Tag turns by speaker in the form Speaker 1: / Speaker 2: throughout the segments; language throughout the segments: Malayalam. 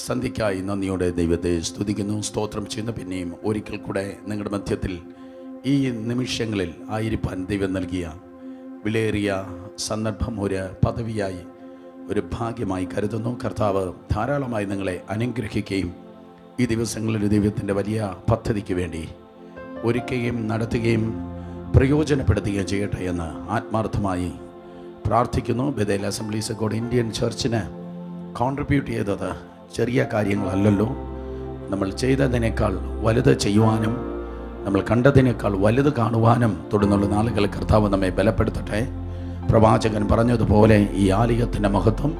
Speaker 1: സന്ധ്യയ്ക്കായി നന്ദിയോടെ ദൈവത്തെ സ്തുതിക്കുന്നു, സ്തോത്രം ചെയ്യുന്നു. പിന്നെയും ഒരിക്കൽ കൂടെ നിങ്ങളുടെ മധ്യത്തിൽ ഈ നിമിഷങ്ങളിൽ ആയിരിക്കാൻ ദൈവം നൽകിയ വിലയേറിയ സന്ദർഭം ഒരു പദവിയായി, ഒരു ഭാഗ്യമായി കരുതുന്നു. കർത്താവ് ധാരാളമായി നിങ്ങളെ അനുഗ്രഹിക്കുകയും ഈ ദിവസങ്ങളിൽ ദൈവത്തിൻ്റെ വലിയ പദ്ധതിക്ക് വേണ്ടി ഒരുക്കുകയും നടത്തുകയും പ്രയോജനപ്പെടുത്തുകയും ചെയ്യട്ടെ എന്ന് ആത്മാർത്ഥമായി പ്രാർത്ഥിക്കുന്നു. Bethel assemblies of God Indian ചർച്ചിന് കോൺട്രിബ്യൂട്ട് ചെയ്തത് ചെറിയ കാര്യങ്ങളല്ലല്ലോ. നമ്മൾ ചെയ്തതിനേക്കാൾ വലുത് ചെയ്യുവാനും നമ്മൾ കണ്ടതിനേക്കാൾ വലുത് കാണുവാനും തുടർന്നുള്ള നാളുകൾ കർത്താവ് നമ്മെ ബലപ്പെടുത്തട്ടെ. പ്രവാചകൻ പറഞ്ഞതുപോലെ ഈ ആലയത്തിൻ്റെ മഹത്വം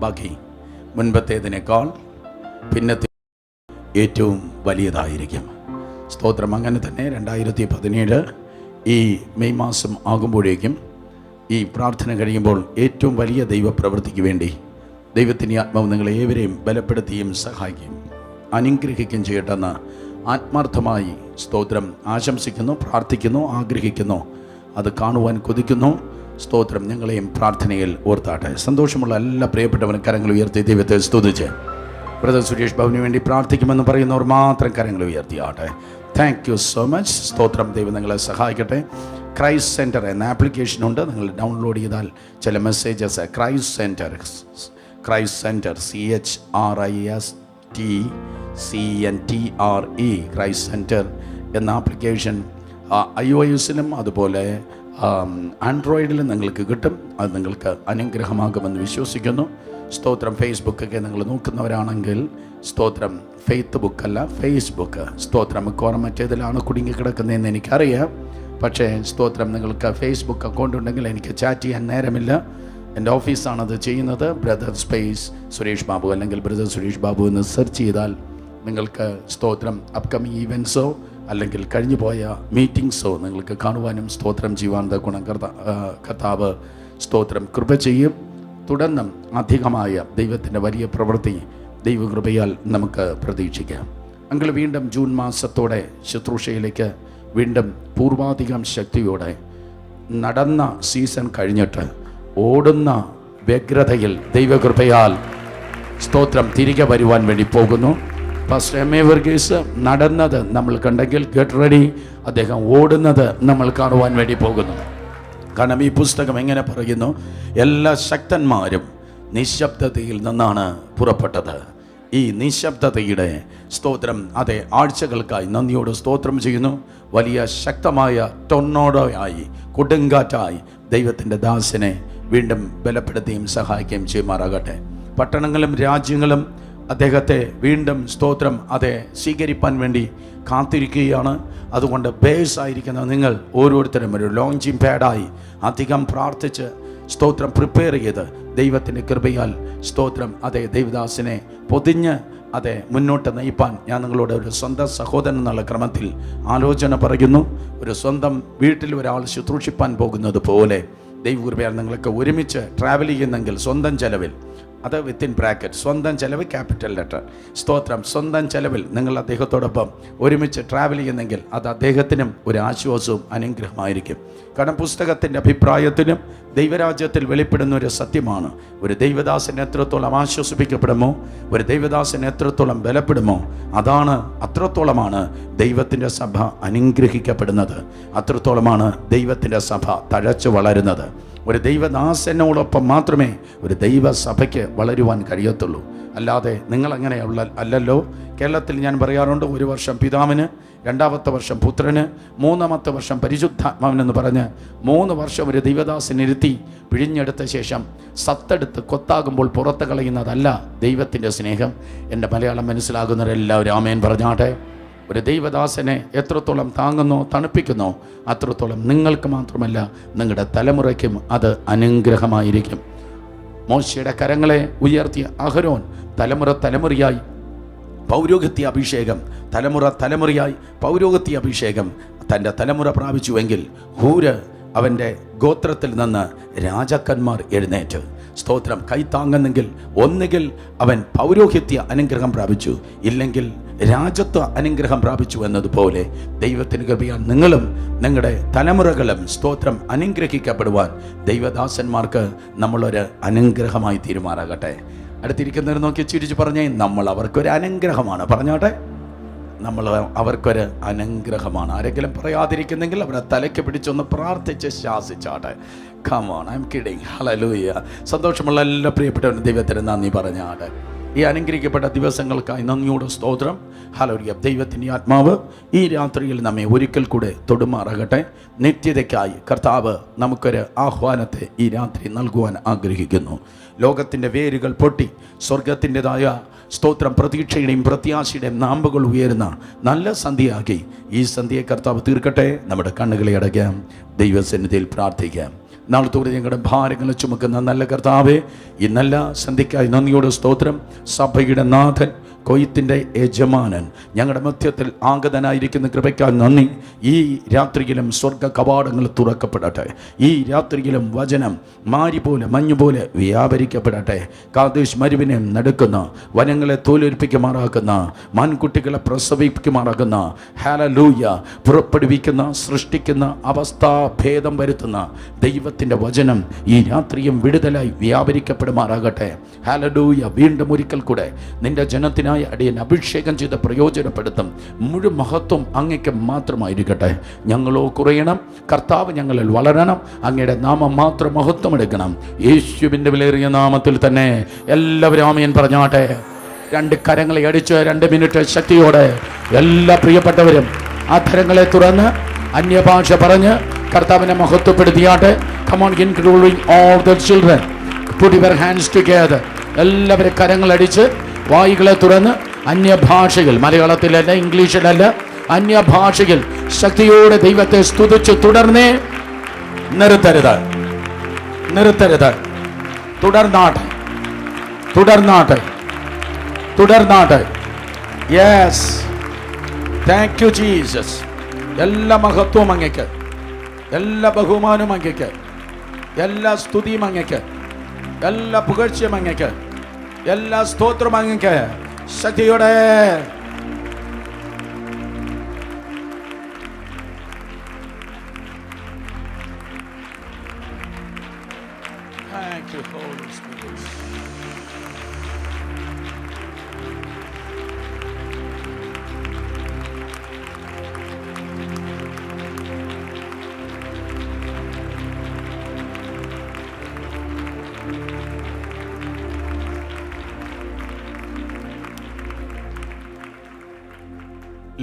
Speaker 1: ബാക്കി മുൻപത്തേതിനേക്കാൾ പിന്നത്തെ ഏറ്റവും വലിയതായിരിക്കും. സ്തോത്രം. അങ്ങനെ തന്നെ 2017 ഈ മെയ് മാസം ആകുമ്പോഴേക്കും ഈ പ്രാർത്ഥന കഴിയുമ്പോൾ ഏറ്റവും വലിയ ദൈവപ്രവൃത്തിക്ക് വേണ്ടി ദൈവത്തിൻ്റെ ആത്മാവ് നിങ്ങളെ ഏവരെയും ബലപ്പെടുത്തുകയും സഹായിക്കുകയും അനുഗ്രഹിക്കുകയും ചെയ്യട്ടെന്ന് ആത്മാർത്ഥമായി സ്തോത്രം ആശംസിക്കുന്നു, പ്രാർത്ഥിക്കുന്നു, ആഗ്രഹിക്കുന്നു. അത് കാണുവാൻ കൊതിക്കുന്നു. സ്തോത്രം. ഞങ്ങളെയും പ്രാർത്ഥനയിൽ ഓർത്താട്ടെ. സന്തോഷമുള്ള എല്ലാ പ്രിയപ്പെട്ടവരും കരങ്ങൾ ഉയർത്തി ദൈവത്തെ സ്തുതിച്ച് ബ്രദർ സുരേഷ് ബാബുവിന് വേണ്ടി പ്രാർത്ഥിക്കുമെന്ന് പറയുന്നവർ മാത്രം കരങ്ങൾ ഉയർത്തിയാട്ടെ. Thank you so much. സ്തോത്രം. ദൈവം നിങ്ങളെ സഹായിക്കട്ടെ. ക്രൈസ്റ്റ് സെൻറ്റർ എന്ന ആപ്ലിക്കേഷനുണ്ട്. നിങ്ങൾ ഡൗൺലോഡ് ചെയ്താൽ ചില messages Christ centre CHRISTCENTRE Christ centre എന്ന ആപ്ലിക്കേഷൻ iOS-ലും അതുപോലെ ആൻഡ്രോയിഡിലും നിങ്ങൾക്ക് കിട്ടും. അത് നിങ്ങൾക്ക് അനുഗ്രഹമാകുമെന്ന് വിശ്വസിക്കുന്നു. സ്തോത്രം. ഫേസ്ബുക്കൊക്കെ നിങ്ങൾ നോക്കുന്നവരാണെങ്കിൽ സ്തോത്രം, ഫെയ്ത്ത് ബുക്കല്ല ഫേസ്ബുക്ക്. സ്തോത്രം. മിക്കവാറും മറ്റേതിലാണ് കുടുങ്ങിക്കിടക്കുന്നതെന്ന് എനിക്കറിയാം. പക്ഷേ സ്തോത്രം, നിങ്ങൾക്ക് ഫേസ്ബുക്ക് അക്കൗണ്ട് ഉണ്ടെങ്കിൽ എനിക്ക് ചാറ്റ് ചെയ്യാൻ നേരമില്ല. എൻ്റെ ഓഫീസാണത് ചെയ്യുന്നത്. ബ്രദർ സ്പേസ് സുരേഷ് ബാബു അല്ലെങ്കിൽ ബ്രദർ സുരേഷ് ബാബു എന്ന് സെർച്ച് ചെയ്താൽ നിങ്ങൾക്ക് സ്തോത്രം അപ്കമിങ് ഈവൻറ്റ്സോ അല്ലെങ്കിൽ കഴിഞ്ഞു പോയ മീറ്റിങ്സോ നിങ്ങൾക്ക് കാണുവാനും സ്തോത്രം ചെയ്യുവാൻ ഗുണം കർത്താവ് സ്തോത്രം കൃപ ചെയ്യും. തുടർന്നും അധികമായ ദൈവത്തിൻ്റെ വലിയ പ്രവൃത്തി ദൈവകൃപയാൽ നമുക്ക് പ്രതീക്ഷിക്കാം. എങ്കിൽ വീണ്ടും ജൂൺ മാസത്തോടെ ശുശ്രൂഷയിലേക്ക് വീണ്ടും പൂർവാധികം ശക്തിയോടെ നടന്ന സീസൺ കഴിഞ്ഞിട്ട് ഓടുന്ന വ്യഗ്രതയിൽ ദൈവകൃപയാൽ സ്തോത്രം തിരികെ വരുവാൻ വേണ്ടി പോകുന്നു. Pastor MA. വർഗീസ് നടന്നത് നമ്മൾ കണ്ടെങ്കിൽ ഗെറ്റ് റെഡി, അദ്ദേഹം ഓടുന്നത് നമ്മൾ കാണുവാൻ വേണ്ടി പോകുന്നു. കാരണം ഈ പുസ്തകം എങ്ങനെ പറയുന്നു, എല്ലാ ശക്തന്മാരും നിശബ്ദതയിൽ നിന്നാണ് പുറപ്പെട്ടത്. ഈ നിശബ്ദതയുടെ സ്തോത്രം അതേ ആഴ്ചകൾക്കായി നന്ദിയോട് സ്തോത്രം ചെയ്യുന്നു. വലിയ ശക്തമായ ടൊർണോഡോയായി, കൊടുങ്കാറ്റായി ദൈവത്തിൻ്റെ ദാസനെ വീണ്ടും ബലപ്പെടുത്തുകയും സഹായിക്കുകയും ചെയ്യുമാറാകട്ടെ. പട്ടണങ്ങളും രാജ്യങ്ങളും അദ്ദേഹത്തെ വീണ്ടും സ്തോത്രം അതെ സ്വീകരിപ്പാൻ വേണ്ടി കാത്തിരിക്കുകയാണ്. അതുകൊണ്ട് ബേസ് ആയിരിക്കുന്ന നിങ്ങൾ ഓരോരുത്തരും ഒരു ലോഞ്ചിങ് പാഡായി അധികം പ്രാർത്ഥിച്ച് സ്തോത്രം പ്രിപ്പയർ ചെയ്ത് ദൈവത്തിൻ്റെ കൃപയാൽ സ്തോത്രം അതെ ദൈവദാസിനെ പൊതിഞ്ഞ് അതെ മുന്നോട്ട് നയിപ്പാൻ ഞാൻ നിങ്ങളോട് ഒരു സ്വന്തം സഹോദരൻ എന്നുള്ള ക്രമത്തിൽ ആലോചന പറയുന്നു. ഒരു സ്വന്തം വീട്ടിൽ ഒരാൾ ശുശ്രൂഷിപ്പാൻ പോകുന്നത് പോലെ ദൈവകൃപയാൽ നിങ്ങളൊക്കെ ഒരുമിച്ച് ട്രാവൽ ചെയ്യുന്നെങ്കിൽ സ്വന്തം ചെലവിൽ, അത് വിത്തിൻ ബ്രാക്കറ്റ്, സ്വന്തം ചെലവ് ക്യാപിറ്റൽ ലെറ്റർ, സ്തോത്രം, സ്വന്തം ചെലവിൽ നിങ്ങൾ അദ്ദേഹത്തോടൊപ്പം ഒരുമിച്ച് ട്രാവൽ ചെയ്യുന്നെങ്കിൽ അത് അദ്ദേഹത്തിനും ഒരു ആശ്വാസവും അനുഗ്രഹമായിരിക്കും. കാരണം പുസ്തകത്തിൻ്റെ അഭിപ്രായത്തിനും ദൈവരാജ്യത്തിൽ വെളിപ്പെടുന്ന ഒരു സത്യമാണ്, ഒരു ദൈവദാസൻ എത്രത്തോളം ആശ്വസിപ്പിക്കപ്പെടുമോ, ഒരു ദൈവദാസൻ എത്രത്തോളം ബലപ്പെടുമോ, അത്രത്തോളമാണ് ദൈവത്തിൻ്റെ സഭ അനുഗ്രഹിക്കപ്പെടുന്നത്, അത്രത്തോളമാണ് ദൈവത്തിൻ്റെ സഭ തഴച്ചു വളരുന്നത്. ഒരു ദൈവദാസനോടൊപ്പം മാത്രമേ ഒരു ദൈവസഭയ്ക്ക് വളരുവാൻ കഴിയത്തുള്ളൂ. അല്ലാതെ നിങ്ങളങ്ങനെയുള്ള അല്ലല്ലോ. കേരളത്തിൽ ഞാൻ പറയാറുണ്ട്, 1 വർഷം പിതാവിന്, 2ാമത്തെ വർഷം പുത്രന്, 3ാമത്തെ വർഷം പരിശുദ്ധാത്മാവിനെന്ന് പറഞ്ഞ് 3 വർഷം ഒരു ദൈവദാസനിരുത്തി പിഴിഞ്ഞെടുത്ത ശേഷം സത്തെടുത്ത് കൊത്താകുമ്പോൾ പുറത്ത് കളയുന്നതല്ല ദൈവത്തിൻ്റെ സ്നേഹം. എൻ്റെ മലയാളം മനസ്സിലാകുന്നവരെല്ലാവരും ആമേൻ പറഞ്ഞാട്ടെ. ഒരു ദൈവദാസനെ എത്രത്തോളം താങ്ങുന്നോ തണുപ്പിക്കുന്നോ അത്രത്തോളം നിങ്ങൾക്ക് മാത്രമല്ല നിങ്ങളുടെ തലമുറയ്ക്കും അത് അനുഗ്രഹമായിരിക്കും. മോശയുടെ കരങ്ങളെ ഉയർത്തിയ അഹരോൻ തലമുറയായി പൗരോഹിത്യ അഭിഷേകം, തലമുറയായി പൗരോഹിത്യ അഭിഷേകം തൻ്റെ തലമുറ പ്രാപിച്ചുവെങ്കിൽ ഹൂര് അവൻ്റെ ഗോത്രത്തിൽ നിന്ന് രാജാക്കന്മാർ എഴുന്നേറ്റ് സ്തോത്രം കൈത്താങ്ങുന്നെങ്കിൽ ഒന്നുകിൽ അവൻ പൗരോഹിത്യ അനുഗ്രഹം പ്രാപിച്ചു, ഇല്ലെങ്കിൽ രാജത്വ അനുഗ്രഹം പ്രാപിച്ചു എന്നതുപോലെ ദൈവത്തിന് കൃപയാൽ നിങ്ങളും നിങ്ങളുടെ തലമുറകളും സ്തോത്രം അനുഗ്രഹിക്കപ്പെടുവാൻ ദൈവദാസന്മാർക്ക് നമ്മളൊരു അനുഗ്രഹമായി തീരുമാറാകട്ടെ. അടുത്തിരിക്കുന്നവർ നോക്കി ചിരിച്ച് പറഞ്ഞേ, നമ്മൾ അവർക്കൊരു അനുഗ്രഹമാണ്. പറഞ്ഞോട്ടെ, നമ്മൾ അവർക്കൊരു അനുഗ്രഹമാണ്. ആരെങ്കിലും പറയാതിരിക്കുന്നെങ്കിൽ അവരെ തലയ്ക്ക് പിടിച്ചൊന്ന് പ്രാർത്ഥിച്ച് ശാസിച്ചാട്ടെ. Come on, I'm kidding. Hallelujah. സന്തോഷമുള്ള എല്ലാ പ്രിയപ്പെട്ടവരും ദൈവത്തിന് നന്ദി പറഞ്ഞാട്ടെ. ഈ അനുഗ്രഹിക്കപ്പെട്ട ദിവസങ്ങൾക്കായി നന്ദിയോട് സ്തോത്രം. ഹല്ലേലൂയ. ദൈവത്തിൻ്റെ ആത്മാവ് ഈ രാത്രിയിൽ നമ്മെ ഒരിക്കൽ കൂടെ തൊടുമാറാകട്ടെ. നിത്യതയ്ക്കായി കർത്താവ് നമുക്കൊരു ആഹ്വാനത്തെ ഈ രാത്രി നൽകുവാൻ ആഗ്രഹിക്കുന്നു. ലോകത്തിൻ്റെ വേരുകൾ പൊട്ടി സ്വർഗത്തിൻ്റെതായ സ്തോത്രം പ്രതീക്ഷയുടെയും പ്രത്യാശയുടെയും നാമ്പുകൾ ഉയരുന്ന നല്ല സന്ധ്യയാക്കി ഈ സന്ധ്യയെ കർത്താവ് തീർക്കട്ടെ. നമ്മുടെ കണ്ണുകളെ അടയ്ക്കാം, ദൈവസന്നിധിയിൽ പ്രാർത്ഥിക്കാം. നാളത്തോടെ ഞങ്ങളുടെ ഭാരങ്ങളെ ചുമക്കുന്ന നല്ല കർത്താവേ, ഈ നല്ല സന്ധ്യയ്ക്കായി നന്ദിയോട് സ്തോത്രം. സഭയുടെ നാഥൻ, കൊയ്ത്തിൻ്റെ യജമാനൻ, ഞങ്ങളുടെ മധ്യത്തിൽ ആഗതനായിരിക്കുന്ന കൃപയ്ക്കാൽ നന്ദി. ഈ രാത്രിയിലും സ്വർഗ കവാടങ്ങൾ തുറക്കപ്പെടട്ടെ. ഈ രാത്രിയിലും വചനം മാരി പോലെ മഞ്ഞുപോലെ വ്യാപരിക്കപ്പെടട്ടെ. കാദേശ് മരുവിനെ നടക്കുന്ന, വനങ്ങളെ തോലുരിപ്പിക്കുമാറാക്കുന്ന, മാൻകുട്ടികളെ പ്രസവിക്കുമാറാക്കുന്ന, ഹല്ലേലൂയ, പുറപ്പെടുവിക്കുന്ന, സൃഷ്ടിക്കുന്ന, അവസ്ഥാഭേദം വരുത്തുന്ന ദൈവത്തിൻ്റെ വചനം ഈ രാത്രിയും വിടുതലായി വ്യാപരിക്കപ്പെടുമാറാകട്ടെ. ഹല്ലേലൂയ. വീണ്ടും ഒരിക്കൽ കൂടെ നിന്റെ ജനത്തിനായി അടിയൻ അഭിഷേകം ചെയ്ത് പ്രയോജനപ്പെടുത്തും. മുഴുവൻ മഹത്വം അങ്ങയ്ക്ക് മാത്രമായിരിക്കട്ടെ. ഞങ്ങളോ കുറയണം, കർത്താവ് ഞങ്ങളിൽ വളരണം. അങ്ങയുടെ നാമം മാത്രം മഹത്വം എടുക്കണം. യേശുവിൻ്റെ വിലയേറിയ നാമത്തിൽ തന്നെ എല്ലാവരും ആമേൻ പറഞ്ഞാട്ടെ. രണ്ട് കരങ്ങളെ അടിച്ച് 2 മിനിറ്റ് ശക്തിയോടെ എല്ലാ പ്രിയപ്പെട്ടവരും അധരങ്ങളെ തുറന്ന് അന്യഭാഷ പറഞ്ഞ് കർത്താവിനെ മഹത്വപ്പെടുത്തിയാട്ടെ. Come on, including all the children. Put your hands together. എല്ലാവരും കരങ്ങളടിച്ച് വായികളെ തുറന്ന് അന്യഭാഷകൾ, മലയാളത്തിലല്ല, ഇംഗ്ലീഷിലല്ല, അന്യഭാഷകൾ ശക്തിയോടെ ദൈവത്തെ സ്തുതിച്ച് തുടർന്നേ. നിർത്തരുത്, നിർത്തരുത്. തുടർന്നാട്ടെ, തുടർന്നാട്ടെ, തുടർന്നാട്ടെ. Yes, thank you Jesus. എല്ലാ മഹത്വവും അങ്ങയ്ക്ക്, എല്ലാ ബഹുമാനവും അങ്ങയ്ക്ക്, എല്ലാ സ്തുതിയും അങ്ങയ്ക്ക്, എല്ലാ പുകഴ്ചയും അങ്ങയ്ക്ക്, എല്ലാ സ്തോത്രം അങ്ങയ്ക്ക്. ശക്തിയോടെ Thank you, Holy Spirit.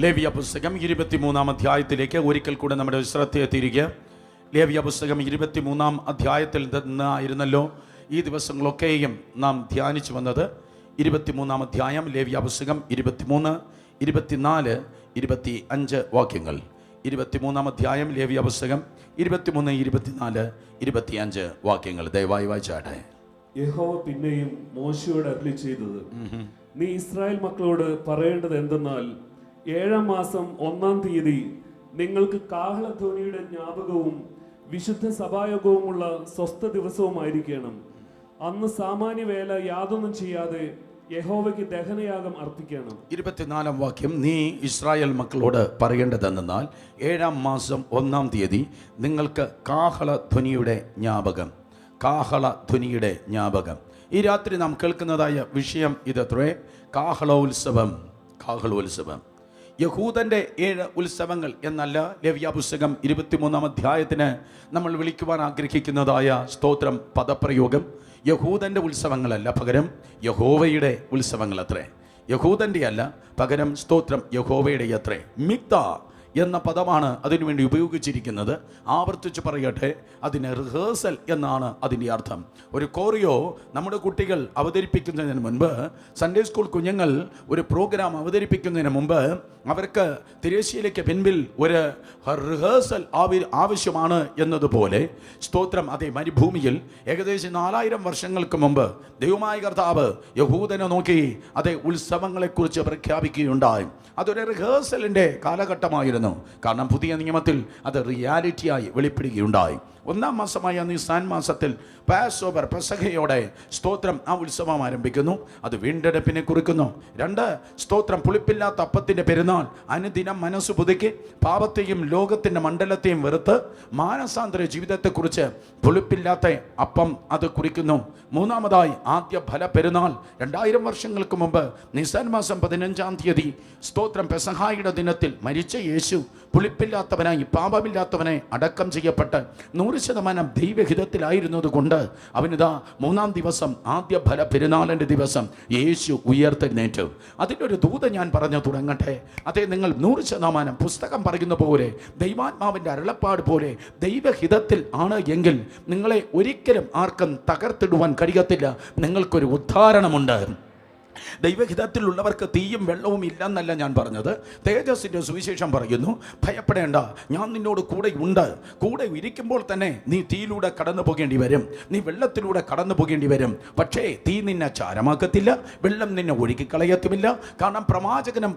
Speaker 1: ലേവ്യ പുസ്തകം 23-ാം അധ്യായത്തിലേക്ക് ഒരിക്കൽ കൂടെ നമ്മുടെ ശ്രദ്ധയെ തിരികെ. ലേവ്യ പുസ്തകം 23-ാം അധ്യായത്തിൽ നിന്നായിരുന്നല്ലോ ഈ ദിവസങ്ങളൊക്കെയും നാം ധ്യാനിച്ചു വന്നത്. 23-ാം അധ്യായം ലേവ്യ പുസ്തകം 23, 24, 25 വാക്യങ്ങൾ. 23-ാം അധ്യായം ലേവ്യ പുസ്തകം 23, 24, 25 വാക്യങ്ങൾ ദയവായി വായിച്ചാട്ടെ.
Speaker 2: യഹോവ പിന്നെയും മോശയോട് അരുളി ചെയ്തത്, നീ ഇസ്രായേൽ മക്കളോട് പറയേണ്ടത് എന്തെന്നാൽ, 7-ാം മാസം 1-ാം തീയതി നിങ്ങൾക്ക് കാഹളധ്വനിയുടെ ജ്ഞാപകവും വിശുദ്ധ സഭായോഗവുമുള്ള സ്വസ്ഥ ദിവസവുമായിരിക്കണം. അന്ന് സാമാന്യ വേല യാതൊന്നും ചെയ്യാതെ യഹോവയ്ക്ക് ദഹനയാഗം അർപ്പിക്കണം.
Speaker 1: 24-ാം വാക്യം, നീ ഇസ്രായേൽ മക്കളോട് പറയേണ്ടതെന്നാൽ 7-ാം മാസം 1-ാം തീയതി നിങ്ങൾക്ക് കാഹളധ്വനിയുടെ ജ്ഞാപകം, കാഹളധ്വനിയുടെ ജ്ഞാപകം. ഈ രാത്രി നാം കേൾക്കുന്നതായ വിഷയം ഇതത്രേ, കാഹളോത്സവം. കാഹളോത്സവം യഹൂദൻ്റെ 7 ഉത്സവങ്ങൾ എന്നല്ല ലേവ്യ പുസ്തകം 23-ാം അധ്യായത്തിന് നമ്മൾ വിളിക്കുവാൻ ആഗ്രഹിക്കുന്നതായ സ്തോത്രം പദപ്രയോഗം യഹൂദൻ്റെ ഉത്സവങ്ങളല്ല, പകരം യഹോവയുടെ ഉത്സവങ്ങൾ അത്രേ. യഹൂദൻ്റെ അല്ല, പകരം സ്തോത്രം യഹോവയുടെ അത്രേ. മിക്ത എന്ന പദമാണ് അതിനുവേണ്ടി ഉപയോഗിച്ചിരിക്കുന്നത്. ആവർത്തിച്ച് പറയട്ടെ, അതിന് റിഹേഴ്സൽ എന്നാണ് അതിൻ്റെ അർത്ഥം. ഒരു കോറിയോ നമ്മുടെ കുട്ടികൾ അവതരിപ്പിക്കുന്നതിന് മുൻപ്, സൺഡേ സ്കൂൾ കുഞ്ഞുങ്ങൾ ഒരു പ്രോഗ്രാം അവതരിപ്പിക്കുന്നതിന് മുമ്പ് അവർക്ക് തിരശ്ശീലയ്ക്ക് പിൻപിൽ ഒരു റിഹേഴ്സൽ ആവശ്യമാണ് എന്നതുപോലെ സ്തോത്രം അതേ മരുഭൂമിയിൽ ഏകദേശം 4000 വർഷങ്ങൾക്ക് മുമ്പ് ദൈവമായ കർത്താവ് യഹൂദനെ നോക്കി അതേ ഉത്സവങ്ങളെക്കുറിച്ച് പ്രഖ്യാപിക്കുകയുണ്ടായി. അതൊരു റിഹേഴ്സലിൻ്റെ കാലഘട്ടമായിരുന്നു. പറഞ്ഞിരുന്നു. കാരണം പുതിയ നിയമത്തിൽ അത് റിയാലിറ്റിയായി വെളിപ്പെടുകയുണ്ടായി. 1-ാം മാസമായ നിസാൻ മാസത്തിൽ പാസ് ഓവർ പെസഹയോടെ സ്തോത്രം ആ ഉത്സവം ആരംഭിക്കുന്നു. അത് വീണ്ടെടുപ്പിനെ കുറിക്കുന്നു. 2 സ്തോത്രം പുളിപ്പില്ലാത്ത അപ്പത്തിൻ്റെ പെരുന്നാൾ. അനുദിനം മനസ്സ് പുതുക്കി പാപത്തെയും ലോകത്തിൻ്റെ മണ്ഡലത്തെയും വെറുത്ത് മാനസാന്തര ജീവിതത്തെക്കുറിച്ച് പുളിപ്പില്ലാത്ത അപ്പം അത് കുറിക്കുന്നു. 3-ാമതായി ആദ്യ ഫല പെരുന്നാൾ. 2000 വർഷങ്ങൾക്ക് മുമ്പ് നിസാൻ മാസം 15-ാം തീയതി സ്തോത്രം പെസഹായുടെ ദിനത്തിൽ മരിച്ച യേശു പുളിപ്പില്ലാത്തവനായി പാപമില്ലാത്തവനെ അടക്കം ചെയ്യപ്പെട്ട് 100% ദൈവഹിതത്തിലായിരുന്നത് കൊണ്ട് അവനിതാ 3-ാം ദിവസം ആദ്യ ഫല പെരുന്നാളിൻ്റെ ദിവസം യേശു ഉയർത്തെഴുന്നേറ്റു. അതിൻ്റെ ഒരു ദൂത ഞാൻ പറഞ്ഞു തുടങ്ങട്ടെ. അതേ, നിങ്ങൾ 100% പുസ്തകം പറയുന്ന പോലെ ദൈവാത്മാവിൻ്റെ അരുളപ്പാട് പോലെ ദൈവഹിതത്തിൽ ആണ് എങ്കിൽ നിങ്ങളെ ഒരിക്കലും ആർക്കും തകർത്തിടുവാൻ കഴിയത്തില്ല. നിങ്ങൾക്കൊരു ഉദ്ധാരണമുണ്ട്. ദൈവഹിതത്തിലുള്ളവർക്ക് തീയും വെള്ളവും ഇല്ലെന്നല്ല ഞാൻ പറഞ്ഞത്. തേജസ്സിൻ്റെ സുവിശേഷം പറയുന്നു, ഭയപ്പെടേണ്ട, ഞാൻ നിന്നോട് കൂടെ ഉണ്ട്. കൂടെ ഇരിക്കുമ്പോൾ തന്നെ നീ തീയിലൂടെ കടന്നു പോകേണ്ടി വരും, നീ വെള്ളത്തിലൂടെ കടന്നു പോകേണ്ടി വരും. പക്ഷേ തീ നിന്നെ ചാരമാക്കത്തില്ല, വെള്ളം നിന്നെ ഒഴുകിക്കളയത്തുമില്ല. കാരണം പ്രവാചകനും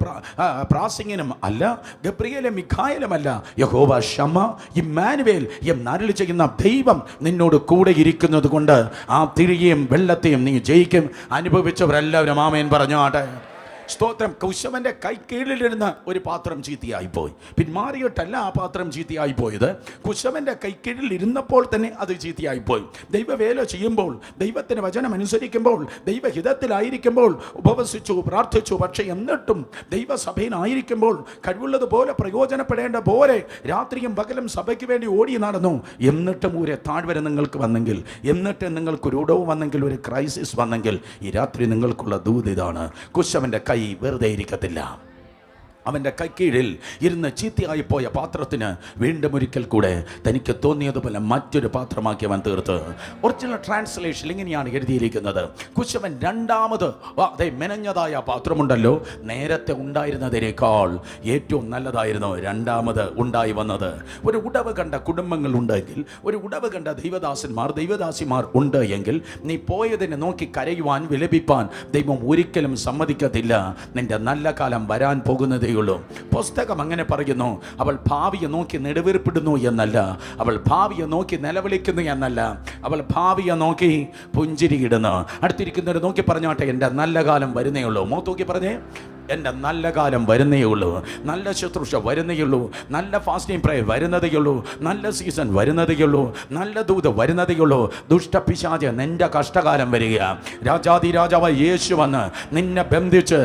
Speaker 1: പ്രാസിംഗനും അല്ല, ഗബ്രിയേലും മിഖായേലുമല്ല, യഹോവ ശമ്മ ഇമ്മാനുവേൽ എന്നരുളി ചെയ്യുന്ന ദൈവം നിന്നോട് കൂടെ ഇരിക്കുന്നത് കൊണ്ട് ആ തീയെയും വെള്ളത്തെയും നീ ജയിക്കും. അനുഭവിച്ചവരെല്ലാവരും ആമേൻ പറഞ്ഞാട്ടെ. സ്തോത്രം. കുശവന്റെ കൈ കീഴിലിരുന്ന ഒരു പാത്രം ചീത്തയായിപ്പോയി. പിന്മാറിയിട്ടല്ല ആ പാത്രം ചീത്തയായിപ്പോയത്, കുശവന്റെ കൈ കീഴിൽ ഇരുന്നപ്പോൾ തന്നെ അത് ചീത്തയായിപ്പോയി. ദൈവവേല ചെയ്യുമ്പോൾ, ദൈവത്തിന് വചനം അനുസരിക്കുമ്പോൾ, ദൈവഹിതത്തിലായിരിക്കുമ്പോൾ ഉപവസിച്ചു പ്രാർത്ഥിച്ചു. പക്ഷെ എന്നിട്ടും ദൈവസഭയിലായിരിക്കുമ്പോൾ കഴിവുള്ളതുപോലെ പ്രയോജനപ്പെടേണ്ട പോലെ രാത്രിയും പകലും സഭയ്ക്ക് വേണ്ടി ഓടി നടന്നു. എന്നിട്ടും ഒരു താഴ്വര നിങ്ങൾക്ക് വന്നെങ്കിൽ, എന്നിട്ട് നിങ്ങൾക്കൊരു ഉടവ് വന്നെങ്കിൽ, ഒരു ക്രൈസിസ് വന്നെങ്കിൽ, ഈ രാത്രി നിങ്ങൾക്കുള്ള ദൂത് ഇതാണ്: കുശവന്റെ കൈ വെറുതെ ഇരിക്കത്തില്ല. അവൻ്റെ കൈക്കീഴിൽ ഇരുന്ന് ചീത്തയായി പോയ പാത്രത്തിന് വീണ്ടും ഒരിക്കൽ കൂടെ തനിക്ക് തോന്നിയതുപോലെ മറ്റൊരു പാത്രമാക്കി അവൻ തീർത്ത്. ഒറിജിനൽ ട്രാൻസ്ലേഷൻ ഇങ്ങനെയാണ് എഴുതിയിരിക്കുന്നത്: കുശവൻ രണ്ടാമത് അതേ മെനഞ്ഞതായ പാത്രമുണ്ടല്ലോ, നേരത്തെ ഉണ്ടായിരുന്നതിനേക്കാൾ ഏറ്റവും നല്ലതായിരുന്നു രണ്ടാമത് ഉണ്ടായി വന്നത്. ഒരു ഉടവ് കണ്ട കുടുംബങ്ങൾ ഉണ്ടെങ്കിൽ, ഒരു ഉടവ് കണ്ട ദൈവദാസന്മാർ ദൈവദാസിമാർ ഉണ്ട് എങ്കിൽ, നീ പോയതിനെ നോക്കി കരയുവാൻ വിലപിപ്പാൻ ദൈവം ഒരിക്കലും സമ്മതിക്കത്തില്ല. നിന്റെ നല്ല കാലം വരാൻ പോകുന്നതേ. പുസ്തകം അങ്ങനെ പറയുന്നു. അവൾ ഭാവിയെ നോക്കി നെടുവീർപ്പിടുന്നു എന്നല്ല, അവൾ ഭാവിയെ നോക്കി നിലവിളിക്കുന്നു എന്നല്ല, അവൾ ഭാവിയെ നോക്കി പുഞ്ചിരിയിടുന്നു. അടുത്തിരിക്കുന്നവർ നോക്കി പറഞ്ഞാട്ടെ, എൻ്റെ നല്ല കാലം വരുന്നേ ഉള്ളൂ. മൂത്തോക്കി പറഞ്ഞേ, എൻ്റെ നല്ല കാലം വരുന്നേ ഉള്ളൂ, നല്ല ശുശ്രൂഷ വരുന്നേയുള്ളൂ, നല്ല ഫാസ്റ്റിംഗ് പ്രയർ വരുന്നതേയുള്ളൂ, നല്ല സീസൺ വരുന്നതേയുള്ളൂ, നല്ല ദൂത് വരുന്നതേയുള്ളൂ. ദുഷ്ടപിശാച് നിന്റെ കഷ്ടകാലം വരിക. രാജാതി രാജാവ് യേശു വന്ന് നിന്നെ ബന്ധിച്ച്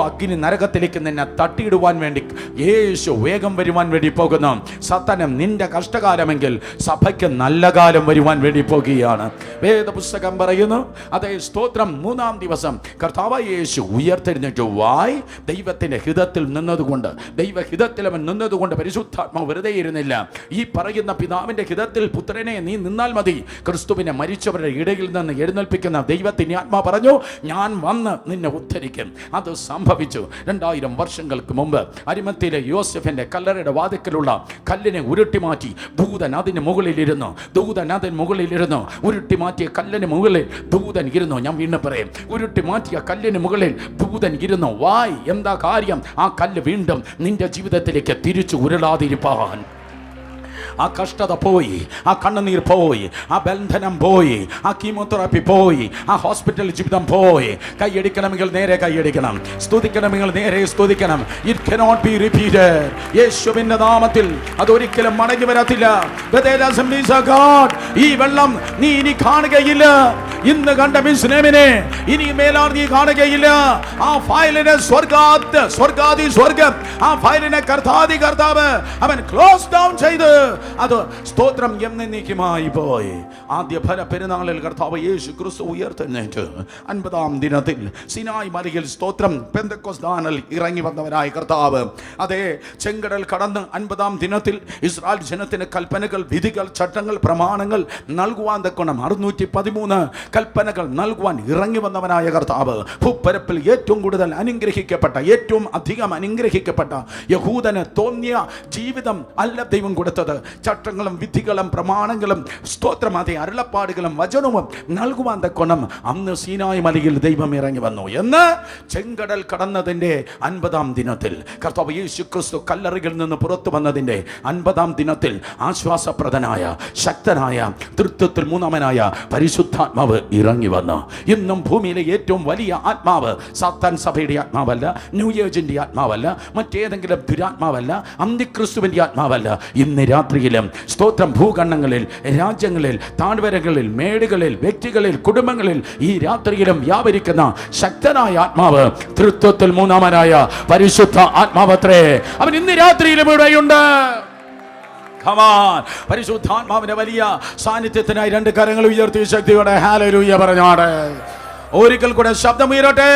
Speaker 1: അഗ്നി നരകത്തിലേക്ക് നിന്നെ തട്ടിയിടുവാൻ വേണ്ടി യേശു വേഗം വരുവാൻ വേണ്ടി പോകുന്നു. സത്തനം നിന്റെ കഷ്ടകാലമെങ്കിൽ സഭയ്ക്ക് നല്ല കാലം വരുവാൻ വേണ്ടി പോകുകയാണ്. വേദപുസ്തകം പറയുന്നു, അതേ സ്തോത്രം, 3-ാം ദിവസം കർത്താവായ യേശു ഉയർത്തെഴുന്നേറ്റു. ദൈവത്തിന്റെ ഹിതത്തിൽ നിന്നതുകൊണ്ട്, ദൈവഹിതത്തിൽ അവൻ നിന്നതുകൊണ്ട് പരിശുദ്ധാത്മാവ് വെറുതെ ഇരുന്നില്ല. ഈ പറയുന്ന പിതാവിന്റെ ഹിതത്തിൽ പുത്രനെ നീ നിന്നാൽ മതി. ക്രിസ്തുവിനെ മരിച്ചവരുടെ ഇടയിൽ നിന്ന് എഴുന്നേൽപ്പിക്കുന്ന ദൈവത്തിന്റെ ആത്മാ പറഞ്ഞു, ഞാൻ വന്ന് നിന്നെ ഉദ്ധരിക്കും. അത് സംഭവിച്ചു. 2000 വർഷങ്ങൾക്ക് മുമ്പ് അരിമത്തിയിലെ യോസെഫിന്റെ കല്ലറയുടെ വാതിക്കലുള്ള കല്ലിനെ ഉരുട്ടി മാറ്റി ദൂതൻ അതിന് മുകളിലിരുന്നു. ഉരുട്ടി മാറ്റിയ കല്ലിന് മുകളിൽ ദൂതൻ ഇരുന്നു. ഞാൻ വീണ്ടും പറയും, ഉരുട്ടി മാറ്റിയ കല്ലിന് മുകളിൽ ദൂതൻ ഇരുന്നു. എന്താ കാര്യം? ആ കല്ല് വീണ്ടും നിന്റെ ജീവിതത്തിലേക്ക് തിരിച്ചു ഉരുളാതിരിപ്പാൻ. ആ കഷ്ടത പോയി, ആ കണ്ണുനീർ പോയി, ആ ബന്ധനം പോയി, ആ കീമോതെറാപ്പി പോയി, ആ ഹോസ്പിറ്റൽ ജീവിതം പോയി. കൈയടിക്കണമെങ്കിൽ നേരെ കൈയടിക്കണം, സ്തുതിക്കണമെങ്കിൽ നേരെ സ്തുതിക്കണം. It cannot be repeated. യേശുവിന്റെ നാമത്തിൽ അതൊരിക്കലും മടങ്ങി വരത്തില്ല. ഈ വെള്ളം നീ ഇനി കാണുകയില്ല. ഇന്ന് കണ്ട മിസ്രൈമിനെ ഇനി മേലാൽ നീ കാണുകയില്ല. ആ ഫയലിനെ സ്വർഗാദി സ്വർഗം, ആ ഫയലിനെ കർത്താവ് അവൻ ക്ലോസ് ഡൗൺ ചെയ്ത് അത് സ്തോത്രം എന്നേക്കുമായി പോയി. ആദ്യ ഫല പെരുന്നാളിൽ കർത്താവ് യേശു ക്രിസ്തു ഉയർത്തെഴുന്നേറ്റ് 50-ാം ദിനത്തിൽ സിനായ് മലയിൽ സ്തോത്രം പെന്തക്കോസ്ത് നാളിൽ ഇറങ്ങി വന്നവനായ കർത്താവ് അതേ ചെങ്കടൽ കടന്ന് 50-ാം ദിനത്തിൽ ഇസ്രായേൽ ജനത്തിന് കൽപ്പനകൾ, വിധികൾ, ചട്ടങ്ങൾ, പ്രമാണങ്ങൾ നൽകുവാൻ തക്കണം 613 കൽപ്പനകൾ നൽകുവാൻ ഇറങ്ങി വന്നവനായ കർത്താവ് ഭൂപ്പരപ്പിൽ ഏറ്റവും കൂടുതൽ അനുഗ്രഹിക്കപ്പെട്ട, ഏറ്റവും അധികം അനുഗ്രഹിക്കപ്പെട്ട യഹൂദന് തോന്നിയ ജീവിതം അല്ല ദൈവം കൊടുത്തത്. ചട്ടങ്ങളും വിധികളും പ്രമാണങ്ങളും സ്തോത്രം അതേ അരുളപ്പാടുകളും വചനവും നൽകുവാൻ തക്കോണം അന്ന് സീനായി മലയിൽ ദൈവം ഇറങ്ങി വന്നു എന്ന് ചെങ്കടൽ കടന്നതിൻ്റെ 50-ാം ദിനത്തിൽ കർത്താവ് യേശു ക്രിസ്തു കല്ലറികളിൽ നിന്ന് പുറത്തു വന്നതിൻ്റെ 50-ാം ദിനത്തിൽ ആശ്വാസപ്രദനായ ശക്തനായ തൃത്വത്തിൽ മൂന്നാമനായ പരിശുദ്ധാത്മാവ് ഇറങ്ങി വന്നു. ഇന്നും ഭൂമിയിലെ ഏറ്റവും വലിയ ആത്മാവ് സാത്താൻ സഭയുടെ ആത്മാവല്ല, ന്യൂ ഏജിന്റെ ആത്മാവല്ല, മറ്റേതെങ്കിലും ദുരാത്മാവല്ല, അന്തിക്രിസ്തുവിന്റെ ആത്മാവല്ല. ഇന്ന് രാത്രിയിലും സ്തോത്രം ഭൂഖണ്ഡങ്ങളിൽ, രാജ്യങ്ങളിൽ, താഴ്വരകളിൽ, മേടുകളിൽ, വ്യക്തികളിൽ, കുടുംബങ്ങളിൽ ഈ രാത്രിയിലും വ്യാപരിക്കുന്ന ശക്തനായ ആത്മാവ് തൃത്വത്തിൽ മൂന്നാമനായ പരിശുദ്ധ ആത്മാവത്രേ. അവൻ ഇന്ന് രാത്രിയിലും ഇവിടെയുണ്ട്. പരിശുദ്ധാത്മാവിന്റെ വലിയ സാന്നിധ്യത്തിനായി 2 കരങ്ങൾ ഉയർത്തി ശക്തിയോടെ ഹല്ലേലൂയ പറഞ്ഞാട്. ഒരിക്കൽ കൂടെ ശബ്ദം ഉയരട്ടെ.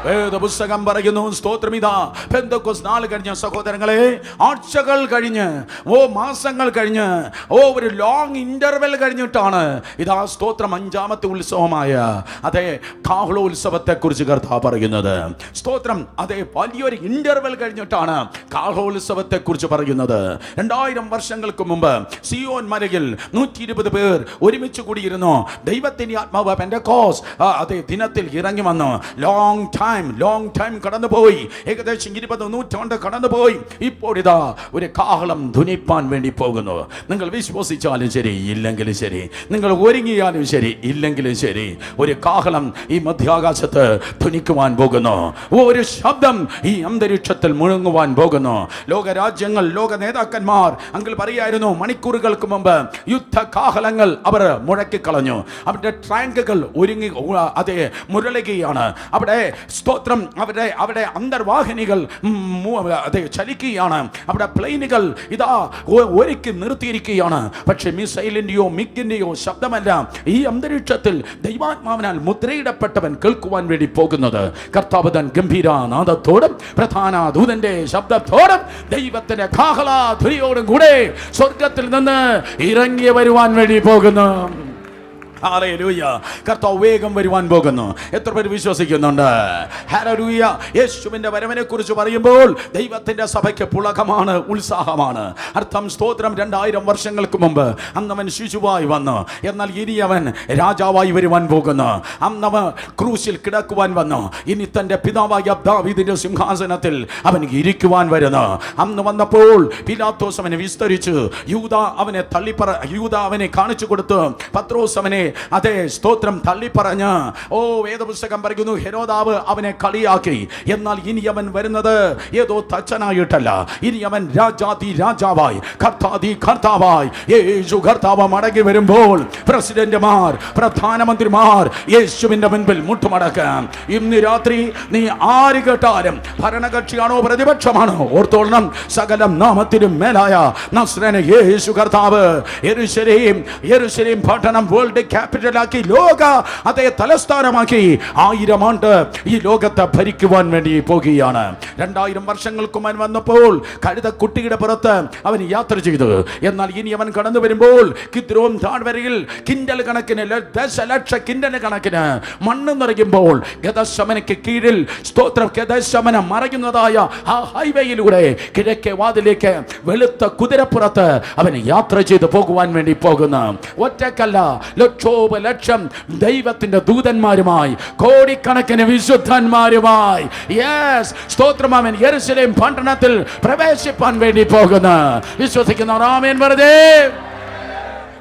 Speaker 1: വേദപുസ്തകം പറയുന്നു, സ്തോത്രമിതാ പെന്തക്കോസ്ത് നാൾ കഴിഞ്ഞ സഹോദരങ്ങളെ, ആഴ്ചകൾ കഴിഞ്ഞ് മാസങ്ങൾ കഴിഞ്ഞ് ഒരു ലോങ് ഇന്റർവെൽ കഴിഞ്ഞിട്ടാണ് ഇതാ സ്തോത്രം 5-ാമത്തെ ഉത്സവമായ അതേ കാഹളോത്സവത്തെ കുറിച്ച് കർത്താവ് പറയുന്നത്. സ്തോത്രം അതേ വലിയൊരു ഇന്റർവെൽ കഴിഞ്ഞിട്ടാണ് കാഹളോത്സവത്തെ കുറിച്ച് പറയുന്നത്. 2000 വർഷങ്ങൾക്ക് മുമ്പ് സിയോൻ മലയിൽ 120 പേർ ഒരുമിച്ച് കൂടിയിരുന്നു. ദൈവത്തിന്റെ ആത്മാവ് പെന്തക്കോസ്ത് അതേ ദിനത്തിൽ ഇറങ്ങി വന്നു. ലോങ് ടൈം കടന്നുപോയി. ഏകദേശം 20 നൂറ്റാണ്ട് കടന്നുപോയി. ഇപ്പോൾ ഇതാ ഒരു കാഹളം ധ്വനിപ്പാൻ വേണ്ടി പോകുന്നു. നിങ്ങൾ വിശ്വസിച്ചാലും ശരി, ഇല്ലെങ്കിലും ശരി, നിങ്ങൾ ഒരുങ്ങിയാലും ശരി, ഇല്ലെങ്കിലും ശരി, ഒരു കാഹളം ഈ മധ്യാകാശത്ത് ധ്വനിക്കുവാൻ പോകുന്നു. ഒരു ശബ്ദം ഈ അന്തരീക്ഷത്തിൽ മുഴങ്ങുവാൻ പോകുന്നു. ലോകരാജ്യങ്ങൾ, ലോക നേതാക്കന്മാർ അങ്കിൾ പറയായിരുന്നു, മണിക്കൂറുകൾക്ക് മുമ്പ് യുദ്ധ കാഹളങ്ങൾ അവർ മുഴക്കിക്കളഞ്ഞു. അവരുടെ ടാങ്കുകൾ ഒരുങ്ങി അതേ മുരളുകയാണ്. അവിടെ സ്തോത്രം അവിടെ അന്തർവാഹിനികൾ അതെ ചലിക്കുകയാണ്. അവിടെ പ്ലെയിനുകൾ ഇതാ ഒരുക്കി നിർത്തിയിരിക്കുകയാണ്. പക്ഷെ മിസൈലിന്റെയോ മിഗിന്റെയോ ശബ്ദമല്ല ഈ അന്തരീക്ഷത്തിൽ ദൈവാത്മാവിനാൽ മുദ്രയിടപ്പെട്ടവൻ കേൾക്കുവാൻ വേണ്ടി പോകുന്നത്. കർത്താവ് തൻ ഗംഭീരനാദത്തോടും പ്രധാന ദൂതന്റെ ശബ്ദത്തോടും ദൈവത്തിന്റെ കാഹളധ്വനിയോടും കൂടെ സ്വർഗത്തിൽ നിന്ന് ഇറങ്ങി വരുവാൻ വേണ്ടി പോകുന്നു. ഹല്ലേലൂയ. കർത്താവ് വേഗം വരുവാൻ പോകുന്നു. എത്ര പേര് വിശ്വസിക്കുന്നുണ്ട്? ഹല്ലേലൂയ. യേശുവിന്റെ വരവിനെ കുറിച്ച് പറയുമ്പോൾ ദൈവത്തിന്റെ സഭയ്ക്ക് പുളകമാണ്, ഉത്സാഹമാണ്. അർത്ഥം സ്തോത്രം 2000 വർഷങ്ങൾക്ക് മുമ്പ് അന്നവൻ ശിശുവായി വന്നു. എന്നാൽ ഇനി അവൻ രാജാവായി വരുവാൻ പോകുന്നു. അന്നവൻ ക്രൂശിൽ കിടക്കുവാൻ വന്നു. ഇനി തന്റെ പിതാവായ ദാവീദിന്റെ സിംഹാസനത്തിൽ അവൻ ഇരിക്കുവാൻ വരുന്നു. അന്ന് വന്നപ്പോൾ പിലാത്തോസ് അവനെ വിസ്തരിച്ചു. യൂദ അവനെ കാണിച്ചു കൊടുത്തു. പത്രോസ് അവനെ അതേ സ്തോത്രം തള്ളി പറഞ്ഞ് വേദപുസ്തകം പറയുന്നു, ഹെരോദാവ് അവനെ കളിയാക്കി. എന്നാൽ ഇനി അവൻ വരുന്നത് ഏതോ തച്ചനായിട്ടല്ല. ഇനി അവൻ രാജാതി രാജാവായി, കർത്താതി കർത്താവായി, യേശു കർത്താവ് മടങ്ങി വരുമ്പോൾ പ്രസിഡന്റുമാർ, പ്രധാനമന്ത്രിമാർ യേശുവിന്റെ മുൻപിൽ മുട്ടുമടക്കാം. ഇന്ന് രാത്രി നീ ആര് കേട്ടാലും, ഭരണകക്ഷിയാണോ പ്രതിപക്ഷമാണോ, ഓർത്തോളണം, സകലം നാമത്തിനും മേലായ നസ്രേന യേശു കർത്താവ് യെരൂശലേം പട്ടണം വേൾഡ് ക്യാപിറ്റലാക്കി, ലോക അതേ തലസ്ഥാനമാക്കി 1000 ആണ്ട് ഈ ലോകത്തെ ഭരിക്കുവാൻ വേണ്ടി പോകുകയാണ്. 2000 വർഷങ്ങൾക്ക് മുൻ വന്നപ്പോൾ കഴുത കുട്ടിയുടെ പുറത്ത് അവൻ യാത്ര ചെയ്തു. എന്നാൽ ഇനി അവൻ കടന്നു വരുമ്പോൾ കിദ്രോൻ താഴ്വരയിൽ കിൻഡൽ കണക്കിന്, ദശലക്ഷ കിൻഡൽ കണക്കിന് മണ്ണ് നിറയുമ്പോൾ ഗദശമനയ്ക്ക് കീഴിൽ സ്തോത്രം ഗദശമനം മറയുന്നതായ ആ ഹൈവേയിലൂടെ കിഴക്കേ വാതിലേക്ക് വെളുത്ത കുതിരപ്പുറത്ത് അവൻ യാത്ര ചെയ്ത് പോകുവാൻ വേണ്ടി പോകുന്നു. ഒറ്റക്കല്ല, ലക്ഷം ദൈവത്തിന്റെ ദൂതന്മാരുമായി, കോടിക്കണക്കിന് വിശുദ്ധന്മാരുമായി സ്തോത്രം അവൻ യെരൂശലേം പട്ടണത്തിൽ പ്രവേശിപ്പാൻ വേണ്ടി പോകുന്നു. വിശ്വസിക്കുന്ന ആമേൻ വെറുതെ.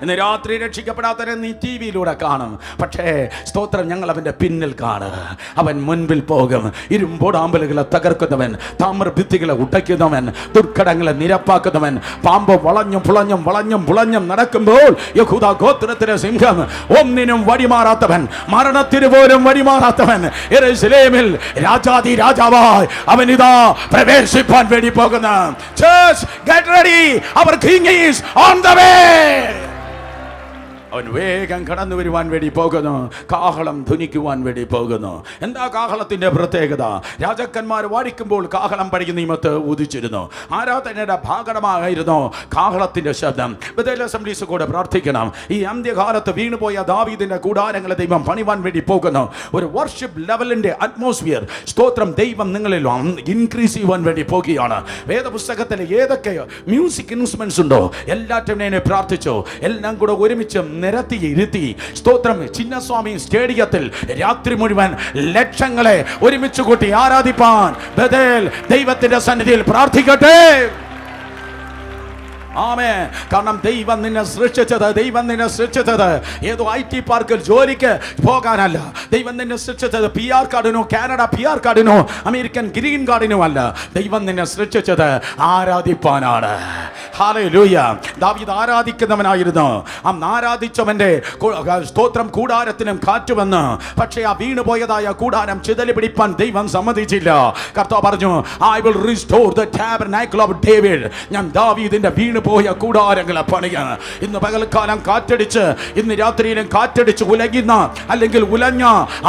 Speaker 1: ഇന്ന് രാത്രി രക്ഷിക്കപ്പെടാത്തവരെ നീ ടി വിയിലൂടെ കാണും. പക്ഷേ സ്തോത്രം ഞങ്ങൾ അവൻ്റെ പിന്നിൽ കാണും. അവൻ മുൻപിൽ പോകും. ഇരുമ്പോടാമ്പലുകളെ തകർക്കുന്നവൻ, താമ്രഭിത്തികളെ ഉടയ്ക്കുന്നവൻ, ദുർഘടങ്ങളെ നിരപ്പാക്കുന്നവൻ, പാമ്പ് വളഞ്ഞും നടക്കുമ്പോൾ യഹൂദ ഗോത്രത്തിലെ സിംഹം, ഒന്നിനും വഴിമാറാത്തവൻ, മരണത്തിന് പോലും വഴിമാറാത്തവൻ, യെരൂശലേമിൽ രാജാതി രാജാവായി അവൻ ഇതാ പ്രവേശിപ്പാൻ വേണ്ടി പോകുന്നു. Church, get ready. Our king is on the way. അവൻ വേഗം കടന്നു വരുവാൻ വേണ്ടി പോകുന്നു. കാഹളം ധ്വനിക്കുവാൻ വേണ്ടി പോകുന്നു. എന്താ കാഹളത്തിന്റെ പ്രത്യേകത? രാജാക്കന്മാർ വാഴിക്കുമ്പോൾ കാഹളം പഴയ നിയമത്ത് ഉദിച്ചിരുന്നു. ആരാധനയുടെ ഭാഗമായിരുന്നു കാഹളത്തിന്റെ ശബ്ദം. ബഥേൽ അസംബ്ലീസ് കൂടെ പ്രാർത്ഥിക്കണം. ഈ അന്ത്യകാലത്ത് വീണുപോയ ദാവീദിന്റെ കൂടാരങ്ങളെ ദൈവം പണിവാൻ വേണ്ടി പോകുന്നു. ഒരു വർഷിപ്പ് ലെവലിന്റെ അറ്റ്മോസ്ഫിയർ, സ്തോത്രം, ദൈവം നിങ്ങളിൽ ഇൻക്രീസ് ചെയ്യുവാൻ വേണ്ടി പോകുകയാണ്. വേദപുസ്തകത്തിൽ ഏതൊക്കെ മ്യൂസിക് ഇൻസ്ട്രുമെന്റ്സ് ഉണ്ടോ എല്ലാറ്റിനെയും പ്രാർത്ഥിച്ചു. എല്ലാം കൂടെ ഒരുമിച്ച് നിരത്തി ഇരുത്തി, സ്തോത്രം, ചിന്നസ്വാമി സ്റ്റേഡിയത്തിൽ രാത്രി മുഴുവൻ ലക്ഷങ്ങളെ ഒരുമിച്ച് കൂട്ടി ആരാധിപ്പാൻ ബഥേൽ ദൈവത്തിന്റെ സന്നിധിയിൽ പ്രാർത്ഥിക്കട്ടെ. ആമേൻ. കാരണം ദൈവം നിന്നെ സൃഷ്ടിച്ചത് ഏതോ IT പാർക്കിൽ ജോലിക്ക് പോകാനല്ല. ദൈവം നിന്നെ സൃഷ്ടിച്ചത് PR കാർഡിനോ, കാനഡ PR കാർഡിനോ, അമേരിക്കൻ ഗ്രീൻ കാർഡിനോ അല്ല. ദൈവം നിന്നെ സൃഷ്ടിച്ചത് ആരാധിപ്പാനാണ്. ഹല്ലേലൂയ. ദാവീദ് ആരാധിക്കുന്നവനായിരുന്നു. ആരാധിച്ചവന്റെ സ്തോത്രം കൂടാരത്തിനും കാറ്റ് വന്ന്, പക്ഷേ ആ വീണുപോയതായ കൂടാരം ചിതല് പിടിപ്പാൻ ദൈവം സമ്മതിച്ചില്ല. കർത്താവ് പറഞ്ഞു, I will restore the tabernacle of David. ഞാൻ ദാവീദിന്റെ വീണുപോയ കൂടാരങ്ങളെ പണിയാൻ. ഇന്ന് പകൽക്കാലം കാറ്റടിച്ച്, ഇന്ന് രാത്രിയിലും കാറ്റടിച്ച് ഉലയുന്ന അല്ലെങ്കിൽ ഉലഞ്ഞ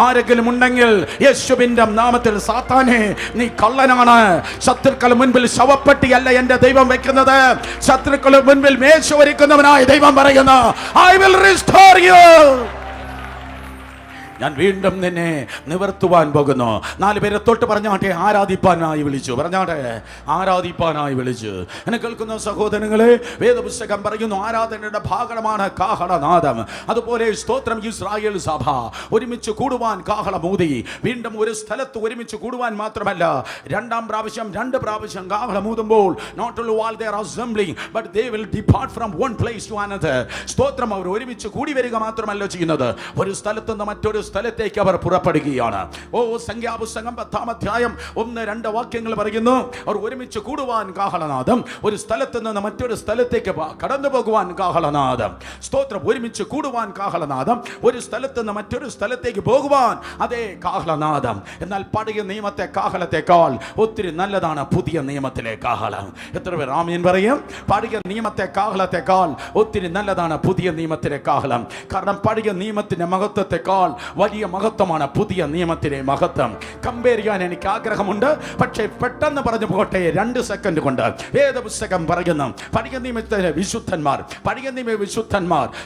Speaker 1: ആരെങ്കിലും ഉണ്ടെങ്കിൽ യേശുവിന്റെ നാമത്തിൽ, സാത്താനെ നീ കള്ളനാണ്. ശത്രുക്കൾ മുൻപിൽ ശവപ്പെട്ടിയല്ല എന്റെ ദൈവം വെക്കുന്നത്. ശത്രുക്കൾ മുൻപിൽ മേശ ഒരുക്കുന്നവനായ ദൈവം പറയുന്നു, I will restore you. ഞാൻ വീണ്ടും നിന്നെ നിവർത്തുവാൻ പോകുന്നു. 4 പേരെ തൊട്ട് പറഞ്ഞാട്ടെ, ആരാധിപ്പാനായി വിളിച്ചു. പറഞ്ഞാട്ടെ, ആരാധിപ്പാനായി വിളിച്ചു. എന്നെ കേൾക്കുന്ന സഹോദരങ്ങളെ, വേദപുസ്തകം പറയുന്നു ആരാധനയുടെ ഭാഗമാണ് കാഹളനാദം. അതുപോലെ സ്തോത്രം, ഇസ്രായേൽ സഭ ഒരുമിച്ച് കൂടുവാൻ കാഹളമൂതി. വീണ്ടും ഒരു സ്ഥലത്ത് ഒരുമിച്ച് കൂടുവാൻ മാത്രമല്ല, 2 പ്രാവശ്യം കാഹളമൂതുമ്പോൾ not only while they are assembling but they will depart from one place to another. സ്തോത്രം, അവർ ഒരുമിച്ച് കൂടി വരിക മാത്രമല്ല ചെയ്യുന്നത്, ഒരു സ്ഥലത്ത് നിന്ന് മറ്റൊരു സ്ഥലത്തേക്ക് അവർ പുറപ്പെടുകയാണ്. സംഖ്യാപുസ്തകം 10-ാം അധ്യായം 1-2 വാക്യങ്ങൾ പറയുന്നു, അവർ ഒരുമിച്ച് കൂടുവാൻ കാഹളനാദം, ഒരു സ്ഥലത്ത് നിന്ന് മറ്റൊരു സ്ഥലത്തേക്ക് കടന്നു പോകുവാൻ കാഹളനാദം. സ്തോത്രം, ഒരുമിച്ച് കൂടുവാൻ കാഹളനാദം, ഒരു സ്ഥലത്ത് നിന്ന് മറ്റൊരു സ്ഥലത്തേക്ക് പോകുവാൻ അതേ കാഹളനാദം. എന്നാൽ പഴയ നിയമത്തെ കാഹളത്തെക്കാൾ ഒത്തിരി നല്ലതാണ് പുതിയ നിയമത്തിലെ കാഹളം. എത്ര പേർ ആമേൻ പറയും? പഴയ നിയമത്തെ കാഹളത്തെക്കാൾ ഒത്തിരി നല്ലതാണ് പുതിയ നിയമത്തിലെ കാഹളം. കാരണം പഴയ നിയമത്തിന്റെ മഹത്വത്തെക്കാൾ വലിയ മഹത്വമാണ് പുതിയ നിയമത്തിലെ മഹത്വം. കമ്പയർ ചെയ്യാൻ എനിക്ക് ആഗ്രഹമുണ്ട്, പക്ഷേ പെട്ടെന്ന് പറഞ്ഞു പോകട്ടെ 2 സെക്കൻഡ് കൊണ്ട്. വേദപുസ്തകം പറയുന്നു പഴയ നിയമത്തിലെ വിശുദ്ധന്മാർ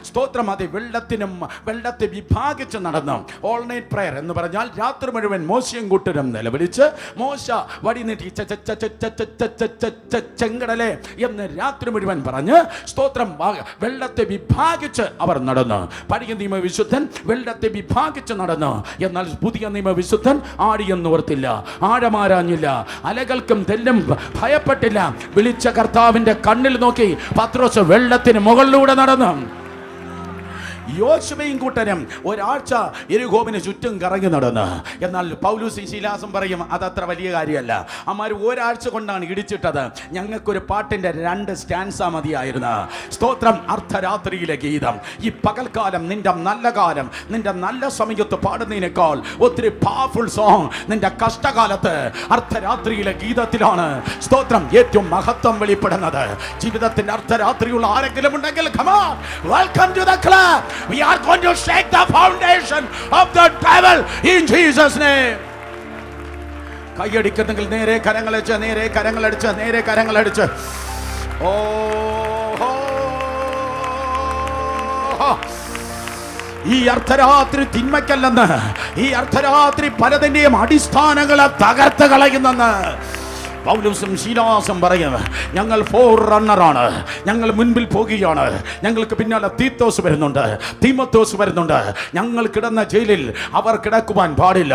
Speaker 1: സ്തോത്രം, അത് വെള്ളത്തെ വിഭാഗിച്ച് നടന്നു. ഓൾ നൈറ്റ് പ്രയർ എന്ന് പറഞ്ഞാൽ രാത്രി മുഴുവൻ മോശയും കൂട്ടരും നിലവിളിച്ച്, മോശ വടി നീട്ടി ചെങ്കടലേ എന്ന് രാത്രി മുഴുവൻ പറഞ്ഞ് സ്തോത്രം, വെള്ളത്തെ വിഭാഗിച്ച് അവർ നടന്നു. പഴയ നിയമ വിശുദ്ധൻ വെള്ളത്തെ വിഭാഗിച്ച് നടന്നു. എന്നാൽ പുതിയ നിയമ വിശുദ്ധൻ ആടിയെന്ന് ഓർത്തില്ല, ആഴമാരാഞ്ഞില്ല, അലകൾക്കും തെല്ലും ഭയപ്പെട്ടില്ല. വിളിച്ച കർത്താവിന്റെ കണ്ണിൽ നോക്കി പത്രോസ് വെള്ളത്തിന് മുകളിലൂടെ നടന്നു. യോശുവയും കൂട്ടരും ഒരാഴ്ച യെരിഹോവിന് ചുറ്റും കറങ്ങി നടന്ന്. എന്നാൽ പൗലോസ് ശീലാസും പറയും അതത്ര വലിയ കാര്യമല്ല, അമ്മാർ ഒരാഴ്ച കൊണ്ടാണ് ഇടിച്ചിട്ടത്. ഞങ്ങൾക്കൊരു പാട്ടിന്റെ 2 സ്റ്റാൻസ മതിയായിരുന്നു. സ്തോത്രം, അർദ്ധരാത്രിയിലെ ഗീതം. ഈ പകൽക്കാലം നിന്റെ നല്ല കാലം, നിന്റെ നല്ല സമയത്ത് പാടുന്നതിനേക്കാൾ ഒത്തിരി പവർഫുൾ സോങ് നിന്റെ കഷ്ടകാലത്ത് അർദ്ധരാത്രിയിലെ ഗീതത്തിലാണ് സ്തോത്രം ഏറ്റവും മഹത്വം വെളിപ്പെടുന്നത്. ജീവിതത്തിന്റെ അർദ്ധരാത്രിയുള്ള ആരെങ്കിലും ഉണ്ടെങ്കിൽ come on, welcome to the club. We are going to shake the foundation of the devil in Jesus name. കൈയടിക്കുന്നെങ്കിൽ നേരെ കരങ്ങളടിച്ച് ഈ അർദ്ധരാത്രി തിന്മയ്ക്കല്ലെന്ന്, ഈ അർദ്ധരാത്രി പലതിന്റെയും അടിസ്ഥാനങ്ങളെ തകർത്ത് കളയുന്നെന്ന് പൗലോസും ശീലാസും പറയും. ഞങ്ങൾ ഫോർ റണ്ണറാണ്, ഞങ്ങൾ മുൻപിൽ പോകുകയാണ്, ഞങ്ങൾക്ക് പിന്നാലെ തീത്തോസ് വരുന്നുണ്ട്, തീമത്തോസ് വരുന്നുണ്ട്. ഞങ്ങൾ കിടന്ന ജയിലിൽ അവർ കിടക്കുവാൻ പാടില്ല.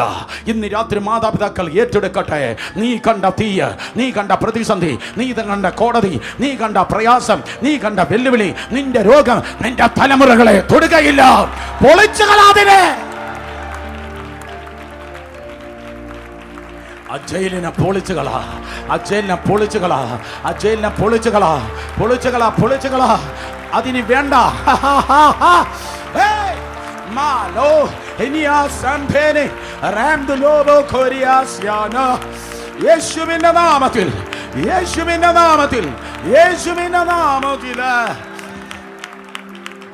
Speaker 1: ഇന്ന് രാത്രി മാതാപിതാക്കൾ ഏറ്റെടുക്കട്ടെ. നീ കണ്ട തീയ്, നീ കണ്ട പ്രതിസന്ധി, നീ കണ്ട കോടതി, നീ കണ്ട പ്രയാസം, നീ കണ്ട വെല്ലുവിളി, നിന്റെ രോഗം നിന്റെ തലമുറകളെ തൊടുകയില്ല. പൊളിച്ചുകളാതിനെ ജയിലിനെ പൊളിച്ചുകളാ, പൊളിച്ചുകളാ. അതിന് വേണ്ട യേശുവിന്റെ നാമത്തിൽ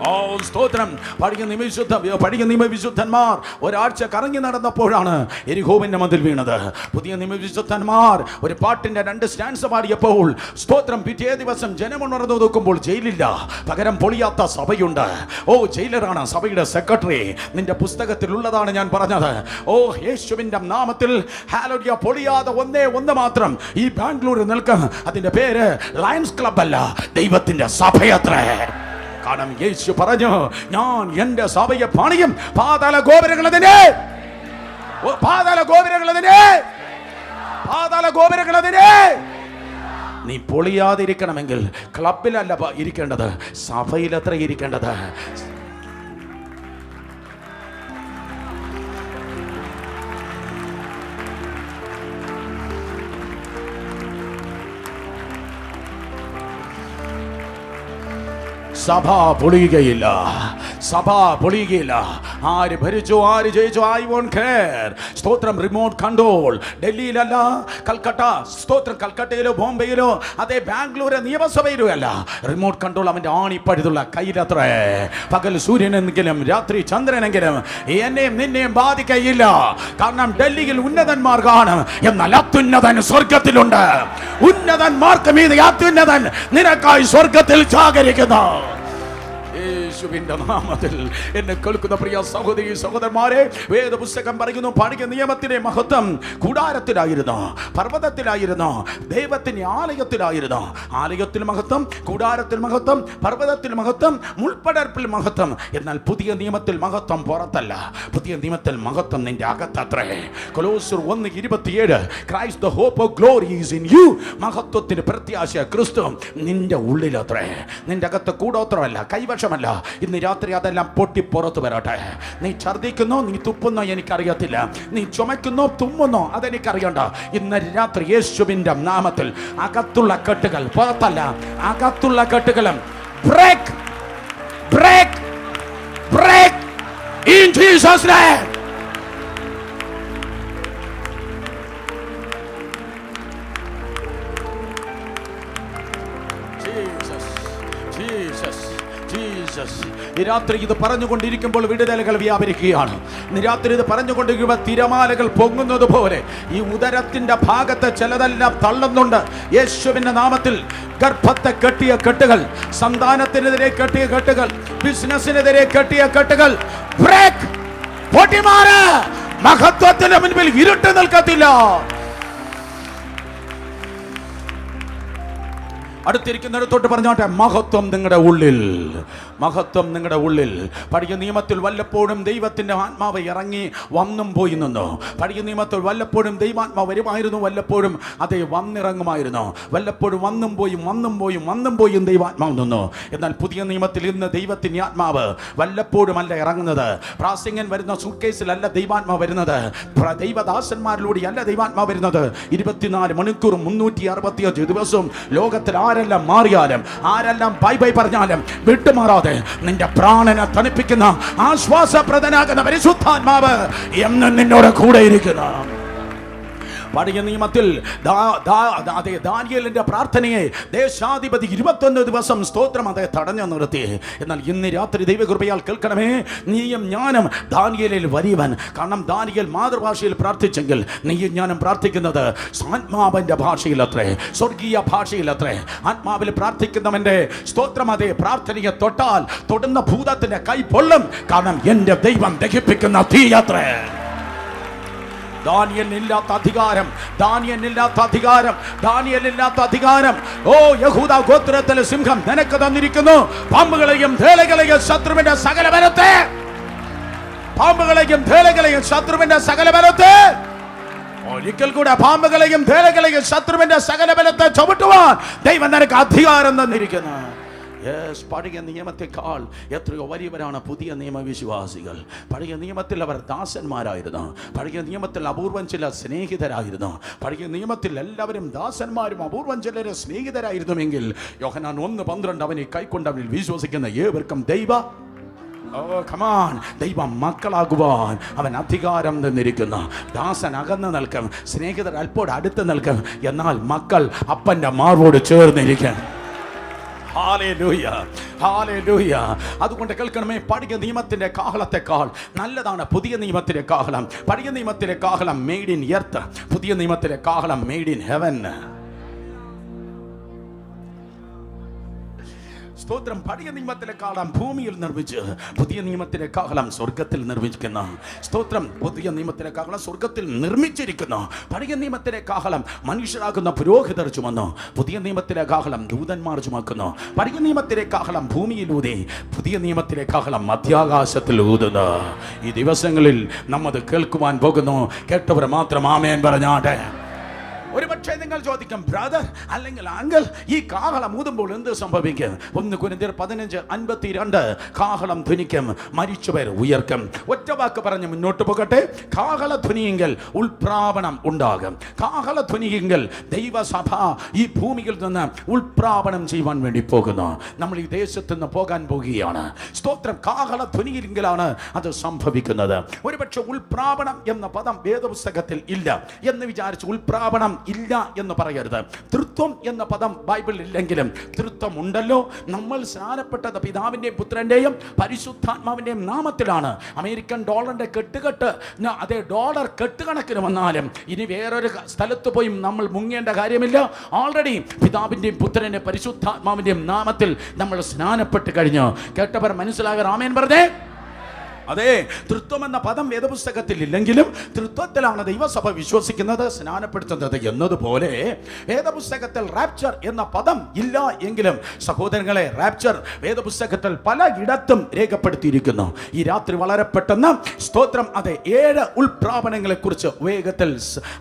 Speaker 1: ഓ സ്തോത്രം. പഴയ നിയമവിശുദ്ധന്മാർ ഒരാഴ്ച കറങ്ങി നടന്നപ്പോഴാണ് എരിഹോവിന്റെ മതിൽ വീണത്. പുതിയ നിയമവിശുദ്ധന്മാർ ഒരു പാട്ടിന്റെ 2 സ്റ്റാൻസ് പാടിയപ്പോൾ സ്തോത്രം പിറ്റേ ദിവസം ജനമുണർന്നു നോക്കുമ്പോൾ ജയിലില്ല, പകരം പൊളിയാത്ത സഭയുണ്ട്. ഓ ജയിലറാണ് സഭയുടെ സെക്രട്ടറി. നിന്റെ പുസ്തകത്തിലുള്ളതാണ് ഞാൻ പറഞ്ഞത്. ഓ യേശുവിന്റെ നാമത്തിൽ ഹല്ലേലൂയ. പൊളിയാതെ ഒന്നേ മാത്രം ഈ ബാംഗ്ലൂരിൽ നിൽക്കും. അതിന്റെ പേര് ലയൺസ് ക്ലബ് അല്ല, ദൈവത്തിന്റെ സഭയത്രേ. കാരണം യേശു പറഞ്ഞു, ഞാൻ എന്റെ സഭയെ പണിയും, പാതാള ഗോപുരങ്ങളതിനെ നീ പൊളിയാതിരിക്കണമെങ്കിൽ ക്ലബിലല്ല ഇരിക്കേണ്ടത്, സഭയിലത്ര ഇരിക്കേണ്ടത്. സഭ പൊളിയുകയില്ല. ആര് ഭരിച്ചു ആര് ജയിച്ചു, ഐ വോണ്ട് കെയർ. സ്തോത്രം. റിമോട്ട് കൺട്രോൾ ഡൽഹിയിലല്ല, കൽക്കട്ട. സ്തോത്രം. കൽക്കട്ടയിലോ ബോംബെയിലോ അതേ ബാംഗ്ലൂര് നിയമസഭയിലോ അല്ല. റിമോട്ട് കൺട്രോൾ അവന്റെ ആണിപ്പഴുതുള്ള കയ്യിലത്രേ. പകൽ സൂര്യനെങ്കിലും രാത്രി ചന്ദ്രനെങ്കിലും എന്നെയും നിന്നെയും ബാധിക്കയില്ല. കാരണം ഡൽഹിയിൽ ഉന്നതന്മാർ കാണും, എന്നാൽ അത്യുന്നതൻ സ്വർഗത്തിലുണ്ട്. ഉന്നതന്മാർക്ക് മീതെ അത്യുന്നതൻ നിനക്കായി സ്വർഗത്തിൽ ജാഗരിക്കുന്നു. യേശുവിന്റെ നാമത്തിൽ എന്നെ കേൾക്കുന്ന പ്രിയ സഹോദരി സഹോദരന്മാരെ, വേദപുസ്തകം പറയുന്നു, പഴയ നിയമത്തിലെ മഹത്വം കൂടാരത്തിലായിരുന്നു, പർവ്വതത്തിലായിരുന്നു, ദൈവത്തിന്റെ ആലയത്തിലായിരുന്നു. ആലയത്തിൽ മഹത്വം, കൂടാരത്തിൽ മഹത്വം, പർവ്വതത്തിൽ മഹത്വം, മുൾപ്പടർപ്പിൽ മഹത്വം. എന്നാൽ പുതിയ നിയമത്തിൽ മഹത്വം പുറത്തല്ല, പുതിയ നിയമത്തിൽ മഹത്വം നിന്റെ അകത്തത്രേ. കൊലോസ്യർ 1:27 Christ the hope of glory is in you. മഹത്വത്തിന് പ്രത്യാശ ക്രിസ്തു നിന്റെ ഉള്ളിലത്രേ. നിന്റെ അകത്ത് കൂടോത്രമല്ല, കൈവശമല്ല. ഇന്ന് രാത്രി അതെല്ലാം പൊട്ടി പുറത്തു വരട്ടെ. നീ ഛർദിക്കുന്നോ, നീ തുപ്പുന്നോ എനിക്കറിയത്തില്ല, നീ ചുമക്കുന്നോ തുമ്മുന്നോ അതെനിക്കറിയണ്ട. ഇന്ന് രാത്രി യേശുവിന്റെ നാമത്തിൽ അകത്തുള്ള കെട്ടുകൾ, പുറത്തല്ല, അകത്തുള്ള കെട്ടുകളും break break break in Jesus name. ഈ രാത്രി ഇത് പറഞ്ഞുകൊണ്ടിരിക്കുമ്പോൾ വിടുതലുകൾ വ്യാപരിക്കുകയാണ്. ഇന്ന് രാത്രി ഇത് പറഞ്ഞുകൊണ്ടിരിക്കുമ്പോൾ തിരമാലകൾ പൊങ്ങുന്നത് പോലെ ഈ ഉദരത്തിന്റെ ഭാഗത്ത് ചിലതെല്ലാം തള്ളുന്നുണ്ട്. യേശുവിന്റെ നാമത്തിൽ ഗർഭത്തെ കെട്ടിയ കെട്ടുകൾ, സന്താനത്തിനെതിരെ കെട്ടിയ കെട്ടുകൾ, ബിസിനസിനെതിരെ കെട്ടിയ കെട്ടുകൾ ബ്രേക്ക്, പൊട്ടിമാറ്. മഹത്വത്തിന്റെ മുൻപിൽ ഇരുട്ട് നിൽക്കത്തില്ല. അടുത്തിരിക്കുന്നിടത്തോട്ട് പറഞ്ഞോട്ടെ, മഹത്വം നിങ്ങളുടെ ഉള്ളിൽ, മഹത്വം നിങ്ങളുടെ ഉള്ളിൽ. പഴയ നിയമത്തിൽ വല്ലപ്പോഴും ദൈവത്തിന്റെ ആത്മാവ് ഇറങ്ങി വന്നും പോയി നിന്നു. പഴയ നിയമത്തിൽ വല്ലപ്പോഴും ദൈവാത്മാവ് വരുമായിരുന്നു, വല്ലപ്പോഴും അതേ വന്നിറങ്ങുമായിരുന്നു. വല്ലപ്പോഴും വന്നും പോയും ദൈവാത്മാവ് നിന്നു. എന്നാൽ പുതിയ നിയമത്തിൽ ഇന്ന് ദൈവത്തിന്റെ ആത്മാവ് വല്ലപ്പോഴും അല്ല ഇറങ്ങുന്നത്. പ്രാസംഗൻ വരുന്ന സൂട്ട്കേസിലല്ല ദൈവാത്മാവ് വരുന്നത്. ദൈവദാസന്മാരിലൂടെയല്ല ദൈവാത്മാവ് വരുന്നത്. 24 മണിക്കൂർ 365 ദിവസവും ലോകത്തിൽ ആരെല്ലാം മാറിയാലും, ആരെല്ലാം ബൈ ബൈ പറഞ്ഞാലും വിട്ടുമാറാതെ നിന്റെ പ്രാണനെ തണുപ്പിക്കുന്ന ആശ്വാസപ്രദനാകുന്ന പരിശുദ്ധാത്മാവ് എന്നും നിന്നോട് കൂടെ ഇരിക്കുന്നു. പഴയ നിയമത്തിൽ ദാനിയേലിന്റെ പ്രാർത്ഥനയെ ദേശാധിപതി 21 ദിവസം സ്തോത്രം അതെ തടഞ്ഞു നിർത്തി. എന്നാൽ ഇന്ന് രാത്രി ദൈവകൃപയാൽ കേൾക്കണമേ, നീയും ഞാനും ദാനിയേലിൽ വലിയവൻ. കാരണം ദാനിയേൽ മാതൃഭാഷയിൽ പ്രാർത്ഥിച്ചെങ്കിൽ നീയും ഞാനും പ്രാർത്ഥിക്കുന്നത് ആത്മാവിന്റെ ഭാഷയിലത്രേ, സ്വർഗീയ ഭാഷയിലത്രേ. ആത്മാവിൽ പ്രാർത്ഥിക്കുന്നവന്റെ സ്തോത്രം അതേ പ്രാർത്ഥനയെ തൊട്ടാൽ തൊടുന്ന ഭൂതത്തിന്റെ കൈ പൊള്ളും. കാരണം എന്റെ ദൈവം ദഹിപ്പിക്കുന്ന തീയത്രേ. ദാനിയേലിനില്ലാത്ത അധികാരം ഓ യഹൂദ ഗോത്രത്തിലെ സിംഹം നിനക്ക് തന്നിരിക്കുന്നു. പാമ്പുകളെയും തേളകളെയും ശത്രുവിന്റെ സകല ബലത്തെ ഒരിക്കൽ കൂടെ പാമ്പുകളെയും തേളകളെയും ശത്രുവിന്റെ സകല ബലത്തെ ചവിട്ടുവാൻ ദൈവം നിനക്ക് അധികാരം തന്നിരിക്കുന്നു. പഴയ നിയമത്തെക്കാൾ എത്രയോ വലിയവരാണ് പുതിയ നിയമവിശ്വാസികൾ. പഴയ നിയമത്തിൽ അവർ ദാസന്മാരായിരുന്നു. പഴയ നിയമത്തിൽ അപൂർവം ചില സ്നേഹിതരായിരുന്നു. പഴയ നിയമത്തിൽ എല്ലാവരും ദാസന്മാരും അപൂർവം ചിലരെ സ്നേഹിതരായിരുന്നുവെങ്കിൽ യോഹന്നാൻ 1:12 അവനെ കൈക്കൊണ്ടവരിൽ വിശ്വസിക്കുന്ന ഏവർക്കും ദൈവ മക്കളാകുവാൻ അവൻ അധികാരം തന്നിരിക്കുന്നു. ദാസൻ അകന്ന് നിൽക്കും, സ്നേഹിതർ അല്പോട് അടുത്ത് നിൽക്കും, എന്നാൽ മക്കൾ അപ്പന്റെ മാർവോട് ചേർന്നിരിക്കും. Hallelujah, hallelujah. അതുകൊണ്ട് കേൾക്കണമേ, പഴയ നിയമത്തിന്റെ കാഹളത്തെക്കാൾ നല്ലതാണ് പുതിയ നിയമത്തിലെ കാഹളം. പഴയ നിയമത്തിലെ കാഹളം മെയ്ഡ് ഇൻ എർത്ത്, പുതിയ നിയമത്തിലെ കാഹളം മെയ്ഡ് ഇൻ ഹെവൻ. സ്തോത്രം. പഴയ നിയമത്തിലെ കാഹളം ഭൂമിയിൽ നിർമ്മിച്ച്, പുതിയ നിയമത്തിലെ കാഹളം സ്വർഗത്തിൽ നിർമ്മിക്കുന്ന. സ്തോത്രം. പുതിയ നിയമത്തിലെ കാഹളം സ്വർഗത്തിൽ നിർമ്മിച്ചിരിക്കുന്നു. പഴയ നിയമത്തിലെ കാഹളം മനുഷ്യരാകുന്ന പുരോഹിതർ ചുമന്നു, പുതിയ നിയമത്തിലെ കാഹളം ദൂതന്മാർ ചുമക്കുന്നു. പഴയ നിയമത്തിലെ കാഹളം ഭൂമിയിലൂതി, പുതിയ നിയമത്തിലെ കാഹളം മധ്യാകാശത്തിൽ ഊതുന്നു. ഈ ദിവസങ്ങളിൽ നമ്മത് കേൾക്കുവാൻ പോകുന്നു. കേട്ടവർ മാത്രം ആമേൻ പറഞ്ഞാട്ടെ. ഒരുപക്ഷെ നിങ്ങൾ ചോദിക്കും, ബ്രദർ അല്ലെങ്കിൽ അങ്കിൾ, ഈ കാഹളം ഊതുമ്പോൾ എന്ത് സംഭവിക്കും? 1 കൊരിന്ത്യർ 15:52 കാഹളം ധ്വനിക്കും, മരിച്ചവർ ഉയർക്കും. ഒറ്റ വാക്ക് പറഞ്ഞ് മുന്നോട്ട് പോകട്ടെ. കാഹള ധ്വനിയെങ്കിൽ ഉൾപ്രാപണം ഉണ്ടാകും. കാഹള ധ്വനിയെങ്കിൽ ദൈവസഭ ഈ ഭൂമിയിൽ നിന്ന് ഉൾപ്രാപണം ചെയ്യുവാൻ വേണ്ടി പോകുന്നു. നമ്മൾ ഈ ദേശത്ത് നിന്ന് പോകാൻ പോകുകയാണ്. സ്തോത്രം. കാഹള ധ്വനിയെങ്കിലാണ് അത് സംഭവിക്കുന്നത്. ഒരുപക്ഷെ ഉൾപ്രാപണം എന്ന പദം വേദപുസ്തകത്തിൽ ഇല്ല എന്ന് വിചാരിച്ച് ഉൾപ്രാപണം ഇല്ല എന്ന് പറയരുത്. തൃത്വം എന്ന പദം ബൈബിളിൽ ഇല്ലെങ്കിലും തൃത്വം ഉണ്ടല്ലോ. നമ്മൾ സ്നാനപ്പെട്ടത് പിതാവിന്റെയും പുത്രന്റെയും പരിശുദ്ധാത്മാവിന്റെയും നാമത്തിലാണ്. അമേരിക്കൻ ഡോളറിന്റെ കെട്ടുകെട്ട്, അതേ ഡോളർ കെട്ടുകണക്കിന് വന്നാലും ഇനി വേറൊരു സ്ഥലത്ത് പോയി നമ്മൾ മുങ്ങേണ്ട കാര്യമില്ല. ഓൾറെഡി പിതാവിന്റെയും പുത്രന്റെയും പരിശുദ്ധാത്മാവിന്റെയും നാമത്തിൽ നമ്മൾ സ്നാനപ്പെട്ട് കഴിഞ്ഞു. കേട്ടവർ മനസ്സിലാകാൻ ആമേൻ പറഞ്ഞേ. അതെ, തൃത്വം എന്ന പദം വേദപുസ്തകത്തിൽ ഇല്ലെങ്കിലും തൃത്വത്തിലാണ് ദൈവസഭ വിശ്വസിക്കുന്നത്, സ്നാനപ്പെടുത്തുന്നത് എന്നതുപോലെ വേദപുസ്തകത്തിൽ റാപ്ചർ എന്ന പദം ഇല്ല എങ്കിലും സഹോദരങ്ങളെ, റാപ്ചർ വേദപുസ്തകത്തിൽ പലയിടത്തും രേഖപ്പെടുത്തിയിരിക്കുന്നു. ഈ രാത്രി വളരെ പെട്ടെന്ന് സ്തോത്രം, അതെ, 7 ഉൾപ്രാപണങ്ങളെ കുറിച്ച് വേഗത്തിൽ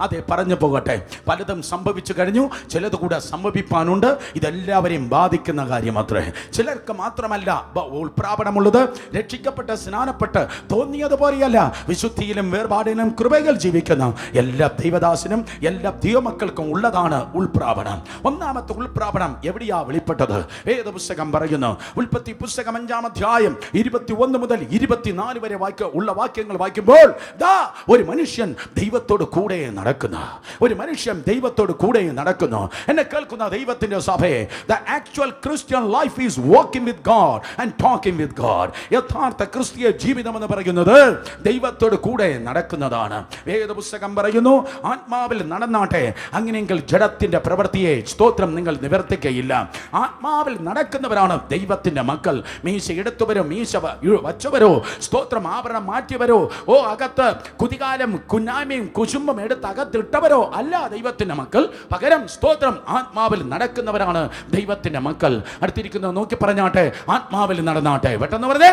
Speaker 1: അതെ പറഞ്ഞു പോകട്ടെ. പലതും സംഭവിച്ചു കഴിഞ്ഞു, ചിലത് കൂടെ സംഭവിപ്പാനുണ്ട്. ഇതെല്ലാവരെയും ബാധിക്കുന്ന കാര്യമത്രേ. ചിലർക്ക് മാത്രമല്ല ഉൾപ്രാപണമുള്ളത്. രക്ഷിക്കപ്പെട്ട സ്നാനപ്പെട്ട തോന്നിയതുപോലെയല്ല, വിശുദ്ധിയിലും വേർപാടിലും കൃപകൾ ജീവിക്കുന്ന എല്ലാ ദൈവദാസനും എല്ലാ ദൈവമക്കൾക്കും ഉള്ളതാണ് ഉൾപ്രാപണം. ഒന്നാമത്തെ ഉൾപ്രാപണം എവിടെയാ വെളിപ്പെട്ടത്? വേദപുസ്തകം പറയുന്നു. ഉൽപ്പത്തി പുസ്തകം 5-ാം അധ്യായം 21 മുതൽ 24 വരെ ഉള്ള വാക്യങ്ങൾ വായിക്കുമ്പോൾ ദാ ഒരു മനുഷ്യൻ ദൈവത്തോട് കൂടെ നടക്കുന്നു. ഒരു മനുഷ്യൻ ദൈവത്തോട് കൂടെ നടക്കുന്നു. എന്നെ കേൾക്കുന്ന ദൈവത്തിന്റെ സഭയെ, the actual Christian life is walking with God and talking with God. യഥാർത്ഥ ക്രിസ്തീയ ജീവിതം എന്ന് പറയുന്നത് ദൈവത്തോട് കൂടെ നടക്കുന്നതാണ്. വേദപുസ്തകം പറയുന്നു, ആത്മാവിൽ നടന്നാട്ടെ, അങ്ങനെയെങ്കിൽ ജഡത്തിന്റെ പ്രവൃത്തിയെ സ്തോത്രം നിങ്ങൾ നിവർത്തിക്കയില്ല. ആത്മാവിൽ നടക്കുന്നവരാണ് ദൈവത്തിന്റെ മക്കൾ. മീശ എടുത്തവരോ മീശ വച്ചവരോ സ്തോത്രം ആഭരണം മാറ്റിയവരോ അകത്ത് കുതികാലം കുന്നായ്മയും കുശുമ്പും എടുത്ത് അകത്തിട്ടവരോ അല്ല ദൈവത്തിന്റെ മക്കൾ. പകരം സ്തോത്രം ആത്മാവിൽ നടക്കുന്നവരാണ് ദൈവത്തിന്റെ മക്കൾ. അടുത്തിരിക്കുന്നത് നോക്കി പറഞ്ഞാട്ടെ, ആത്മാവിൽ നടന്നാട്ടെ. പെട്ടെന്ന് പറഞ്ഞേ,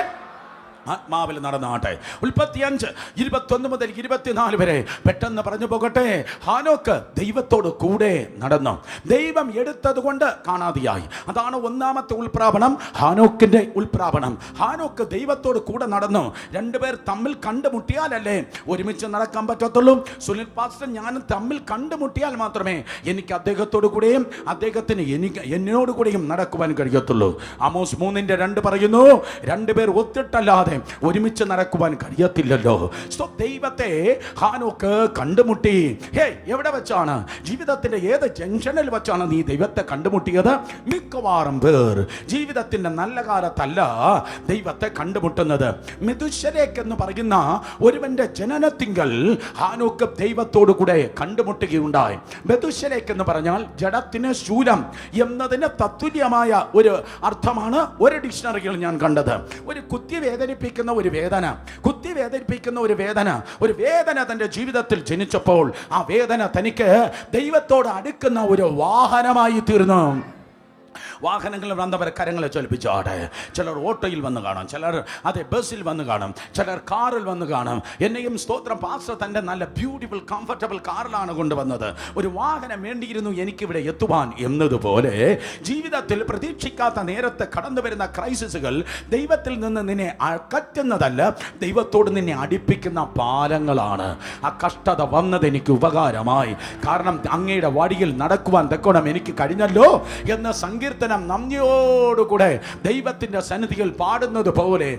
Speaker 1: ആത്മാവിൽ നടന്നാട്ടെ. ഉൽപ്പത്തി 5:21 മുതൽ 24 വരെ പെട്ടെന്ന് പറഞ്ഞു പോകട്ടെ. ഹാനോക്ക് ദൈവത്തോട് കൂടെ നടന്നു. ദൈവം എടുത്തത് കൊണ്ട് കാണാതെയായി. അതാണ് ഒന്നാമത്തെ ഉൾപ്രാപണം, ഹാനോക്കിന്റെ ഉൾപ്രാപണം. ഹാനോക്ക് ദൈവത്തോട് കൂടെ നടന്നു. രണ്ടുപേർ തമ്മിൽ കണ്ടുമുട്ടിയാലല്ലേ ഒരുമിച്ച് നടക്കാൻ പറ്റത്തുള്ളൂ. സുനിൽ പാസ്റ്റർ ഞാനും തമ്മിൽ കണ്ടുമുട്ടിയാൽ മാത്രമേ എനിക്ക് അദ്ദേഹത്തോടു കൂടെയും അദ്ദേഹത്തിന് എന്നോട് കൂടെയും നടക്കുവാൻ കഴിയത്തുള്ളൂ. ആമോസ് 3:2 പറയുന്നു, രണ്ടുപേർ ഒത്തിട്ടല്ലാതെ ഒരുമിച്ച് നടക്കുവാൻ കഴിയത്തില്ലല്ലോ. ദൈവത്തെ ഹാനോക്ക് കണ്ടുമുട്ടി. എവിടെ വെച്ചാണ്? ജീവിതത്തിന്റെ ഏത് ജംഗ്ഷനിൽ വെച്ചാണ് നീ ദൈവത്തെ കണ്ടുമുട്ടിയത്? മിക്കവാറും പേർ ജീവിതത്തിന്റെ നല്ല കാലത്തല്ല ദൈവത്തെ കണ്ടുമുട്ടുന്നത്. മെതുശലേക്ക് എന്ന് പറയുന്ന ഒരുവന്റെ ജനനത്തിങ്കൽ ഹാനോക്ക് ദൈവത്തോടു കൂടെ കണ്ടുമുട്ടുകയുണ്ടായി. മെതുശലേക്ക് എന്ന് പറഞ്ഞാൽ ജഡത്തിന് ശൂലം എന്നതിന് തത്തുല്യമായ ഒരു അർത്ഥമാണ് ഒരു ഡിക്ഷണറിയിൽ ഞാൻ കണ്ടത്. ഒരു കുത്തി വേദനിപ്പിക്കുന്ന ഒരു വേദന, കുത്തി വേദനിപ്പിക്കുന്ന ഒരു വേദന തന്റെ ജീവിതത്തിൽ ജനിച്ചപ്പോൾ ആ വേദന തനിക്ക് ദൈവത്തോട് അടുക്കുന്ന ഒരു വാഹനമായി തീർന്നു. വാഹനങ്ങളിൽ വന്നവരെ കരങ്ങളെ ചലിപ്പിച്ചാട്ടെ. ചിലർ ഓട്ടോയിൽ വന്ന് കാണാം, ചിലർ അതെ ബസ്സിൽ വന്ന് കാണും, ചിലർ കാറിൽ വന്ന് കാണും. എന്നെയും സ്തോത്രം പാസ്റ്റർ തൻ്റെ നല്ല ബ്യൂട്ടിഫുൾ കംഫർട്ടബിൾ കാറിലാണ് കൊണ്ടുവന്നത്. ഒരു വാഹനം വേണ്ടിയിരുന്നു എനിക്കിവിടെ എത്തുവാൻ എന്നതുപോലെ ജീവിതത്തിൽ പ്രതീക്ഷിക്കാത്ത നേരത്തെ കടന്നു വരുന്ന ക്രൈസിസുകൾ ദൈവത്തിൽ നിന്ന് നിന്നെ അകറ്റുന്നതല്ല, ദൈവത്തോട് നിന്നെ അടുപ്പിക്കുന്ന പാലങ്ങളാണ്. ആ കഷ്ടത വന്നത് എനിക്ക് ഉപകാരമായി, കാരണം അങ്ങയുടെ വഴിയിൽ നടക്കുവാൻ തക്കോണം എനിക്ക് കഴിഞ്ഞല്ലോ എന്ന സങ്കീർത്തനം നന്ദിയോടുകൂടെ ദൈവത്തിന്റെ സന്നിധിയിൽ പാടുന്നത് പോലെ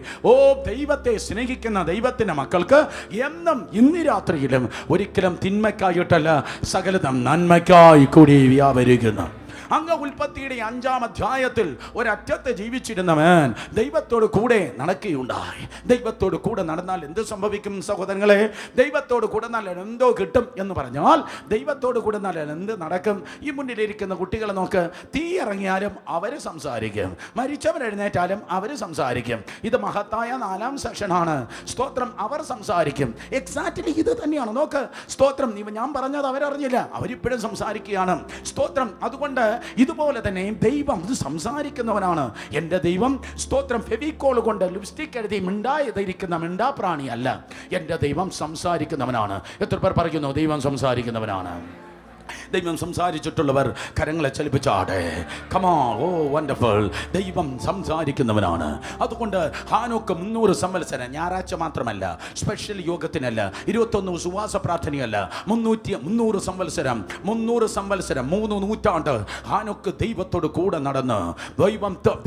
Speaker 1: ദൈവത്തെ സ്നേഹിക്കുന്ന ദൈവത്തിന്റെ മക്കൾക്ക് എന്നും ഇന്ന് രാത്രിയിലും ഒരിക്കലും തിന്മയ്ക്കായിട്ടല്ല, സകലതും നന്മയ്ക്കായി കൂടി വ്യാപരിക്കുന്നു. അങ്ങ് ഉൽപ്പത്തിയുടെ 5-ാം അധ്യായത്തിൽ ഒരറ്റത്ത് ജീവിച്ചിരുന്നവൻ ദൈവത്തോട് കൂടെ നടക്കുകയുണ്ടായി. ദൈവത്തോട് കൂടെ നടന്നാൽ എന്ത് സംഭവിക്കും സഹോദരങ്ങളെ? ദൈവത്തോട് കൂടെ നല്ല എന്തോ കിട്ടും എന്ന് പറഞ്ഞാൽ ദൈവത്തോട് കൂടെ നല്ല എന്ത് നടക്കും? ഈ മുന്നിലിരിക്കുന്ന കുട്ടികളെ നോക്ക്. തീ ഇറങ്ങിയാലും അവർ സംസാരിക്കും, മരിച്ചവരെഴുന്നേറ്റാലും അവർ സംസാരിക്കും. ഇത് മഹത്തായ 4-ാം സെക്ഷനാണ്. സ്തോത്രം. അവർ സംസാരിക്കും. എക്സാക്ട്ലി ഇത് തന്നെയാണ്. നോക്ക്, സ്തോത്രം. ഞാൻ പറഞ്ഞത് അവരറിഞ്ഞില്ല, അവരിപ്പോഴും സംസാരിക്കുകയാണ്. സ്തോത്രം. അതുകൊണ്ട് ഇതുപോലെ തന്നെ ദൈവം സംസാരിക്കുന്നവനാണ്. എൻ്റെ ദൈവം സ്തോത്രം ഫെവിക്കോൾ കൊണ്ട് ലിപ്സ്റ്റിക് എഴുതി മിണ്ടായിരിക്കുന്ന മിണ്ടാപ്രാണിയല്ല. എൻ്റെ ദൈവം സംസാരിക്കുന്നവനാണ്. എത്ര പേർ പറയുന്നു ദൈവം സംസാരിക്കുന്നവനാണ്? ദൈവം സംസാരിച്ചിട്ടുള്ളവർ കരങ്ങളെ ചലിപ്പിച്ചാട്ടെ. കമാ, ഓ വണ്ടർഫുൾ. ദൈവം സംസാരിക്കുന്നവനാണ്. അതുകൊണ്ട് ഹാനോക്ക് 300 സംവത്സരം, ഞായറാഴ്ച മാത്രമല്ല, സ്പെഷ്യൽ യോഗത്തിനല്ല, 21 ഉപവാസ പ്രാർത്ഥനയല്ല, 300 സംവത്സരം, 3 നൂറ്റാണ്ട് ഹാനോക്ക് ദൈവത്തോട് കൂടെ നടന്ന്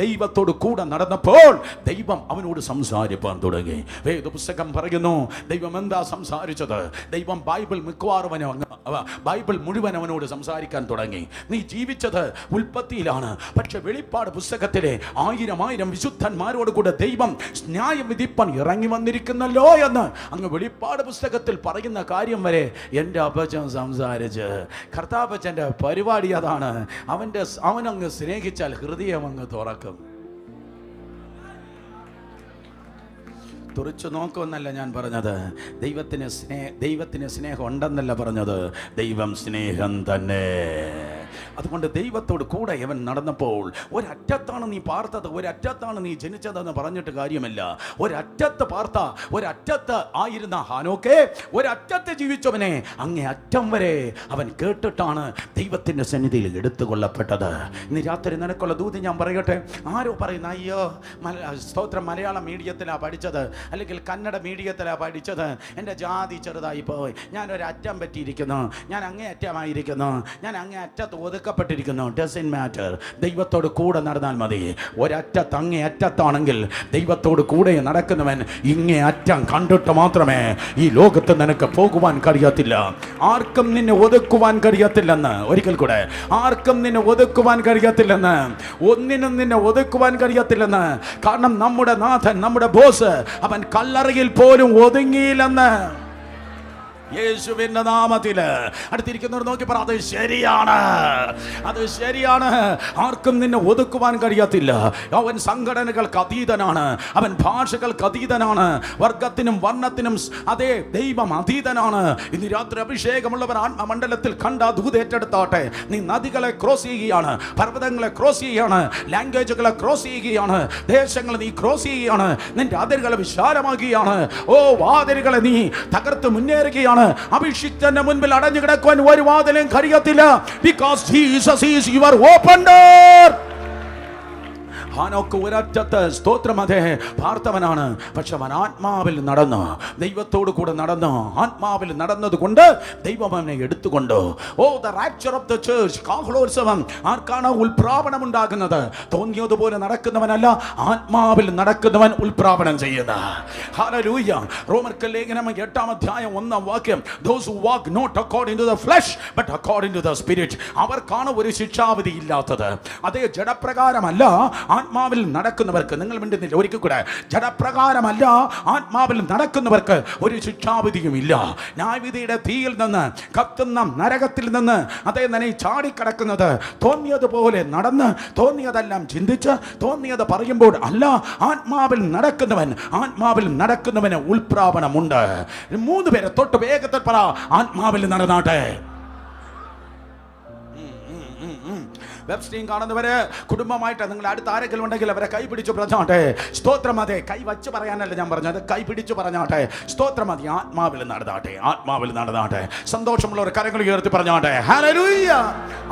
Speaker 1: ദൈവത്തോട് കൂടെ നടന്നപ്പോൾ ദൈവം അവനോട് സംസാരിപ്പാൻ തുടങ്ങി. വേദപുസ്തകം പറയുന്നു ദൈവം എന്താ സംസാരിച്ചത്? ദൈവം ബൈബിൾ മുഴുവൻ അവനോട് സംസാരിക്കാൻ തുടങ്ങി. നീ ജീവിച്ചത് ഉൽപ്പത്തിയിലാണ്, പക്ഷെ വെളിപ്പാട് പുസ്തകത്തിലെ 1000 വിശുദ്ധന്മാരോട് കൂടെ ദൈവം ന്യായം വിധിപ്പാൻ ഇറങ്ങി വന്നിരിക്കുന്നല്ലോ എന്ന് അങ്ങ് വെളിപ്പാട് പുസ്തകത്തിൽ പറയുന്ന കാര്യം വരെ എൻ്റെ അപ്പച്ചൻ സംസാരിച്ച്. കർത്താപ്പച്ചൻ്റെ പരിപാടി അതാണ്. അവനങ്ങ് സ്നേഹിച്ചാൽ ഹൃദയം അങ്ങ് തുറക്കും. തുറച്ചു നോക്കുമെന്നല്ല ഞാൻ പറഞ്ഞത്. ദൈവത്തിന് സ്നേഹം ഉണ്ടെന്നല്ല പറഞ്ഞത്. ദൈവം സ്നേഹം തന്നെ. അതുകൊണ്ട് ദൈവത്തോട് കൂടെ അവൻ നടന്നപ്പോൾ ഒരറ്റത്താണ് നീ പാർത്തത്, ഒരറ്റത്താണ് നീ ജനിച്ചതെന്ന് പറഞ്ഞിട്ട് കാര്യമില്ല. ഒരറ്റത്ത് ആയിരുന്ന ഹാനോക്കെ, ഒരറ്റത്ത് ജീവിച്ചവനെ അങ്ങേ അറ്റം വരെ അവൻ കേട്ടിട്ടാണ് ദൈവത്തിൻ്റെ സന്നിധിയിൽ എടുത്തുകൊള്ളപ്പെട്ടത്. ഇന്ന് രാത്രി നിനക്കുള്ള ദൂത് ഞാൻ പറയട്ടെ. ആരോ പറയുന്ന അയ്യോ സ്തോത്രം മലയാളം മീഡിയത്തിലാണ് പഠിച്ചത്, അല്ലെങ്കിൽ കന്നഡ മീഡിയത്തിലാണ് പഠിച്ചത്, എൻ്റെ ജാതി ചെറുതായി പോയി, ഞാനൊരറ്റം പറ്റിയിരിക്കുന്നു, ഞാൻ അങ്ങേ അറ്റമായിരിക്കുന്നു, ഞാൻ അങ്ങേ അറ്റത്ത് ഒതുക്കപ്പെട്ടിരിക്കുന്നു. Doesn't matter. ദൈവത്തോട് കൂടെ നടന്നാൽ മതി. ഒരറ്റത്ത് അങ്ങേ അറ്റത്താണെങ്കിൽ ദൈവത്തോട് കൂടെ നടക്കുന്നവൻ ഇങ്ങേ അറ്റം കണ്ടിട്ട് മാത്രമേ ഈ ലോകത്ത് നിനക്ക് പോകുവാൻ കഴിയത്തില്ല. ആർക്കും നിന്നെ ഒതുക്കുവാൻ കഴിയത്തില്ലെന്ന്. ഒരിക്കൽ കൂടെ, ആർക്കും നിന്നെ ഒതുക്കുവാൻ കഴിയത്തില്ലെന്ന്. ഒന്നിനും നിന്നെ ഒതുക്കുവാൻ കഴിയത്തില്ലെന്ന്. കാരണം നമ്മുടെ നാഥൻ, നമ്മുടെ ബോസ്, അവൻ കല്ലറയിൽ പോലും ഒതുങ്ങിയില്ലെന്ന്. യേശുവിന്റെ നാമത്തിൽ. അടുത്തിരിക്കുന്നവർ നോക്കി പറ, അത് ശരിയാണ്, അത് ശരിയാണ്. ആർക്കും നിന്നെ ഒതുക്കുവാൻ കഴിയത്തില്ല. അവൻ സംഘടനകൾക്ക് അതീതനാണ്, അവൻ ഭാഷകൾക്ക് അതീതനാണ്, വർഗത്തിനും വർണ്ണത്തിനും അതേ ദൈവം അതീതനാണ്. ഇന്ന് രാത്രി അഭിഷേകമുള്ളവർ ആത്മമണ്ഡലത്തിൽ കണ്ട ദൂത് ഏറ്റെടുത്താട്ടെ. നീ നദികളെ ക്രോസ് ചെയ്യുകയാണ്, പർവ്വതങ്ങളെ ക്രോസ് ചെയ്യുകയാണ്, ലാംഗ്വേജുകളെ ക്രോസ് ചെയ്യുകയാണ്, ദേശങ്ങളെ നീ ക്രോസ് ചെയ്യുകയാണ്, നിന്റെ അതിരുകളെ വിശാലമാക്കുകയാണ്. ഓ വാതിലുകളെ നീ തകർത്ത് മുന്നേറുകയാണ്. അഭിഷിക്തന്റെ മുൻപിൽ അടഞ്ഞു കിടക്കുവാൻ ഒരു വാതിലും കഴിയത്തില്ല. Because Jesus is your open door. ഹാനോക്ക് ഒരറ്റത്ത് സ്തോത്രം അതേ പാർത്തവനാണ്, പക്ഷെ അവൻ ആത്മാവിൽ നടന്നു, ദൈവത്തോട് കൂടെ നടന്നു. ആത്മാവിൽ നടന്നത് കൊണ്ട് ദൈവം അവനെ എടുത്തുകൊണ്ട്. Oh the rapture of the church. കാഹളോത്സവം ആർക്കാണ് ഉൽപ്രാപണം ഉണ്ടാകുന്നത്? തോന്നിയതുപോലെ നടക്കുന്നവനല്ല, ആത്മാവിൽ നടക്കുന്നവൻ ഉൽപ്രാപണം ചെയ്യുന്ന. ഹല്ലേലൂയ. റോമർക്ക് ലേഖനം 8-ാം അധ്യായം 1-ാം വാക്യം. Those who walk not according to the flesh but according to the spirit. അവർക്കാണ് ഒരു ശിക്ഷാവിധി ഇല്ലാത്തത്. അതേ ജഡപ്രകാരമല്ല ആത്മാവിൽ നടക്കുന്നവർക്ക്. നിങ്ങൾ മിണ്ടുന്നില്ല. ഒരിക്കൽ കൂടെ, ജഡപ്രകാരമല്ല ആത്മാവിൽ നടക്കുന്നവർക്ക് ഒരു ശിക്ഷാവിധിയും ഇല്ല. ന്യായവിധിയുടെ തീയിൽ നിന്ന്, കത്തുന്ന നരകത്തിൽ നിന്ന് അതേ തന്നെ ചാടിക്കടക്കുന്നത്, തോന്നിയതുപോലെ നടന്ന്, തോന്നിയതെല്ലാം ചിന്തിച്ച്, തോന്നിയത് പറയുമ്പോൾ അല്ല. ആത്മാവിൽ നടക്കുന്നവന് ഉൽപ്രാപണമുണ്ട്. 3 പേരെ തൊട്ട് വേഗത്തിൽ പറ, ആത്മാവിൽ നടന്നാട്ടെ. വെബ് സ്ട്രീം കാണുന്നവര് കുടുംബമായിട്ട് നിങ്ങൾ അടുത്ത് ആരെങ്കിലും ഉണ്ടെങ്കിൽ അവരെ കൈ പിടിച്ചു പറഞ്ഞാട്ടെ. സ്തോത്രം. അതെ, കൈ വച്ച് പറയാനല്ല ഞാൻ പറഞ്ഞത്, കൈ പിടിച്ചു പറഞ്ഞാട്ടെ. സ്തോത്രം. മതി. ആത്മാവിൽ നടന്നാട്ടെ, ആത്മാവിൽ നടന്നാട്ടെ. സന്തോഷമുള്ളവർ കരങ്ങൾ ഉയർത്തി പറഞ്ഞാട്ടെ ഹല്ലേലൂയ.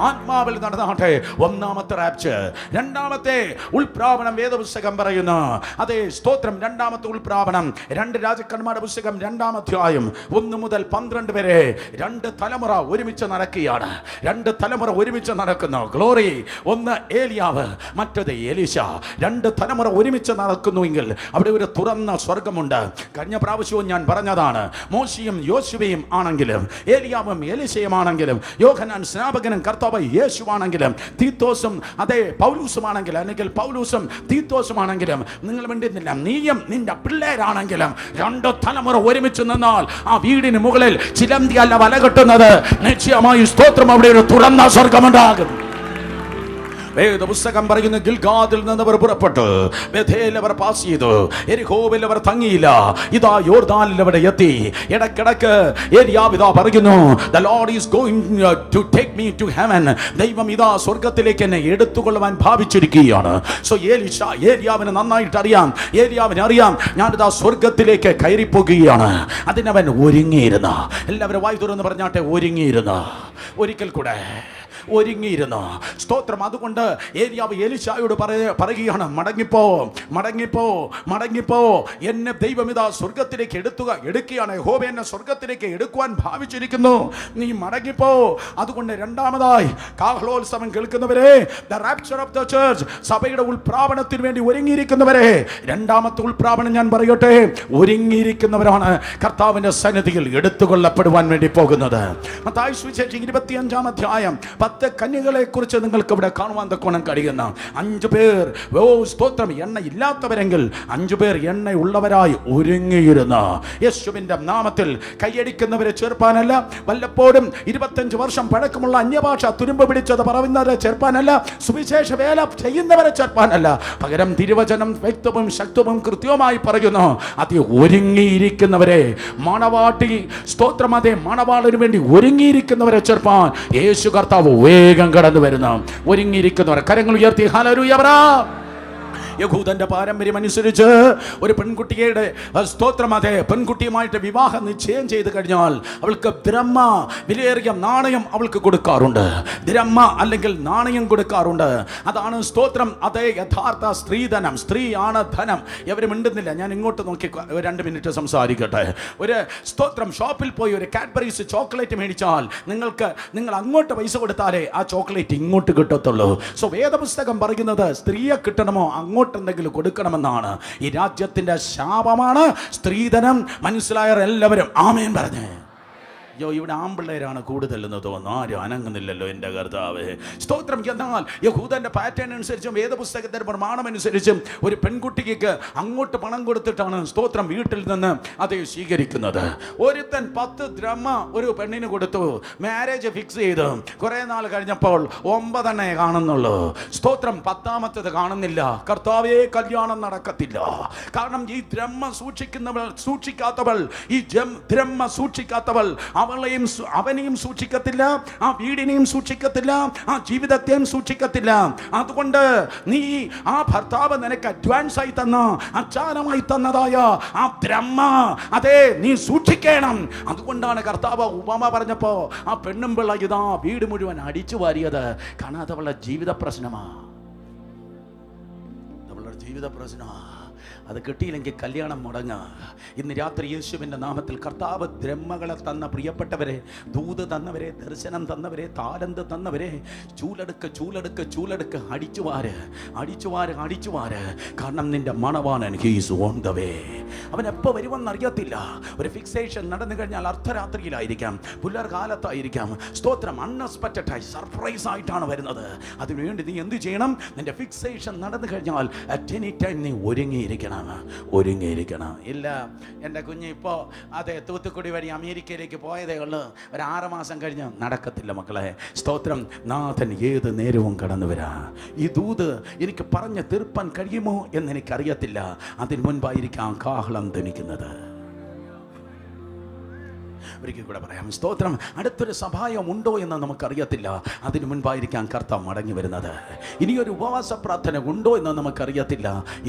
Speaker 1: ആത്മാവിൽ നടന്നാട്ടെ. 1-ാമത്തെ റാപ്ചർ. 2-ാമത്തെ ഉൽപ്രാപണം വേദപുസ്തകം പറയുന്നു. അതെ സ്തോത്രം. 2-ാമത്തെ ഉൽപ്രാപണം 2 രാജാക്കന്മാരുടെ പുസ്തകം 2-ാം അധ്യായം 1 മുതൽ 12 വരെ 2 തലമുറ ഒരുമിച്ച് നടക്കുകയാണ്. 2 തലമുറ ഒരുമിച്ച് നടക്കുന്നു. ഗ്ലോറി ഒന്ന് ഏലിയാവ്, മറ്റത് എലീശ. രണ്ട് തലമുറ ഒരുമിച്ച് നടക്കുന്നുവെങ്കിൽ അവിടെ ഒരു തുറന്ന സ്വർഗമുണ്ട്. കഴിഞ്ഞ പ്രാവശ്യവും ഞാൻ പറഞ്ഞതാണ്, മോശയും യോശുവയും ആണെങ്കിലും ഏലിയാവും എലീശയും ആണെങ്കിലും യോഹന്നാൻ സ്നാപകനും കർത്താവ് യേശുവാണെങ്കിലും തീത്തോസും അതേ പൗലൂസുമാണെങ്കിലും അല്ലെങ്കിൽ പൗലൂസും തീത്തോസുമാണെങ്കിലും നിങ്ങൾ വേണ്ടുന്നില്ല, നീയും നിന്റെ പിള്ളേരാണെങ്കിലും രണ്ട് തലമുറ ഒരുമിച്ച് നിന്നാൽ ആ വീടിന് മുകളിൽ ചിലന്തി അല്ല വല കെട്ടുന്നത്. നിശ്ചയമായി സ്തോത്രം അവിടെ ഒരു തുറന്ന സ്വർഗമുണ്ടാകും. വേദപുസ്തകം പറയുന്ന ഗിൽഗാദിൽ നിന്ന് അവർ പുറപ്പെട്ടു, ബേഥേൽ അവർ പാസ് ചെയ്തു, എരിഹോവിൽ അവർ തങ്ങിയില്ല, ഇതാ യോർദാനിൽ അവർ എത്തി. ഇടക്കിടക്ക് ഏലിയാവ് ഇതാ പറയുന്നു, the Lord is going to take me to heaven. ദൈവം ഇതാ സ്വർഗത്തിലേക്ക് എന്നെ എടുത്തുകൊള്ളുവാൻ ഭാവിച്ചിരിക്കുകയാണ്. സോ ഏലിയാവിന് നന്നായിട്ട് അറിയാം, ഏലിയാവിന് അറിയാം ഞാനിതാ സ്വർഗത്തിലേക്ക് കയറിപ്പോകുകയാണ്. അതിനവൻ ഒരുങ്ങിയിരുന്ന, എല്ലാവരും വായി തുറന്ന് പറഞ്ഞാട്ടെ, ഒരുങ്ങിയിരുന്ന. ഒരിക്കൽ കൂടെ ഒരുങ്ങിയിരുന്നു. സ്തോത്രം. അതുകൊണ്ട് ഏലിയാവ് എലീശായോട് പറയുകയാണ്, മടങ്ങിപ്പോ മടങ്ങിപ്പോ മടങ്ങിപ്പോ, എന്നെ ദൈവം ഇതാ സ്വർഗത്തിലേക്ക് എടുക്കുകയാണ്. യഹോവ എന്നെ സ്വർഗത്തിലേക്ക് എടുക്കുവാൻ ഭാവിച്ചിരിക്കുന്നു, നീ മടങ്ങിപ്പോ. അതുകൊണ്ട് രണ്ടാമതായി കാഹളോത്സവം കേൾക്കുന്നവരെ, the rapture of the church, സഭയുടെ ഉൾപ്രാവണത്തിന് വേണ്ടി ഒരുങ്ങിയിരിക്കുന്നവരെ, രണ്ടാമത്തെ ഉൾപ്രാവണം ഞാൻ പറയട്ടെ, ഒരുങ്ങിയിരിക്കുന്നവരാണ് കർത്താവിന്റെ സന്നിധിയിൽ എടുത്തുകൊള്ളപ്പെടുവാൻ വേണ്ടി പോകുന്നത്. മത്തായി സുവിശേഷം 25-ാം അധ്യായം 10 കന്യകളെ കുറിച്ച് നിങ്ങൾക്ക് ഇവിടെ കാണുവാൻ തക്കോണം കഴിയുന്ന 5 പേർ, ഓ സ്തോത്രം, എണ്ണ ഇല്ലാത്തവരെങ്കിൽ 5 പേർ എണ്ണ ഉള്ളവരായി ഒരുങ്ങിയിരുന്ന യേശുവിന്റെ നാമത്തിൽ കൈയടിക്കുന്നവരെ ചേർപ്പാനല്ല, വല്ലപ്പോഴും 25 വർഷം പഴക്കമുള്ള അന്യഭാഷ തുരുമ്പ് പിടിച്ചത് പറയുന്നവരെ ചേർപ്പാനല്ല, സുവിശേഷ വേല ചെയ്യുന്നവരെ ചേർപ്പാനല്ല, പകരം തിരുവചനം വ്യക്തവും ശക്തവും കൃത്യവുമായി പറയുന്നു, അത് ഒരുങ്ങിയിരിക്കുന്നവരെ, മണവാട്ടി സ്തോത്രം, അതേ മണവാളിന് വേണ്ടി ഒരുങ്ങിയിരിക്കുന്നവരെ ചേർപ്പാൻ യേശു കർത്താവ് വേഗം കടന്നു വരുന്ന ഒരുങ്ങിയിരിക്കുന്നവർ കരങ്ങൾ ഉയർത്തി ഹല്ലേലൂയ പറ. യഹൂദന്റെ പാരമ്പര്യം അനുസരിച്ച് ഒരു പെൺകുട്ടിയുടെ സ്തോത്രം, അതെ പെൺകുട്ടിയുമായിട്ട് വിവാഹം നിശ്ചയം ചെയ്ത് കഴിഞ്ഞാൽ അവൾക്ക് ദ്രഹ്മ, വിലയേറിയ നാണയം അവൾക്ക് കൊടുക്കാറുണ്ട്. ദ്രഹ്മ അല്ലെങ്കിൽ നാണയം കൊടുക്കാറുണ്ട്. അതാണ് സ്തോത്രം, അതേ യഥാർത്ഥ സ്ത്രീധനം. സ്ത്രീയാണ് ധനം. എവരും മിണ്ടുന്നില്ല, ഞാൻ ഇങ്ങോട്ട് നോക്കി 2 മിനിറ്റ് സംസാരിക്കട്ടെ. ഒരു സ്തോത്രം, ഷോപ്പിൽ പോയി ഒരു കാഡ്ബറീസ് ചോക്ലേറ്റ് മേടിച്ചാൽ നിങ്ങൾ അങ്ങോട്ട് പൈസ കൊടുത്താലേ ആ ചോക്ലേറ്റ് ഇങ്ങോട്ട് കിട്ടത്തുള്ളൂ. സോ വേദപുസ്തകം പറയുന്നത് സ്ത്രീയെ കിട്ടണമോ അങ്ങോട്ട് എന്തെങ്കിലും കൊടുക്കണമെന്നാണ്. ഈ രാജ്യത്തിന്റെ ശാപമാണ് സ്ത്രീധനം. മനസ്സിലായവർ എല്ലാവരും ആമേൻ പറഞ്ഞേ. യോ, ഇവിടെ ആമ്പിള്ളേരാണ് കൂടുതലെന്ന് തോന്നുന്നു. ആരും അനങ്ങുന്നില്ലല്ലോ എൻ്റെ കർത്താവേ, സ്തോത്രം. എന്നാൽ യഹൂദന്റെ പാറ്റേൺ അനുസരിച്ചും വേദപുസ്തകത്തിന്റെ പ്രമാണമനുസരിച്ചും ഒരു പെൺകുട്ടിക്ക് അങ്ങോട്ട് പണം കൊടുത്തിട്ടാണ് സ്തോത്രം വീട്ടിൽ നിന്ന് അതേ സ്വീകരിക്കുന്നത്. ഒരുത്തൻ 10 ദ്രഹ്മ ഒരു പെണ്ണിന് കൊടുത്തു, മാരേജ് ഫിക്സ് ചെയ്തു. കുറെ നാൾ കഴിഞ്ഞപ്പോൾ 9 കാണുന്നുള്ളൂ. സ്തോത്രം, 10ാമത്തേത് കാണുന്നില്ല. കർത്താവേ, കല്യാണം നടക്കത്തില്ല. കാരണം ഈ ദ്രഹ്മ സൂക്ഷിക്കാത്തവൾ, ഈ ദ്രഹ്മ സൂക്ഷിക്കാത്തവൾ അവനെയും സൂക്ഷിക്കത്തില്ല, ആ വീടിനെയും സൂക്ഷിക്കത്തില്ല, ആ ജീവിതത്തെയും സൂക്ഷിക്കത്തില്ല. അതുകൊണ്ട് നീ ആ ഭർത്താവ് നിനക്ക് അഡ്വാൻസ് ആയി തന്ന, അച്ചാരമായി തന്നതായ ആ ബ്രഹ്മ, അതെ നീ സൂക്ഷിക്കണം. അതുകൊണ്ടാണ് കർത്താവ് ഉപമ പറഞ്ഞപ്പോ ആ പെണ്ണും പിള്ള ഇതാ വീട് മുഴുവൻ അടിച്ചു വാരിയത്. കാരണം അതവളുടെ ജീവിത പ്രശ്നമാ, അവളുടെ ജീവിത പ്രശ്നമാ. അത് കിട്ടിയില്ലെങ്കിൽ കല്യാണം മുടങ്ങ. ഇന്ന് രാത്രി യേശുവിൻ്റെ നാമത്തിൽ കർത്താവ് ദ്രഹ്മകളെ തന്ന പ്രിയപ്പെട്ടവരെ, ദൂത് തന്നവരെ, ദർശനം തന്നവരെ, താലന്ത് തന്നവരെ, ചൂലെടുക്ക് അടിച്ചുവാര്. കാരണം നിന്റെ മണവാളൻ ഹീസ് ഓൺ ദ വേ. അവൻ എപ്പോൾ വരുമെന്ന് അറിയത്തില്ല. ഒരു ഫിക്സേഷൻ നടന്നു കഴിഞ്ഞാൽ അർദ്ധരാത്രിയിലായിരിക്കാം, പുലർകാലത്തായിരിക്കാം. സ്തോത്രം, അൺഎക്സ്പെക്റ്റഡ് ആയി സർപ്രൈസ് ആയിട്ടാണ് വരുന്നത്. അതിനുവേണ്ടി നീ എന്ത് ചെയ്യണം? നിന്റെ ഫിക്സേഷൻ നടന്നു കഴിഞ്ഞാൽ അറ്റ് എനി ടൈം നീ ഒരുങ്ങിയിരിക്കണം. ഇല്ല, എൻ്റെ കുഞ്ഞ് ഇപ്പോൾ അതെ തൂത്തുക്കുടി വഴി അമേരിക്കയിലേക്ക് പോയതേ ഉള്ളൂ, ഒരു 6 മാസം കഴിഞ്ഞ് നടക്കത്തില്ല മക്കളെ. സ്തോത്രം, നാഥൻ ഏത് നേരവും കടന്നു വരാ. ഈ ദൂത് എനിക്ക് പറഞ്ഞ് തീർപ്പാൻ കഴിയുമോ എന്ന് എനിക്കറിയത്തില്ല. അതിന് മുൻപായിരിക്കാം കാഹളം ധനിക്കുന്നത്. ഒരിക്കൽ കൂടെ പറയാം, സ്തോത്രം. അടുത്തൊരു സഭായം ഉണ്ടോ എന്ന് നമുക്കറിയത്തില്ല. അതിന് മുൻപായിരിക്കാം കർത്താവ് മടങ്ങി വരുന്നത്. ഇനിയൊരു ഉപവാസ പ്രാർത്ഥന ഉണ്ടോ എന്ന് നമുക്കറിയത്തില്ല.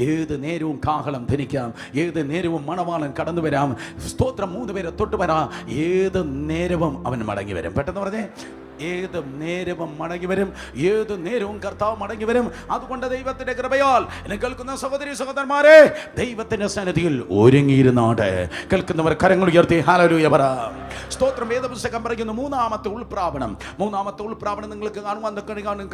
Speaker 1: ഏത് നേരവും കാഹളം ധനിക്കാം, ഏത് നേരവും മണവാളൻ കടന്നു വരാം. സ്തോത്രം. 3 പേരെ തൊട്ട് വരാം, ഏത് നേരവും അവൻ മടങ്ങി വരും. പെട്ടെന്ന് പറഞ്ഞേ, ഏത് നേരവും മടങ്ങി വരും. ഏത് നേരവും കർത്താവ് മടങ്ങി വരും. അതുകൊണ്ട് ദൈവത്തിന്റെ കൃപയാൽ എന്നെ കേൾക്കുന്ന സഹോദരി സഹോദരന്മാരെ, ദൈവത്തിന്റെ സന്നിധിയിൽ ഒരുങ്ങിയിരുന്നാട്ടെ. കേൾക്കുന്നവർ കരങ്ങൾ ഉയർത്തി ഹല്ലേലൂയ പറ. സ്തോത്രം. വേദപുസ്തകം പറയുന്നു മൂന്നാമത്തെ ഉൾപ്രാവണം. മൂന്നാമത്തെ ഉൾപ്രാവണം നിങ്ങൾക്ക് കാണുവാൻ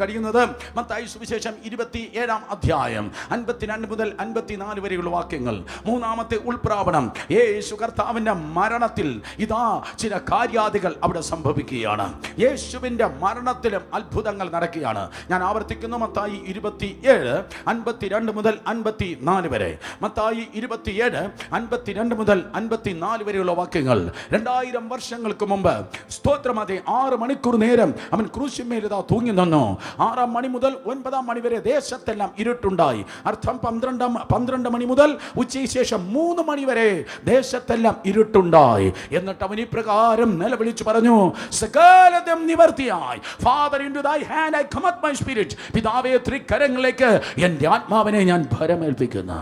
Speaker 1: കഴിയുന്നത് മത്തായി സുവിശേഷം 27 അധ്യായം 52 മുതൽ 54 വരെയുള്ള വാക്യങ്ങൾ. മൂന്നാമത്തെ ഉൾപ്രാവണം യേശു കർത്താവിന്റെ മരണത്തിൽ ഇതാ ചില കാര്യാദികൾ അവിടെ സംഭവിക്കുകയാണ്. യേശുവിന്റെ മരണത്തിലും അത്ഭുതങ്ങൾ നടക്കുകയാണ്. ഞാൻ ആവർത്തിക്കുന്നു, മത്തായി 27 52 മുതൽ 54 വരെ. മത്തായി 27 52 മുതൽ 54 വരെയുള്ള വാക്യങ്ങൾ. 2000 വർഷങ്ങൾക്ക് മുമ്പ് സ്തോത്രം, അതെ 6 മണിക്കൂർ നേരം അവൻ ക്രൂശിന്മേൽ ഇതാ തൂങ്ങി നിന്നു. 6 മണി മുതൽ 9 മണി വരെ ദേശത്തെല്ലാം ഇരുട്ടുണ്ടായി. അർത്ഥം 12 മണി മുതൽ ഉച്ചയ്ക്ക് ശേഷം 3 മണി വരെ ദേശത്തെല്ലാം ഇരുട്ടുണ്ടായി. എന്നിട്ട് അവൻ ഇപ്രകാരം നിലവിളിച്ചു പറഞ്ഞു, സകലതും നിവർത്തിയായി. ഫാദർ, ഇൻടു ദൈ hand I commit my spirit. പിതാവേ, തൃക്കരങ്ങളിലേക്ക് എൻ്റെ ആത്മാവിനെ ഞാൻ ഭരമേൽപ്പിക്കുന്നു.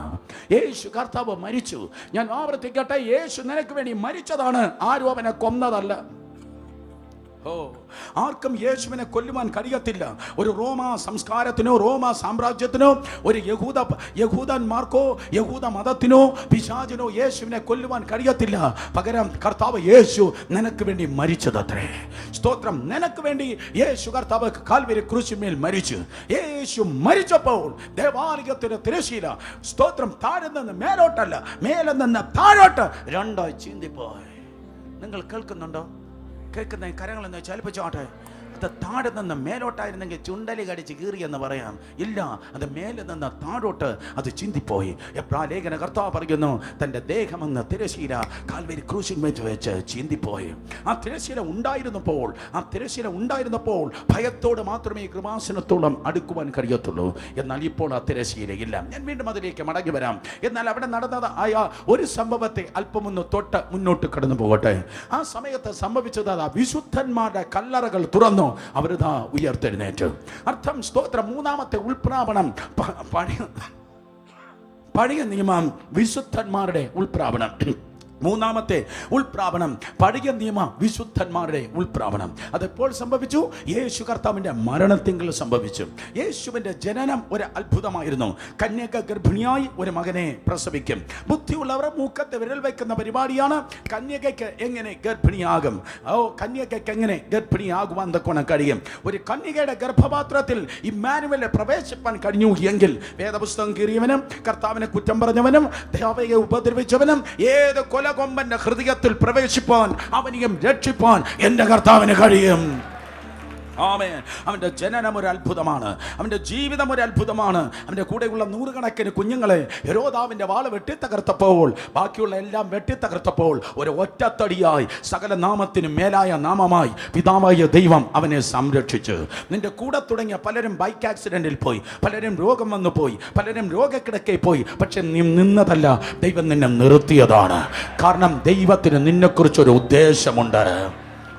Speaker 1: യേശു കർത്താവ് മരിച്ചു. ഞാൻ ആവർത്തിക്കട്ടെ, യേശു നിനക്ക് വേണ്ടി മരിച്ചതാണ്. ആരും അവനെ കൊന്നതല്ല. ആർക്കും യേശുവിനെ കൊല്ലുവാൻ കഴിയത്തില്ല. ഒരു റോമ സംസ്കാരത്തിനോ റോമ സാമ്രാജ്യത്തിനോ ഒരു യഹൂദന്മാർക്കോ യഹൂദ മതത്തിനോ പിശാചിനോ യേശുവിനെ കൊല്ലുവാൻ കഴിയത്തില്ല. പകരം കർത്താവ് യേശു നിനക്ക് വേണ്ടി മരിച്ചതത്രേ. സ്തോത്രം. നിനക്ക് വേണ്ടി യേശു കർത്താവ് കാൽവരി ക്രൂശിന്മേൽ മരിച്ചു. യേശു മരിച്ചപ്പോൾ ദേവാലയത്തിന്റെ തിരശ്ശീല സ്തോത്രം താഴെ നിന്ന് മേലോട്ടല്ല, മേലെ നിന്ന് താഴോട്ട് രണ്ടായി ചീന്തിപ്പോയി. നിങ്ങൾ കേൾക്കുന്നുണ്ടോ? കേൾക്കുന്ന കരങ്ങളെന്ന് ചലിപ്പിച്ചോട്ടെ. അത് താഴെ നിന്ന് മേലോട്ടായിരുന്നെങ്കിൽ ചുണ്ടലി കടിച്ച് കീറിയെന്ന് പറയാം. ഇല്ല, അത് മേലെ നിന്ന് താഴോട്ട് അത് ചിന്തിപ്പോയി. ലേഖന കർത്താവ് പറയുന്നു, തൻ്റെ ദേഹമെന്ന തിരശീല കാൽവരി ക്രൂശിന്മേൽ വെച്ച് ചിന്തിപ്പോയി. ആ തിരശീല ഉണ്ടായിരുന്നപ്പോൾ ഭയത്തോട് മാത്രമേ കൃപാസനത്തോളം അടുക്കുവാൻ കഴിയത്തുള്ളൂ. എന്നാൽ ഇപ്പോൾ ആ തിരശീലയില്ല. ഞാൻ വീണ്ടും അതിലേക്ക് മടങ്ങി വരാം. എന്നാൽ അവിടെ നടന്നത് ആയ ഒരു സംഭവത്തെ അല്പമൊന്ന് തൊട്ട് മുന്നോട്ട് കടന്നു പോകട്ടെ. ആ സമയത്ത് സംഭവിച്ചത് വിശുദ്ധന്മാരുടെ കല്ലറകൾ തുറന്നു. അവരിതാ ഉയർത്തെഴുന്നേറ്റു. അർത്ഥം സ്തോത്രം. മൂന്നാമത്തെ ഉൾപ്രാവണം പഴയ നിയമം വിശുദ്ധന്മാരുടെ ഉൾപ്രാവണം. മൂന്നാമത്തെ ഉൾപ്രാവണം പഴയ നിയമ വിശുദ്ധന്മാരുടെ ഉൾപ്രാവണം. അതെപ്പോൾ സംഭവിച്ചു? യേശു കർത്താവിന്റെ മരണത്തിങ്കിൽ സംഭവിച്ചു. യേശുവിന്റെ ജനനം ഒരു അത്ഭുതമായിരുന്നു. കന്യക ഗർഭിണിയായി ഒരു മകനെ പ്രസവിക്കും. ബുദ്ധിയുള്ളവർ മൂക്കത്തെ വിരൽ വയ്ക്കുന്ന പരിപാടിയാണ്. കന്യകയ്ക്ക് എങ്ങനെ ഗർഭിണിയാകും? കന്യകയ്ക്ക് എങ്ങനെ ഗർഭിണിയാകുവാൻ തക്കോണം കഴിയും? ഒരു കന്യകയുടെ ഗർഭപാത്രത്തിൽ ഇമ്മാനുവലിനെ പ്രവേശിപ്പാൻ കഴിഞ്ഞു എങ്കിൽ വേദപുസ്തകം കീറിയവനും കർത്താവിനെ കുറ്റം പറഞ്ഞവനും ദേവയെ ഉപദ്രവിച്ചവനും ഏത് കൊമ്പന്റെ ഹൃദയത്തിൽ പ്രവേശിപ്പാൻ അവനെയും രക്ഷിപ്പാൻ എന്റെ കർത്താവിന് കഴിയും. ആമേൻ. അവന്റെ ജനനം ഒരു അത്ഭുതമാണ്. അവന്റെ ജീവിതം ഒരു അത്ഭുതമാണ്. അവന്റെ കൂടെയുള്ള നൂറുകണക്കിന് കുഞ്ഞുങ്ങളെ ഹെരോദാവിന്റെ വാള് വെട്ടിത്തകർത്തപ്പോൾ, ബാക്കിയുള്ള എല്ലാം വെട്ടിത്തകർത്തപ്പോൾ ഒരു ഒറ്റത്തടിയായി സകല നാമത്തിനും മേലായ നാമമായി പിതാവായ ദൈവം അവനെ സംരക്ഷിച്ചു. നിന്റെ കൂടെ തുടങ്ങിയ പലരും ബൈക്ക് ആക്സിഡന്റിൽ പോയി, പലരും രോഗം വന്നു പോയി, പലരും രോഗക്കിടക്കയിൽ പോയി. പക്ഷെ നീ നിന്നതല്ല, ദൈവം നിന്നെ നിർത്തിയതാണ്. കാരണം ദൈവത്തിന് നിന്നെക്കുറിച്ചൊരു ഉദ്ദേശമുണ്ട്.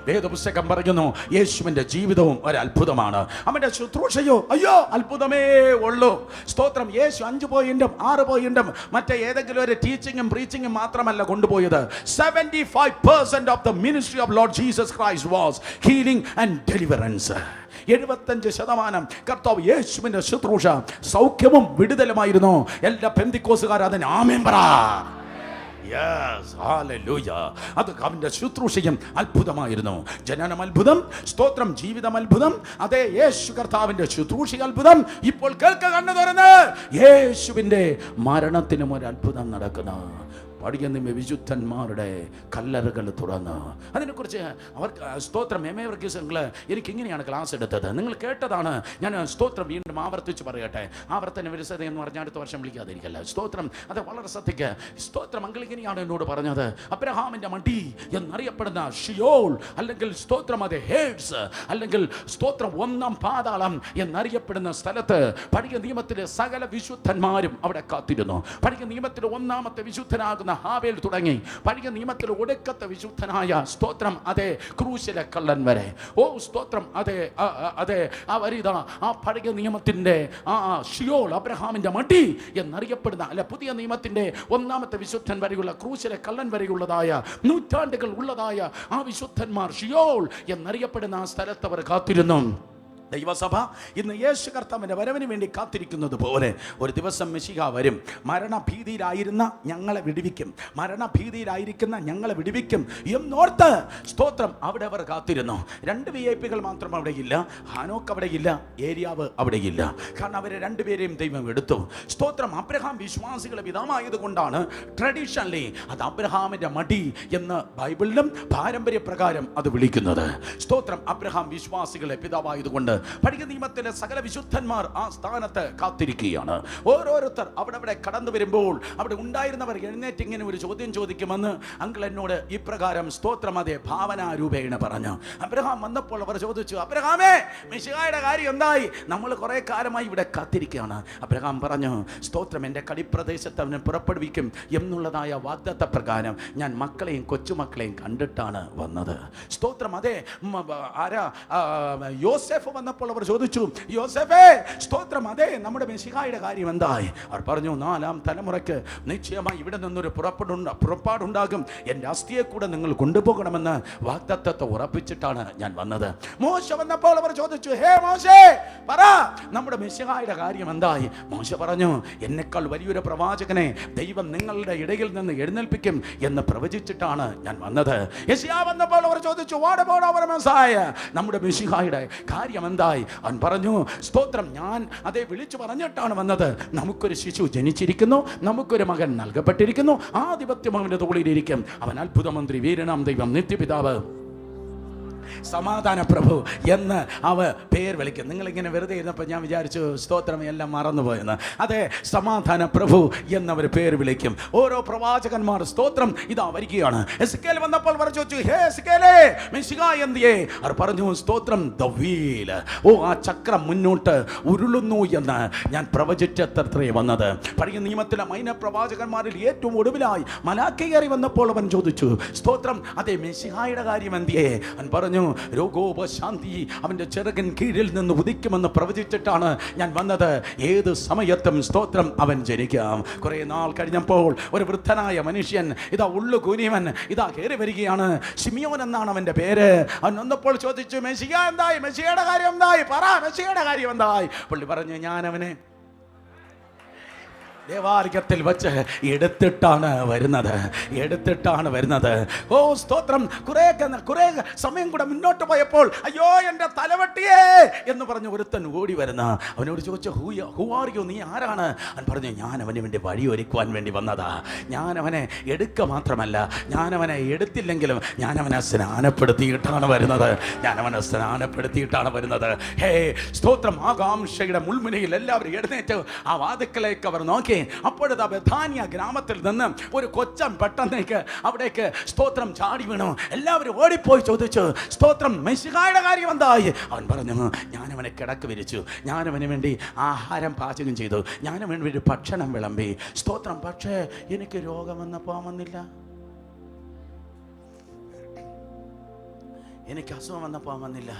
Speaker 1: വേദപുസ്തകം പറയുന്നു, യേശുവിന്റെ ജീവിതവും ഒരു അത്ഭുതമാണ്. അവന്റെ ശുശ്രൂഷയോ അയ്യോ അത്ഭുതമേ ഉള്ളൂ. സ്തോത്രം. യേശു 5 പോയിന്റും 6 പോയിന്റും മറ്റേ ഏതെങ്കിലും ഒരു ടീച്ചിങ്ങും പ്രീച്ചിങ്ങും മാത്രമല്ല കൊണ്ടുപോയത്. 75% of the ministry of Lord Jesus Christ was healing and deliverance. 75% കർത്താവ് യേശുവിന്റെ ശുശ്രൂഷ സൗഖ്യവും വിടുതലുമായിരുന്നു. എല്ലാ പെന്തിക്കോസുകാർ അതിന് ആമേൻ പറ. അത് അവന്റെ ശുശ്രൂഷയും അത്ഭുതമായിരുന്നു. ജനനം അത്ഭുതം, സ്തോത്രം. ജീവിതം അത്ഭുതം. അതേ യേശു കർത്താവിന്റെ ശുശ്രൂഷ അത്ഭുതം. ഇപ്പോൾ കേൾക്ക, കണ്ണു തുറന്ന് യേശുവിന്റെ മരണത്തിനും ഒരു അത്ഭുതം നടക്കുന്നു. പഴയ നിയമ വിശുദ്ധന്മാരുടെ കല്ലറകൾ തുറന്ന് അതിനെക്കുറിച്ച് അവർക്ക് സ്തോത്രം എനിക്ക് ഇങ്ങനെയാണ് ക്ലാസ് എടുത്തത്. നിങ്ങൾ കേട്ടതാണ്. ഞാൻ സ്തോത്രം വീണ്ടും ആവർത്തിച്ച് പറയട്ടെ. ആവർത്തന വിരസത എന്ന് പറഞ്ഞാൽ അടുത്ത വർഷം വിളിക്കാതിരിക്കല്ല. സ്തോത്രം. അത് വളരെ ശ്രദ്ധിക്കുക. സ്തോത്രം. അങ്കിൾ ഇങ്ങനെയാണ് എന്നോട് പറഞ്ഞത്. അബ്രഹാമിന്റെ മടി എന്നറിയപ്പെടുന്ന ഷിയോൾ, അല്ലെങ്കിൽ സ്തോത്രം അത് ഹേഡ്സ്, അല്ലെങ്കിൽ സ്തോത്രം 1-ാം പാതാളം എന്നറിയപ്പെടുന്ന സ്ഥലത്ത് പഴയ നിയമത്തിലെ സകല വിശുദ്ധന്മാരും അവിടെ കാത്തിരുന്നു. പഴയ നിയമത്തിലെ 1-ാമത്തെ വിശുദ്ധനാകുന്ന ഹാബേൽ തുടങ്ങി പഴയ നിയമത്തിൽ ഒടുക്കത്തെ വിശുദ്ധനായ സ്തോത്രം അതെ ക്രൂശിലെ കള്ളൻ വരെ. ഓ സ്തോത്രം അതെ അതെ ആ വരിത ആ പഴയ നിയമത്തിന്റെ ഷിയോൾ അബ്രഹാമിന്റെ മടി എന്നറിയപ്പെടുന്ന അല്ല പുതിയ നിയമത്തിന്റെ ഒന്നാമത്തെ വിശുദ്ധൻ വരെയുള്ള ക്രൂശിലെ കള്ളൻ വരെയുള്ളതായ നൂറ്റാണ്ടുകൾ ഉള്ളതായ ആ വിശുദ്ധന്മാർ ഷിയോൾ എന്നറിയപ്പെടുന്ന ആ സ്ഥലത്ത് അവർ കാത്തിരുന്നു. ദൈവസഭ ഇന്ന് യേശു കർത്താവിൻ്റെ വരവിന് വേണ്ടി കാത്തിരിക്കുന്നത് പോലെ ഒരു ദിവസം മെശിഹ വരും. മരണഭീതിയിലായിരുന്ന ഞങ്ങളെ വിടുവിക്കും, മരണഭീതിയിലായിരിക്കുന്ന ഞങ്ങളെ വിടുവിക്കും എന്നോർത്ത് സ്തോത്രം അവിടെ അവർ കാത്തിരുന്നു. 2 VIP മാത്രം അവിടെയില്ല, ഹാനോക്ക് അവിടെയില്ല, ഏരിയാവ് അവിടെയില്ല. കാരണം അവരെ 2 പേരെയും ദൈവം എടുത്തു. സ്തോത്രം അബ്രഹാം വിശ്വാസികളെ പിതാവായതുകൊണ്ടാണ് ട്രഡീഷണലി അത് അബ്രഹാമിൻ്റെ മടി എന്ന് ബൈബിളിലും പാരമ്പര്യപ്രകാരം അത് വിളിക്കുന്നത്. സ്തോത്രം അബ്രഹാം വിശ്വാസികളെ പിതാവായതുകൊണ്ട് പഴയ നിയമത്തിലെ സകല വിശുദ്ധന്മാർ ആ സ്ഥാനത്ത് കാത്തിരിക്കുകയാണ്. ഓരോരുത്തർ അവിടെ കടന്നു വരുമ്പോൾ അവിടെ ഉണ്ടായിരുന്നവർ എഴുന്നേറ്റ് ഇങ്ങനെ ഒരു ചോദ്യം ചോദിക്കുമെന്ന് അങ്കിൾ എന്നോട് ഇപ്രകാരം സ്തോത്രം അതേ ഭാവനാരൂപേണ പറഞ്ഞു. അബ്രഹാം വന്നപ്പോൾ അവർ ചോദിച്ചു, അബ്രഹാമേ മിശിഹായുടെ കാര്യം എന്തായി? നമ്മൾ കുറെ കാലമായി ഇവിടെ കാത്തിരിക്കുകയാണ്. അബ്രഹാം പറഞ്ഞു, സ്തോത്രം എൻ്റെ കടിപ്രദേശത്ത് അവനെ പുറപ്പെടുവിക്കും എന്നുള്ളതായ വാഗ്ദത്ത പ്രകാരം ഞാൻ മക്കളെയും കൊച്ചുമക്കളെയും കണ്ടിട്ടാണ് വന്നത്. സ്തോത്രം അതെ ആരാ യോസേഫ് വന്നപ്പോൾ അവർ ചോദിച്ചു, യോസേഫേ സ്തോത്രം അതെ നമ്മുടെ മെശിഹായുടെ കാര്യം എന്തായി? അവർ പറഞ്ഞു, 4ാം തലമുറയ്ക്ക് നിശ്ചയമായി ഇവിടെ നിന്നൊരു പുറപ്പാടുണ്ടാകും, എൻ്റെ അസ്ഥിയെ കൂടെ നിങ്ങൾ കൊണ്ടുപോകണമെന്ന് വാഗ്ദത്തത്തെ ഉറപ്പിച്ചിട്ടാണ് ഞാൻ വന്നത്. മോശ വന്നപ്പോൾ അവർ ചോദിച്ചു, ഹേ മോശേ പറ നമ്മുടെ മെശിഹായുടെ കാര്യം എന്തായി? മോശ പറഞ്ഞു, എന്നെക്കാൾ വലിയൊരു പ്രവാചകനെ ദൈവം നിങ്ങളുടെ ഇടയിൽ നിന്ന് എഴുന്നേൽപ്പിക്കും എന്ന് പ്രവചിച്ചിട്ടാണ് ഞാൻ വന്നത്. യെശയ്യാ വന്നപ്പോൾ അവർ ചോദിച്ചു, വാട്ട് അബൌട്ട് അവർ മെസ്സായ നമ്മുടെ മെശിഹായുടെ കാര്യം എന്തായി? അവൻ പറഞ്ഞു, സ്തോത്രം ഞാൻ അതേ വിളിച്ചു പറഞ്ഞിട്ടാണ് വന്നത്. നമുക്കൊരു ശിശു ജനിച്ചിരിക്കുന്നു, നമുക്കൊരു മകൻ നൽകപ്പെട്ടിരിക്കുന്നു, ആധിപത്യം അവൻ്റെ തോളിലിരിക്കും. അവൻ അത്ഭുതമന്ത്രി, വീരനാം ദൈവം, നിത്യപിതാവ്, സമാധാന പ്രഭു എന്ന് അവ പേര് വിളിക്കും. നിങ്ങളിങ്ങനെ വെറുതെ ഇരുന്നപ്പോൾ ഞാൻ വിചാരിച്ചു സ്തോത്രം എല്ലാം മറന്നുപോയെന്ന്. അതെ, സമാധാന പ്രഭു എന്നവർ പേര് വിളിക്കും. ഓരോ പ്രവാചകന്മാർ സ്തോത്രം ഇതാ വരികയാണ്. എസ്കേൽ വന്നപ്പോൾ അവർ ചോദിച്ചു, ഹേ എസ്കേലേ മിശിഹാ എന്തിയേ? അവർ പറഞ്ഞു, സ്തോത്രം ദ വീൽ, ഓ ആ ചക്രം മുന്നോട്ട് ഉരുളുന്നു എന്ന് ഞാൻ പ്രവചിച്ചത്രേ വന്നത്. പഴയ നിയമത്തിലെ മൈന പ്രവാചകന്മാരിൽ ഏറ്റവും ഒടുവിലായി മലാക്കി കയറി വന്നപ്പോൾ അവൻ ചോദിച്ചു, സ്തോത്രം അതെ മെശിഹായുടെ കാര്യം എന്തിയേ? അവൻ പറഞ്ഞു, രോഗോപശാന്തി അവൻ്റെ ചിറകിൻ കീഴിൽ നിന്ന് ഉദിക്കുമെന്ന് പ്രവചിച്ചിട്ടാണ് ഞാൻ വന്നത്. ഏത് സമയത്തും സ്തോത്രം അവൻ ജനിക്കാം. കുറെ നാൾ കഴിഞ്ഞപ്പോൾ ഒരു വൃദ്ധനായ മനുഷ്യൻ ഇതാ ഉള്ളു കുനിയവൻ ഇതാ കയറി വരികയാണ്. ശിമിയോൻ എന്നാണ് അവൻ്റെ പേര്. അവൻ വന്നപ്പോൾ ചോദിച്ചു, മെശിഹാ എന്തായി? മെശിഹയുടെ കാര്യം എന്തായി? പറ മെശിഹയുടെ കാര്യം എന്തായി? പുള്ളി പറഞ്ഞു, ഞാൻ അവനെ ദേവാലയത്തിൽ വെച്ച് എടുത്തിട്ടാണ് വരുന്നത്. ഓ സ്തോത്രം. കുറെ സമയം കൂടെ മുന്നോട്ട് പോയപ്പോൾ, അയ്യോ എൻ്റെ തലവെട്ടിയേ എന്ന് പറഞ്ഞ് ഒരുത്തൻ ഓടി വരുന്ന അവനോട് ചോദിച്ചു, ഹൂ ആർ യു? നീ ആരാണ്? അവൻ പറഞ്ഞു, ഞാൻ അവന് വേണ്ടി വഴി ഒരുക്കുവാൻ വേണ്ടി വന്നതാ. ഞാൻ അവനെ എടുക്കുക മാത്രമല്ല, ഞാൻ അവനെ എടുത്തില്ലെങ്കിലും ഞാൻ അവനെ സ്നാനപ്പെടുത്തിയിട്ടാണ് വരുന്നത്. ഹേ സ്തോത്രം. ആകാംക്ഷയുടെ മുൾമുനയിൽ എല്ലാവരും എഴുന്നേറ്റ് ആ വാതിക്കലേക്ക് അവർ നോക്കി. അപ്പോഴത്തെ ബഥാനിയ ഗ്രാമത്തിൽ നിന്ന് ഒരു കൊച്ചൻ പെട്ടെന്നേക്ക് അവിടേക്ക് സ്തോത്രം ചാടി വീണു. എല്ലാവരും ഓടിപ്പോയി ചോദിച്ചു, സ്തോത്രം മെശിഹായുടെ കാര്യം എന്തായി? അവൻ പറഞ്ഞു, ഞാനവനെ കിടക്ക് വിരിച്ചു, ഞാനവന് വേണ്ടി ആഹാരം പാചകം ചെയ്തു, ഞാനവന് വേണ്ടി ഭക്ഷണം വിളമ്പി. സ്തോത്രം. പക്ഷേ എനിക്ക് രോഗം വന്നില്ല, എനിക്ക് അസുഖം വന്നില്ല.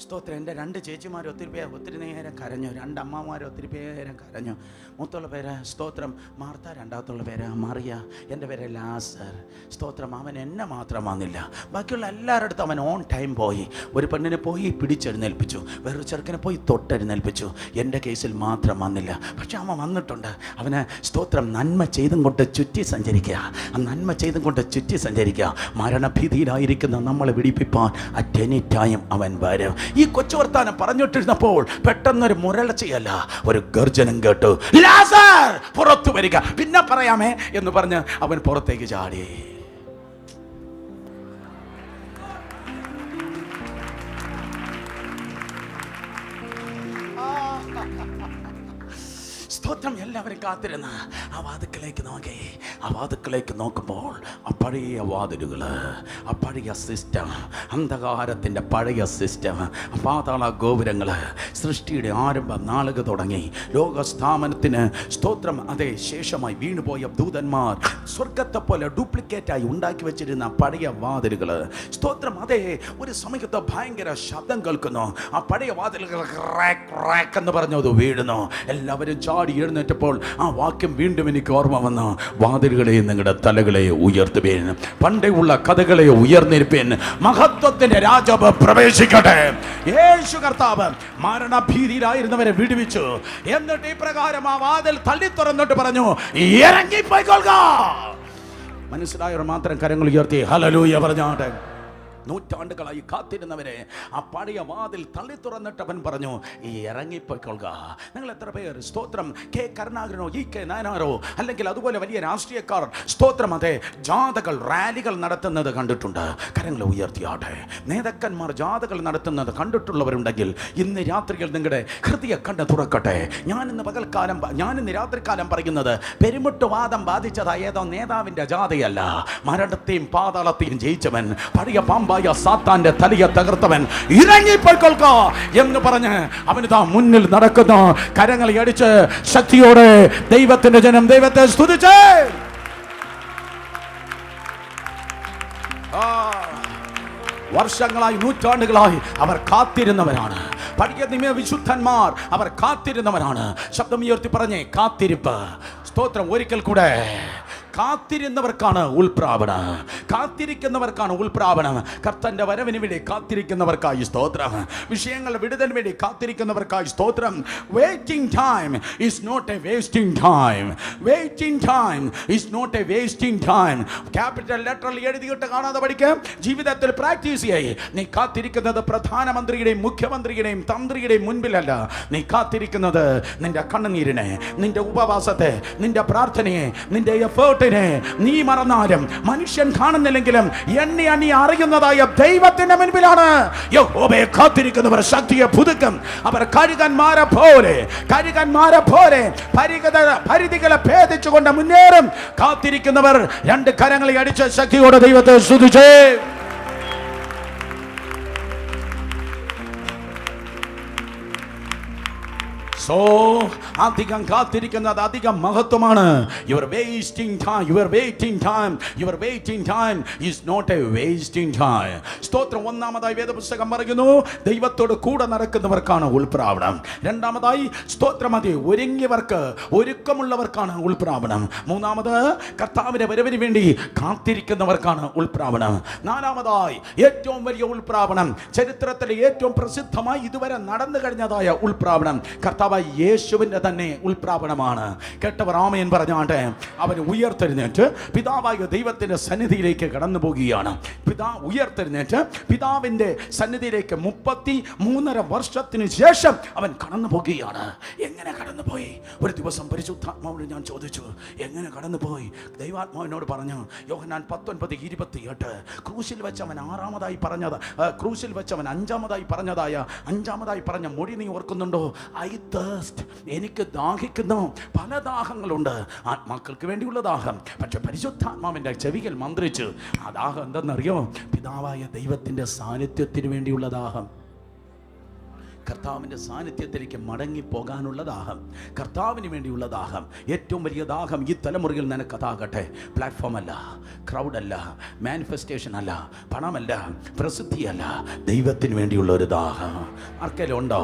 Speaker 1: സ്തോത്രം. എൻ്റെ 2 ചേച്ചിമാർ ഒത്തിരി നേരം കരഞ്ഞു, 2 അമ്മമാർ ഒത്തിരി പേരം കരഞ്ഞു. മൂത്തുള്ള പേര് സ്തോത്രം മാർത്ത, രണ്ടാമത്തുള്ള പേര് മറിയ, എൻ്റെ പേര് ലാസർ. സ്തോത്രം. അവൻ എന്നെ മാത്രം വന്നില്ല, ബാക്കിയുള്ള എല്ലാവരുടെ അടുത്തും അവൻ ഓൺ ടൈം പോയി. ഒരു പെണ്ണിനെ പോയി പിടിച്ചെഴുന്നേൽപ്പിച്ചു, വേറൊരു ചെറുക്കനെ പോയി തൊട്ടെഴുന്നേൽപ്പിച്ചു. എൻ്റെ കേസിൽ മാത്രം വന്നില്ല. പക്ഷെ അവൻ വന്നിട്ടുണ്ട്. അവന് സ്തോത്രം നന്മ ചെയ്തും കൊണ്ട് ചുറ്റി സഞ്ചരിക്കുക. മരണഭീതിയിലായിരിക്കുന്ന നമ്മളെ വിടിപ്പിപ്പാൻ അറ്റ് എനി ടൈം അവൻ വരും. ഈ കൊച്ചു വർത്താനം പറഞ്ഞിട്ടിരുന്നപ്പോൾ പെട്ടെന്നൊരു മുരളച്ചയല്ല, ഒരു ഗർജനം കേട്ടു, ലാസർ പുറത്തു വരിക. പിന്നെ പറയാമേ എന്ന് പറഞ്ഞ് അവൻ പുറത്തേക്ക് ചാടി. സ്തോത്രം. എല്ലാവരും കാത്തിരുന്ന് ആ വാതിക്കലേക്ക് നോക്കി. ആ വാതിക്കലേക്ക് നോക്കുമ്പോൾ ആ പഴയ വാതിലുകള്, ആ പഴയ സിസ്റ്റം, അന്ധകാരത്തിൻ്റെ പഴയ സിസ്റ്റം, പാതാള ഗോപുരങ്ങള്, സൃഷ്ടിയുടെ ആരംഭം നാളുക തുടങ്ങി ലോകസ്ഥാപനത്തിന് സ്തോത്രം അതേ ശേഷമായി വീണുപോയ ദൂതന്മാർ സ്വർഗത്തെ പോലെ ഡ്യൂപ്ലിക്കേറ്റായി ഉണ്ടാക്കി വെച്ചിരുന്ന പഴയ വാതിലുകള് സ്തോത്രം അതേ ഒരു സമയത്ത് ഭയങ്കര ശബ്ദം കേൾക്കുന്നു. ആ പഴയ വാതിലുകൾ റാക്ക് എന്ന് പറഞ്ഞു അത് വീഴുന്നു. എല്ലാവരും ചാടി എഴുന്നേറ്റപ്പോൾ ആ വാക്യം വീണ്ടും എനിക്ക് ഓർമ്മ വന്നു. വാതിലുകളെ നിങ്ങളുടെ തലകളെ ഉയർത്തുവേൻ, പണ്ടേ ഉള്ള കഥകളെ ഉയർന്നിരിപ്പേൻ, മഹത്വത്തിന്റെ രാജാവ് പ്രവേശിക്കട്ടെ. യേശു കർത്താവ് മരണഭീതിയിലായിരുന്നവരെ വിടുവിച്ചു. എന്നിട്ട് ഈ പ്രകാരം ആ വാതിൽ തള്ളി തുറന്നിട്ട് പറഞ്ഞു, ഇറങ്ങിപ്പോയിക്കൊള്ളുക. മനസ്സിലായവർ മാത്രം കരങ്ങൾ ഉയർത്തി ഹല്ലേലൂയ പറഞ്ഞാട്ടെ. നൂറ്റാണ്ടുകളായി കാത്തിരുന്നവരെ ആ പഴയ വാതിൽ തള്ളി തുറന്നിട്ട് അവൻ പറഞ്ഞു, ഈ ഇറങ്ങിപ്പോയിക്കൊള്ളുക. നിങ്ങൾ എത്ര പേർ സ്തോത്രം കെ കരുണാകരനോ ഇ കെ നായനാരോ അല്ലെങ്കിൽ അതുപോലെ വലിയ രാഷ്ട്രീയക്കാർ സ്തോത്രം അതെ ജാഥകൾ റാലികൾ നടത്തുന്നത് കണ്ടിട്ടുണ്ട്? കരങ്ങൾ ഉയർത്തിയാട്ടെ. നേതാക്കന്മാർ ജാഥകൾ നടത്തുന്നത് കണ്ടിട്ടുള്ളവരുണ്ടെങ്കിൽ ഇന്ന് രാത്രിയിൽ നിങ്ങളുടെ ഹൃദയ കണ്ണ് തുറക്കട്ടെ. ഞാനിന്ന് രാത്രികാലം പറയുന്നത് പെരുമുട്ടുവാദം ബാധിച്ചതായ ഏതോ നേതാവിന്റെ ജാഥയല്ല. മരണത്തെയും പാതാളത്തെയും ജയിച്ചവൻ, പഴയ പാമ്പ സാത്താന്റെ തലയെ തകർത്തവൻ ഇറങ്ങിപ്പോയിക്കൊള്ളുക എന്ന് പറഞ്ഞ് അവനിതാ മുന്നിൽ നടക്കുന്നു. കരങ്ങളെ അടിച്ച് ശക്തിയോടെ ദൈവത്തിന്റെ ജനം ദൈവത്തെ സ്തുതിച്ച് വർഷങ്ങളായി നൂറ്റാണ്ടുകളായി അവർ കാത്തിരുന്നവരാണ്. പഴയ നിയമ വിശുദ്ധന്മാർ അവർ കാത്തിരുന്നവരാണ്. ശബ്ദമുയർത്തി പറഞ്ഞേ കാത്തിരിപ്പ്. സ്തോത്രം. ഒരിക്കൽ കൂടെ കാത്തിരുന്നവർക്കാണ് ഉൾപ്രാപണം, കാത്തിരിക്കുന്നവർക്കാണ് ഉൾപ്രാപണം. കർത്തന്റെ വരവിന് വേണ്ടി കാത്തിരിക്കുന്നവർക്കായി സ്തോത്രം. വിഷയങ്ങളുടെ വിടുതലിന് വേണ്ടി കാത്തിരിക്കുന്നവർക്കായി സ്തോത്രം. Waiting time is not a wasting time. Waiting time is not a wasting time. Capital ലെറ്ററിൽ എഴുതിയിട്ട് കാണാതെ പഠിക്കാം. ജീവിതത്തിൽ പ്രാക്ടീസ് ചെയ്യ്. നീ കാത്തിരിക്കുന്നത് പ്രധാനമന്ത്രിയുടെയും മുഖ്യമന്ത്രിയുടെയും തന്ത്രിയുടെയും മുൻപിലല്ല. നീ കാത്തിരിക്കുന്നത് നിന്റെ കണ്ണുനീരിനെ, നിന്റെ ഉപവാസത്തെ, നിന്റെ പ്രാർത്ഥനയെ, നിന്റെ എഫേർട്ട് നീ മറന്നാലും മനുഷ്യൻ കാണുന്നില്ലെങ്കിലും എണ്ണി അറിയുന്നതായ ദൈവത്തിന്റെ മുൻപിലാണ്. യഹോവയെ കാത്തിരിക്കുന്നവർ ശക്തിയെ പുതുക്കും. അവർ കഴുകന്മാരെ പോലെ പരിധികളെ ഭേദിച്ചുകൊണ്ട് മുന്നേറും. കാത്തിരിക്കുന്നവർ രണ്ട് കരങ്ങളെ അടിച്ച് ശക്തിയോടെ ദൈവത്തെ സ്തുതിച്ചേ. സോ അധികം കാത്തിരിക്കുന്നത് അധികം മഹത്വമാണ്. Your waiting time is not a wasting time. സ്തോത്രം. ഒന്നാമതായി വേദപുസ്തകം പറയുന്നു ദൈവത്തോട് കൂടെ നടക്കുന്നവർക്കാണ് ഉൾപ്രാവണം. രണ്ടാമതായി സ്തോത്രം അതെ ഒരുങ്ങിയവർക്ക്, ഒരുക്കമുള്ളവർക്കാണ് ഉൾപ്രാവണം. മൂന്നാമത് കർത്താവിന്റെ വരവിന് വേണ്ടി കാത്തിരിക്കുന്നവർക്കാണ് ഉൾപ്രാവണം. നാലാമതായി ഏറ്റവും വലിയ ഉൾപ്രാവണം, ചരിത്രത്തിലെ ഏറ്റവും പ്രസിദ്ധമായി ഇതുവരെ നടന്നു കഴിഞ്ഞതായ ഉൾപ്രാവണം കർത്താവ് യേശുവിന്റെ തന്നെ ഉൾപ്രാപണമാണ്. കേട്ടവർ ആമേൻ പറഞ്ഞാട്ടെ. അവൻ ഉയർത്തെഴുന്നേറ്റ് പിതാവായ ദൈവത്തിന്റെ സന്നിധിയിലേക്ക് കടന്നു പോകുകയാണ്. ഉയർത്തെഴുന്നേറ്റ് പിതാവിന്റെ സന്നിധിയിലേക്ക് 33.5 വർഷത്തിന് ശേഷം അവൻ കടന്നു പോകുകയാണ്. എങ്ങനെ കടന്നുപോയി? ഒരു ദിവസം പരിശുദ്ധാത്മാവിനോട് ഞാൻ ചോദിച്ചു, എങ്ങനെ കടന്നുപോയി? ദൈവാത്മാവിനോട് പറഞ്ഞു, യോഹന്നാൻ 19:28 ക്രൂശിൽ വെച്ച് അവൻ ക്രൂശിൽ വെച്ച് അവൻ അഞ്ചാമതായി പറഞ്ഞ മൊഴി നീ ഓർക്കുന്നുണ്ടോ? എനിക്ക് ദാഹിക്കുന്നു. പല ദാഹങ്ങളുണ്ട്. ആത്മാക്കൾക്ക് വേണ്ടിയുള്ള ദാഹം. പക്ഷെ പരിശുദ്ധാത്മാവിന്റെ ചെവികൾ മന്ത്രിച്ചു. ആ ദാഹം എന്തെന്നറിയോ? പിതാവായ ദൈവത്തിന്റെ സാന്നിധ്യത്തിന് വേണ്ടിയുള്ള ദാഹം. കർത്താവിൻ്റെ സാന്നിധ്യത്തിലേക്ക് മടങ്ങിപ്പോകാനുള്ള ദാഹം, കർത്താവിന് വേണ്ടിയുള്ള ദാഹം. ഏറ്റവും വലിയ ദാഹം ഈ തലമുറയിൽ നിനക്കതാകട്ടെ. പ്ലാറ്റ്ഫോം അല്ല, ക്രൗഡല്ല, മാനിഫെസ്റ്റേഷൻ അല്ല, പണമല്ല, പ്രസിദ്ധിയല്ല. ദൈവത്തിന് വേണ്ടിയുള്ള ഒരു ദാഹം ആർക്കെങ്കിലും ഉണ്ടോ?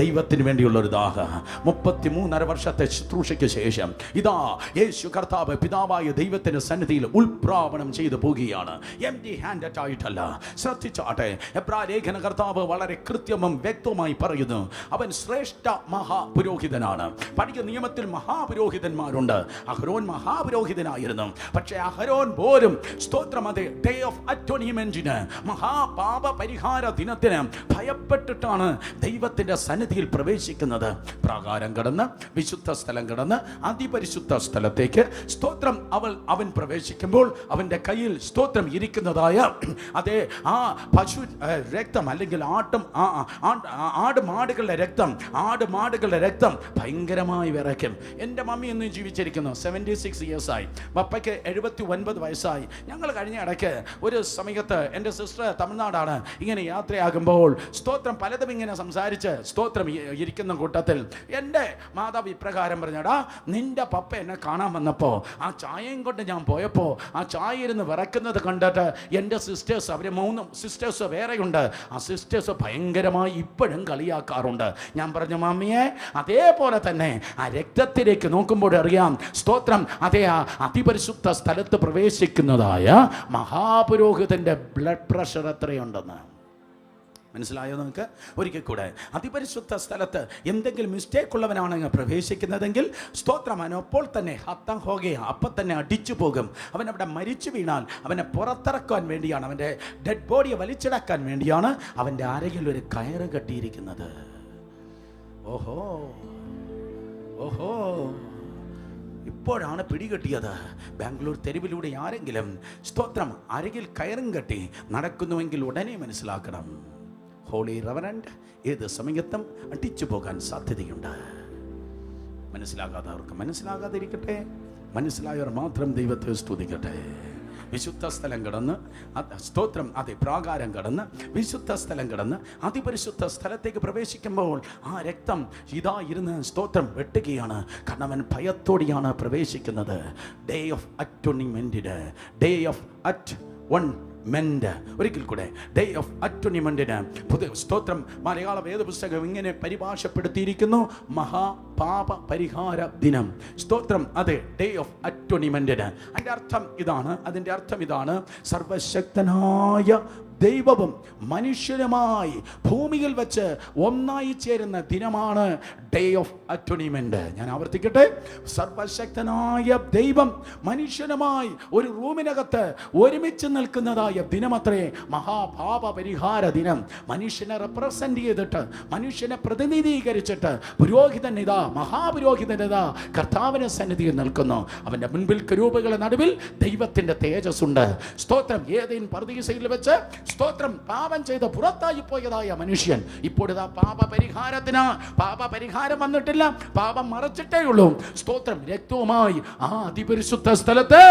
Speaker 1: ദൈവത്തിന് വേണ്ടിയുള്ള ഒരു ദാഹം. 33.5 വർഷത്തെ ശുശ്രൂഷയ്ക്ക് ശേഷം ഇതാ യേശു കർത്താവ് പിതാവായ ദൈവത്തിന്റെ സന്നിധിയിൽ ഉൾപ്രാപണം ചെയ്തു പോകുകയാണ്. എംപ്റ്റി ഹാൻഡഡ് ആയിട്ടല്ല. ശ്രദ്ധിച്ചാട്ടെ, എബ്രായ ലേഖന കർത്താവ് വളരെ കൃത്യവും വ്യക്തവുമായി പറയുന്നു. അവൻ ശ്രേഷ്ഠ മഹാപുരോഹിതനാണ്. പഴയ നിയമത്തിൽ മഹാപുരോഹിതന്മാരുണ്ട്. അഹരോൻ മഹാപുരോഹിതനായിരുന്നു. പക്ഷേ അഹരോൻ പോലും സ്തോത്രം അതെ ഡേ ഓഫ് അറ്റോണിമെന്റിന്, മഹാപാപ പരിഹാര ദിനത്തിന് ഭയപ്പെട്ടിട്ടാണ് ദൈവത്തിന്റെ സന്നിധിയിൽ പ്രവേശിക്കുന്നത്. പ്രാകാരം കടന്ന് വിശുദ്ധ സ്ഥലം കടന്ന് അതിപരിശുദ്ധ സ്ഥലത്തേക്ക് സ്തോത്രം അവൻ പ്രവേശിക്കുമ്പോൾ അവന്റെ കയ്യിൽ സ്തോത്രം ഇരിക്കുന്നതായ അതേ ആ പശു രക്തം അല്ലെങ്കിൽ മാടുകളുടെ രക്തം ഭയങ്കരമായി വിറയ്ക്കും. എൻ്റെ മമ്മി ഇന്നും ജീവിച്ചിരിക്കുന്നു, 76 ഇയേഴ്സായി. പപ്പയ്ക്ക് 79 വയസ്സായി. ഞങ്ങൾ കഴിഞ്ഞ ഇടയ്ക്ക് ഒരു സമയത്ത് എൻ്റെ സിസ്റ്റർ തമിഴ്നാടാണ്, ഇങ്ങനെ യാത്രയാകുമ്പോൾ സ്തോത്രം പലതും ഇങ്ങനെ സംസാരിച്ച് സ്തോത്രം ഇരിക്കുന്ന കൂട്ടത്തിൽ എൻ്റെ മാതാവ് ഇപ്രകാരം പറഞ്ഞടാ, നിന്റെ പപ്പ എന്നെ കാണാൻ വന്നപ്പോൾ ആ ചായയും കൊണ്ട് ഞാൻ പോയപ്പോൾ ആ ചായ ഇരുന്ന് വിറക്കുന്നത് കണ്ടിട്ട് എൻ്റെ സിസ്റ്റേഴ്സ്, അവർ 3 സിസ്റ്റേഴ്സ് വേറെയുണ്ട്, ആ സിസ്റ്റേഴ്സ് ഭയങ്കരമായി ഇപ്പോഴും കളിയാക്കാറുണ്ട്. ഞാൻ പറഞ്ഞു മമ്മിയെ, അതേപോലെ തന്നെ ആ രക്തത്തിലേക്ക് നോക്കുമ്പോൾ അറിയാം സ്തോത്രം, അതേ ആ അതിപരിശുദ്ധ സ്ഥലത്ത് പ്രവേശിക്കുന്നതായ മഹാപുരോഹിതന്റെ ബ്ലഡ് പ്രഷർ എത്രയുണ്ടെന്ന് മനസ്സിലായോ നിങ്ങൾക്ക്? ഒരിക്കൽ കൂടെ, അതിപരിശുദ്ധ സ്ഥലത്ത് എന്തെങ്കിലും മിസ്റ്റേക്ക് ഉള്ളവനാണെങ്കിൽ പ്രവേശിക്കുന്നതെങ്കിൽ സ്തോത്രം അവനപ്പോൾ തന്നെ ഹത്തം ഹോകയ അപ്പം തന്നെ അടിച്ചു പോകും. അവനവിടെ മരിച്ചു വീണാൽ അവനെ പുറത്തിറക്കാൻ വേണ്ടിയാണ്, അവൻ്റെ ഡെഡ് ബോഡിയെ വലിച്ചിടക്കാൻ വേണ്ടിയാണ് അവൻ്റെ അരയിൽ ഒരു കയറ് കെട്ടിയിരിക്കുന്നത്. ഓഹോ ഓഹോ, ഇപ്പോഴാണ് പിടികെട്ടിയത്. ബാംഗ്ലൂർ തെരുവിലൂടെ ആരെങ്കിലും സ്തോത്രം അരയിൽ കയറും കെട്ടി നടക്കുന്നുവെങ്കിൽ ഉടനെ മനസ്സിലാക്കണം, ഹോളി റവറൻഡ് ഏത് സമയത്തും അടിച്ചു പോകാൻ സാധ്യതയുണ്ട്. മനസ്സിലാകാത്തവർക്ക് മനസ്സിലാകാതിരിക്കട്ടെ, മനസ്സിലായവർ മാത്രം ദൈവത്തെ സ്തുതിക്കട്ടെ. വിശുദ്ധ സ്ഥലം കടന്ന് സ്തോത്രം, അതെ പ്രാകാരം കടന്ന് വിശുദ്ധ സ്ഥലം കടന്ന് അതിപരിശുദ്ധ സ്ഥലത്തേക്ക് പ്രവേശിക്കുമ്പോൾ ആ രക്തം ഇതാ ഇരുന്ന് സ്തോത്രം വെട്ടുകയാണ്. കാരണം അവൻ ഭയത്തോടെയാണ് പ്രവേശിക്കുന്നത്. ഡേ ഓഫ് അറ്റോണിമെന്റിന്, ഡേ ഓഫ് അറ്റോൺമെന്റ്, ഒരിക്കൽ കൂടെ ഡേ ഓഫ് അറ്റോണിമെന്റിന് പുതിയ സ്തോത്രം മലയാള വേദപുസ്തകം ഇങ്ങനെ പരിഭാഷപ്പെടുത്തിയിരിക്കുന്നു, മഹാപാപ പരിഹാര ദിനം. സ്തോത്രം, അതെ ഡേ ഓഫ് അറ്റോണിമെന്റിന്. അതിൻ്റെ അർത്ഥം ഇതാണ്, സർവശക്തനായ ദൈവവും മനുഷ്യനുമായി ഭൂമിയിൽ വെച്ച് ഒന്നായി ചേരുന്ന ദിനമാണ് ഡേ ഓഫ് അറ്റോണിമെന്റ്. ഞാൻ ആവർത്തിക്കട്ടെ, സർവശക്തനായ ദൈവം മനുഷ്യനുമായി ഒരു റൂമിനകത്ത് ഒരുമിച്ച് നിൽക്കുന്നതായ ദിനമത്രേ മഹാപാപ പരിഹാര ദിനം. മനുഷ്യനെ റെപ്രസെന്റ് ചെയ്തിട്ട്, മനുഷ്യനെ പ്രതിനിധീകരിച്ചിട്ട് മഹാപുരോഹിതനിതാ കർത്താവിന്റെ സന്നിധിയിൽ നിൽക്കുന്നു. അവന്റെ മുൻപിൽ കരൂപുകളുടെ നടുവിൽ ദൈവത്തിന്റെ തേജസ് ഉണ്ട്. സ്തോത്രം, ഏതേൻ പർദീസയിൽ വെച്ച് സ്തോത്രം പാപം ചെയ്ത് പുറത്തായി പോയതായ മനുഷ്യൻ ഇപ്പോഴിതാ പാപപരിഹാരം വന്നിട്ടില്ല, പാപം മറച്ചിട്ടേ ഉള്ളൂ. സ്തോത്രം, രക്തവുമായി ആ അതിപരിശുദ്ധ സ്ഥലത്ത്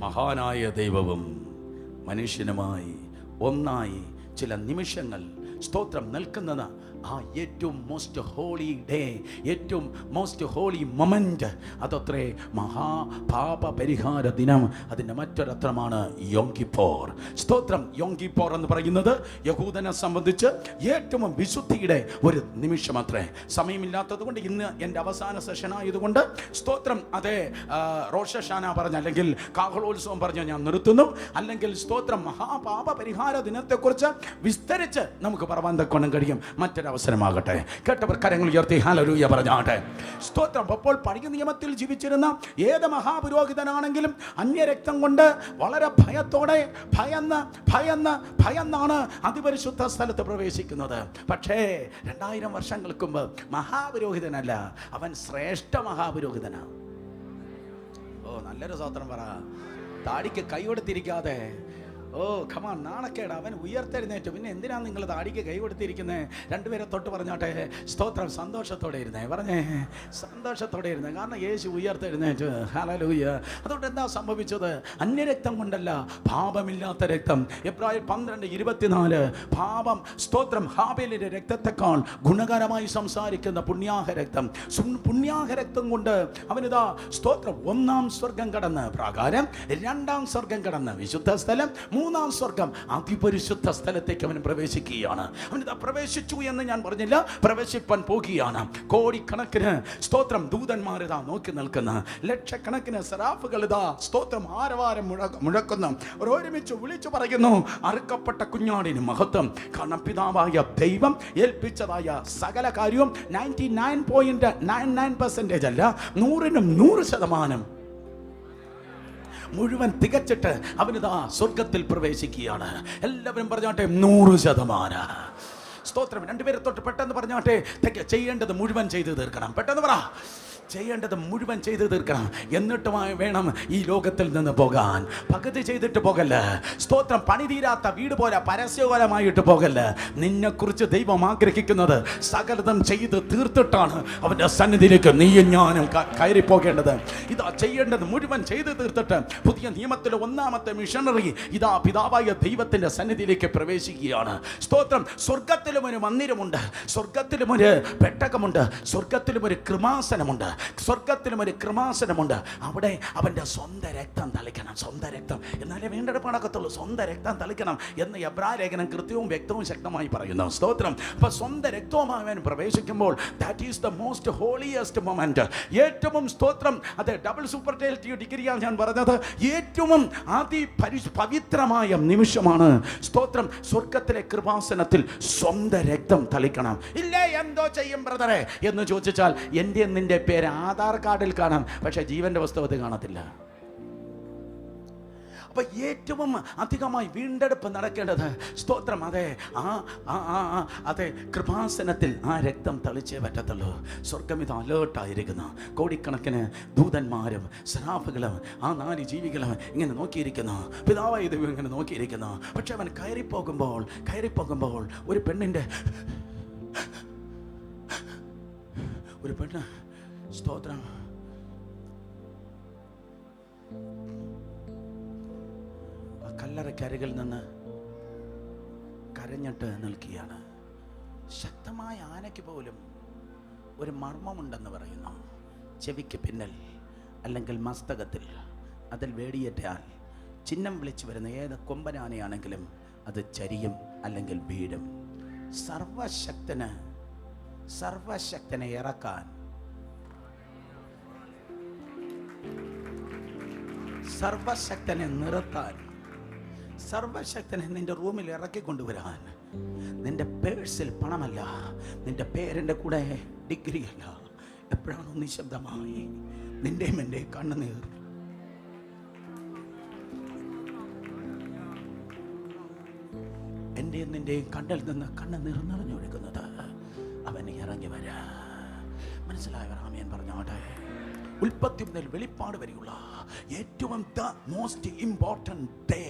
Speaker 1: മഹാനായ ദൈവവും മനുഷ്യനുമായി ഒന്നായി ചില നിമിഷങ്ങൾ സ്തോത്രം നിൽക്കുന്നത് ആ ഏറ്റവും മോസ്റ്റ് ഹോളി ഡേ, ഏറ്റവും മോസ്റ്റ് ഹോളി മൊമെന്റ്, അതത്രേ മഹാപാപ പരിഹാര ദിനം. അതിൻ്റെ മറ്റൊരർത്ഥമാണ് യോം കിപ്പോർ. സ്തോത്രം, യോം കിപ്പോർ എന്ന് പറയുന്നത് യഹൂദനെ സംബന്ധിച്ച് ഏറ്റവും വിശുദ്ധിയുടെ ഒരു നിമിഷം അത്രേ. സമയമില്ലാത്തത് കൊണ്ട് ഇന്ന് എൻ്റെ അവസാന സെഷൻ ആയതുകൊണ്ട് സ്തോത്രം, അതേ റോഷ ഹാഷാന പറഞ്ഞ അല്ലെങ്കിൽ കാഹളോത്സവം പറഞ്ഞ് ഞാൻ നിർത്തുന്നു. അല്ലെങ്കിൽ സ്തോത്രം, മഹാപാപ പരിഹാര ദിനത്തെക്കുറിച്ച് വിസ്തരിച്ച് നമുക്ക് പറവാൻ തക്കോണം കഴിയും. അവസരമാകട്ടെ. കേട്ടവർ കരങ്ങൾ ഉയർത്തി ഹല്ലേലൂയ പറഞ്ഞാട്ടെ. സ്തോത്രം. അപ്പോൾ പഴയ നിയമത്തിൽ ജീവിച്ചിരുന്ന ഏത് മഹാപുരോഹിതനാണെങ്കിലും അന്യരക്തം കൊണ്ട് വളരെ ഭയത്തോടെ ഭയന്നാണ് അതിപരിശുദ്ധ സ്ഥലത്ത് പ്രവേശിക്കുന്നത്. പക്ഷേ 2000 വർഷങ്ങൾക്ക് മുമ്പ് മഹാപുരോഹിതനല്ല, അവൻ ശ്രേഷ്ഠ മഹാപുരോഹിതനാണ്. ഓ, നല്ലൊരു സ്തോത്രം പറ. താടിക്ക് കൈ കൊടുത്തിരിക്കാതെ, ഓ ഖമാൻ, നാണക്കേട്. അവൻ ഉയർത്തെഴുന്നേറ്റു. പിന്നെ എന്തിനാണ് നിങ്ങൾ താടിക്ക് കൈ കൊടുത്തിരിക്കുന്നത്? രണ്ടുപേരെ തൊട്ട് പറഞ്ഞാട്ടെ. സ്തോത്രം, സന്തോഷത്തോടെ ഇരുന്നേ. പറഞ്ഞേ, സന്തോഷത്തോടെ ഇരുന്നേ. കാരണം യേശു ഉയർത്തെഴുന്നേറ്റു. ഹല്ലേലൂയ. അതുകൊണ്ട് എന്താ സംഭവിച്ചത്? അന്യരക്തം കൊണ്ടല്ല, പാപമില്ലാത്ത രക്തം. എബ്രായർ 12:24. പാപം, സ്തോത്രം, ഹാബേലിന്റെ രക്തത്തെക്കാൾ ഗുണകരമായി സംസാരിക്കുന്ന പുണ്യാഹ രക്തം. പുണ്യാഹ രക്തം കൊണ്ട് അവനിതാ സ്തോത്രം 1-ാം സ്വർഗം കടന്ന് പ്രാകാരം, 2-ാം സ്വർഗം കടന്ന് വിശുദ്ധ സ്ഥലം, 3-ാം സ്വർഗം അതിപരിശുദ്ധ സ്ഥലത്തേക്ക് അവൻ പ്രവേശിക്കുകയാണ്. അവനിതാ പ്രവേശിച്ചു എന്ന് ഞാൻ പറഞ്ഞില്ല, പ്രവേശിപ്പാൻ പോകുകയാണ്. കോടിക്കണക്കിന് സ്തോത്രം ദൂതന്മാരിതാ നോക്കി നിൽക്കുന്ന, ലക്ഷക്കണക്കിന് സെറാഫുകൾ ഇതാ സ്തോത്രം ആരവാരം മുഴക്കുന്നു. ഒരുമിച്ച് വിളിച്ചു പറയുന്നു, അറുക്കപ്പെട്ട കുഞ്ഞാടിന് മഹത്വം. കാരണം പിതാവായ ദൈവം ഏൽപ്പിച്ചതായ സകല കാര്യവും 99.99% അല്ല, 100% മുഴുവൻ തികച്ചിട്ട് അവനിതാ സ്വർഗത്തിൽ പ്രവേശിക്കുകയാണ്. എല്ലാവരും പറഞ്ഞാട്ടെ 100%. സ്തോത്രം. രണ്ടുപേരെ തൊട്ട് പെട്ടെന്ന് പറഞ്ഞാട്ടെ, ചെയ്യേണ്ടത് മുഴുവൻ ചെയ്തു തീർക്കണം. പെട്ടെന്ന് പറ. ചെയ്യേണ്ടത് മുഴുവൻ ചെയ്തു തീർക്കണം. എന്നിട്ടുമായി വേണം ഈ ലോകത്തിൽ നിന്ന് പോകാൻ. പകുതി ചെയ്തിട്ട് പോകല്ല. സ്തോത്രം. പണിതീരാത്ത വീട് പോലെ പരസ്യകരമായിട്ട് പോകല്ല. നിന്നെക്കുറിച്ച് ദൈവം ആഗ്രഹിക്കുന്നത് സകലതും ചെയ്ത് തീർത്തിട്ടാണ് അവൻ്റെ സന്നിധിയിലേക്ക് നീയും ഞാനും കയറി പോകേണ്ടത്. ഇതാ ചെയ്യേണ്ടത് മുഴുവൻ ചെയ്ത് തീർത്തിട്ട് പുതിയ നിയമത്തിലെ ഒന്നാമത്തെ മിഷണറി ഇതാ പിതാവായ ദൈവത്തിൻ്റെ സന്നിധിയിലേക്ക് പ്രവേശിക്കുകയാണ്. സ്തോത്രം. സ്വർഗത്തിലും ഒരു മന്ദിരമുണ്ട്, സ്വർഗത്തിലും ഒരു പെട്ടകമുണ്ട്, സ്വർഗത്തിലും ഒരു കൃപാസനമുണ്ട്, സ്വർഗത്തിലും ഒരു കൃപാസനമുണ്ട്. അവിടെ അവൻ്റെ സ്വന്തം രക്തം തളിക്കണം. സ്വന്തം രക്തം എന്നാലേ വീണ്ടെടുപ്പ് നടക്കത്തുള്ളൂ. സ്വന്തം രക്തം തളിക്കണം എന്ന് എബ്രായ ലേഖനം കൃത്യവും വ്യക്തവും ശക്തമായി പറയുന്നു. സ്തോത്രം. അപ്പോൾ സ്വന്തം രക്തവുമായി അവൻ പ്രവേശിക്കുമ്പോൾ that is the most holiest moment. ഏറ്റവും സ്തോത്രം. അത് ഡബിൾ സൂപ്പർലേറ്റീവ് ഡിഗ്രിയാണ് ഞാൻ പറഞ്ഞത്. ഏറ്റവും പവിത്രമായ നിമിഷമാണ്. സ്തോത്രം. സ്വർഗത്തിലെ കൃപാസനത്തിൽ സ്വന്തം രക്തം തളിക്കണം. ഇല്ലേ എന്തോ ചെയ്യും ബ്രദറെ എന്ന് ചോദിച്ചാൽ എൻ്റെ നിന്റെ പേര് ആധാർ കാർഡിൽ കാണാം, പക്ഷെ ജീവന്റെ പുസ്തകത്തിൽ കാണത്തില്ല. അപ്പൊ ഏറ്റവും അധികമായി വീണ്ടെടുപ്പ് നടക്കേണ്ടത് സ്തോത്രം അതെ കൃപാസനത്തിൽ ആ രക്തം തളിച്ചേ പറ്റത്തുള്ളൂ. സ്വർഗം ഇത് അലേർട്ടായിരിക്കുന്നു. കോടിക്കണക്കിന് ദൂതന്മാരും സറാഫുകളും ആ 4 ജീവികളും ഇങ്ങനെ നോക്കിയിരിക്കുന്നു. പിതാവായ ദൈവം ഇങ്ങനെ നോക്കിയിരിക്കുന്നു. പക്ഷെ അവൻ കയറിപ്പോകുമ്പോൾ ഒരു പെണ്ണ് സ്തോത്രം കല്ലറക്കരികിൽ നിന്ന് കരഞ്ഞിട്ട് നിൽക്കുകയാണ്. ശക്തമായ ആനയ്ക്ക് പോലും ഒരു മർമ്മമുണ്ടെന്ന് പറയുന്നു. ചെവിക്ക് പിന്നിൽ അല്ലെങ്കിൽ മസ്തകത്തിൽ അതിൽ വേടിയേറ്റാൽ ചിഹ്നം വിളിച്ചു വരുന്ന ഏത് കൊമ്പനാനയാണെങ്കിലും അത് ചരിയും അല്ലെങ്കിൽ വീഴും. സർവശക്തനെ ഇറക്കാൻ, സർവശക്തനെ നിർത്താൻ, സർവശക്തനെ നിന്റെ റൂമിൽ ഇറക്കിക്കൊണ്ടുവരാൻ. നിന്റെ പേഴ്സിൽ പണമല്ല, നിന്റെ പേരിൻ്റെ കൂടെ ഡിഗ്രിയല്ല. എപ്പോഴാണോ നിശബ്ദമായി നിന്റെയും എൻ്റെ കണ്ണുനീർ എൻ്റെയും നിന്റെയും കണ്ണിൽ നിന്ന് കണ്ണുനീർ നിറഞ്ഞൊഴുകുന്നത്, അവന് ഇറങ്ങി വരാ. മനസ്സിലായവർ ആമേൻ പറഞ്ഞോട്ടെ. ഉൽപ്പത്തി മുതൽ വെളിപ്പാട് വരെയുള്ള ഏറ്റവും മോസ്റ്റ് ഇമ്പോർട്ടൻ്റ് ഡേ,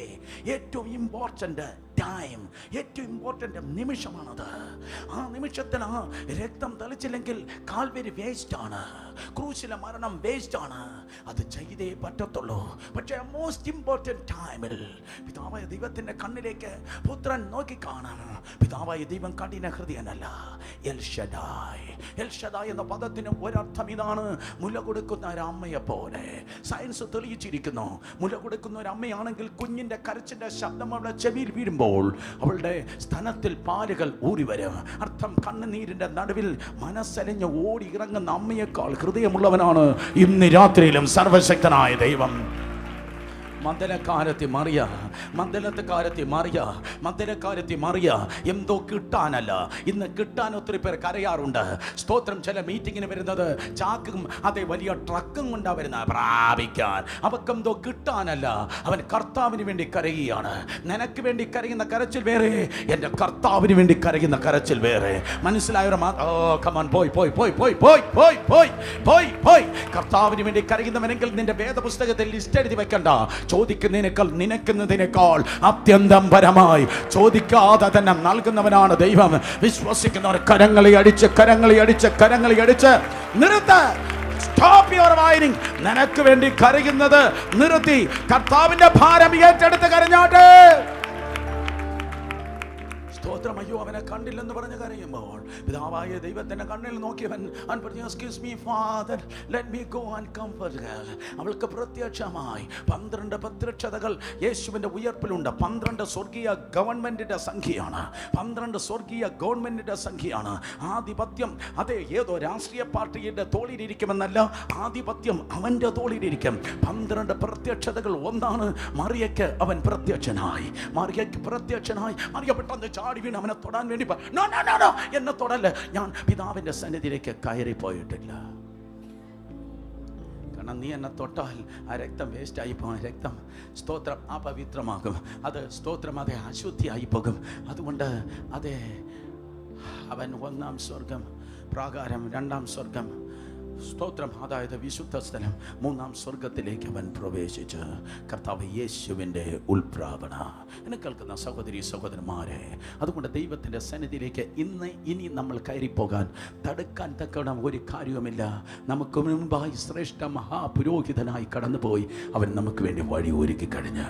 Speaker 1: ഏറ്റവും ഇമ്പോർട്ടൻ്റ് ടൈം, ഏറ്റവും ഇമ്പോർട്ടൻ്റ് നിമിഷമാണത്. ആ നിമിഷത്തിൽ ആ രക്തം തളിച്ചില്ലെങ്കിൽ കാൽവരി വേസ്റ്റാണ്, ക്രൂശിലെ മരണം വേസ്റ്റാണ്. അത് ചെയ്തേ പറ്റത്തുള്ളൂ. പക്ഷേ മോസ്റ്റ് ഇമ്പോർട്ടൻ്റ് ടൈമിൽ പിതാവായ ദൈവത്തിൻ്റെ കണ്ണിലേക്ക് പുത്രൻ നോക്കിക്കാണാം. പിതാവായ ദൈവം കഠിന ഹൃദയനല്ല, എൽ ഷദായ്. എൽ ഷദായ് എന്ന പദത്തിന് ഒരർത്ഥം ഇതാണ്, മുല കൊടുക്കുന്ന ഒരമ്മയെ പോലെ. സയൻസ് തെളിയിച്ചിരിക്കുന്നു. മുല കൊടുക്കുന്ന ഒരു അമ്മയാണെങ്കിൽ കുഞ്ഞിൻ്റെ കരച്ചിൻ്റെ ശബ്ദം അവളുടെ ചെവിയിൽ വീഴുമ്പോൾ അവളുടെ സ്തനത്തിൽ പാലുകൾ ഊറി വരും. അർത്ഥം കണ്ണുനീരിൻ്റെ നടുവിൽ മനസ്സലിഞ്ഞ് ഓടി ഇറങ്ങുന്ന അമ്മയേക്കാൾ ഹൃദയമുള്ളവനാണ് ഇന്ന് രാത്രിയിലും സർവശക്തനായ ദൈവം. മന്ദലക്കാരത്തി മറിയ എന്തോ കിട്ടാനല്ല. ഇന്ന് കിട്ടാൻ ഒത്തിരി പേർ കരയാറുണ്ട്. സ്തോത്രം. ചില മീറ്റിങ്ങിന് വരുന്നത് ചാക്കും അതേ വലിയ ട്രക്കും കൊണ്ടാ വരുന്നത് പ്രാപിക്കാൻ. അവക്കെന്തോ കിട്ടാനല്ല. അവൻ കർത്താവിന് വേണ്ടി കരയുകയാണ്. നിനക്ക് വേണ്ടി കരയുന്ന കരച്ചിൽ വേറെ, എൻ്റെ കർത്താവിന് വേണ്ടി കരയുന്ന കരച്ചിൽ വേറെ. മനസ്സിലായവർ പോയി കർത്താവിന് വേണ്ടി കരയുന്നവനെങ്കിൽ നിന്റെ വേദപുസ്തകത്തിൽ ലിസ്റ്റ് എഴുതി വെക്കണ്ട. ചോദിക്കുന്നതിനേക്കാൾ നിനക്കുന്നതിനേക്കാൾ അത്യന്തം പരമായി ചോദിക്കാതെ തന്നെ നൽകുന്നവനാണ് ദൈവം. വിശ്വസിക്കുന്നവർ കരങ്ങളെ അടിച്ച് നിർത്ത്. Stop your whining. നിനക്ക് വേണ്ടി കരയുന്നത് നിർത്തി കർത്താവിന്റെ ഭാരം ഏറ്റെടുത്ത് കരഞ്ഞാട്ടെ. സ്തോത്രം. അയ്യോ അവനെ കണ്ടില്ലെന്ന് പറഞ്ഞ് കരയുമ്പോൾ പിതാവായ ദൈവത്തിന്റെ കണ്ണിൽ നോക്കിയവൻ അവൾക്ക് പ്രത്യക്ഷമായി 12 പ്രത്യക്ഷതകൾ യേശുവിന്റെ ഉയർപ്പിലുണ്ട്. 12 സ്വർഗീയ ഗവൺമെന്റിന്റെ സംഖ്യയാണ്. 12 സ്വർഗീയ ഗവൺമെന്റിന്റെ സംഖ്യയാണ്. ആധിപത്യം അതേ ഏതോ രാഷ്ട്രീയ പാർട്ടിയുടെ തോളിലിരിക്കുമെന്നല്ല, ആധിപത്യം അവന്റെ തോളിലിരിക്കും. 12 പ്രത്യക്ഷതകൾ. ഒന്നാണ് മറിയയ്ക്ക് അവൻ പ്രത്യക്ഷനായി. മറിയ പെട്ടെന്ന് ചാടി വീണ് അവനെ തൊടാൻ വേണ്ടി എന്നെ തൊടല്ല, ഞാൻ പിതാവിന്റെ സന്നിധിയിലേക്ക് കയറിപ്പോയിട്ടില്ല. കാരണം നീ എന്നെ തൊട്ടാൽ ആ രക്തം വേസ്റ്റ് ആയി പോകും. രക്തം സ്തോത്രം അപവിത്രമാകും. അത് സ്തോത്രം അതെ അശുദ്ധിയായി പോകും. അതുകൊണ്ട് അതെ അവൻ 1-ാം സ്വർഗം പ്രാകാരം, 2-ാം സ്വർഗം സ്തോത്രം. അതായത് വിശുദ്ധ സ്ഥലം, മൂന്നാം സ്വർഗത്തിലേക്ക് അവൻ പ്രവേശിച്ച്. കർത്താവ് യേശുവിൻ്റെ ഉൾപ്രാവണ. എന്നെ കേൾക്കുന്ന സഹോദരി സഹോദരന്മാരെ, അതുകൊണ്ട് ദൈവത്തിൻ്റെ സന്നിധിയിലേക്ക് ഇനി നമ്മൾ കയറിപ്പോകാൻ തടുക്കാൻ തക്കണം ഒരു കാര്യവുമില്ല. നമുക്ക് മുൻപായി ശ്രേഷ്ഠ മഹാപുരോഹിതനായി കടന്നുപോയി അവൻ നമുക്ക് വേണ്ടി വഴി ഒരുക്കി കഴിഞ്ഞു.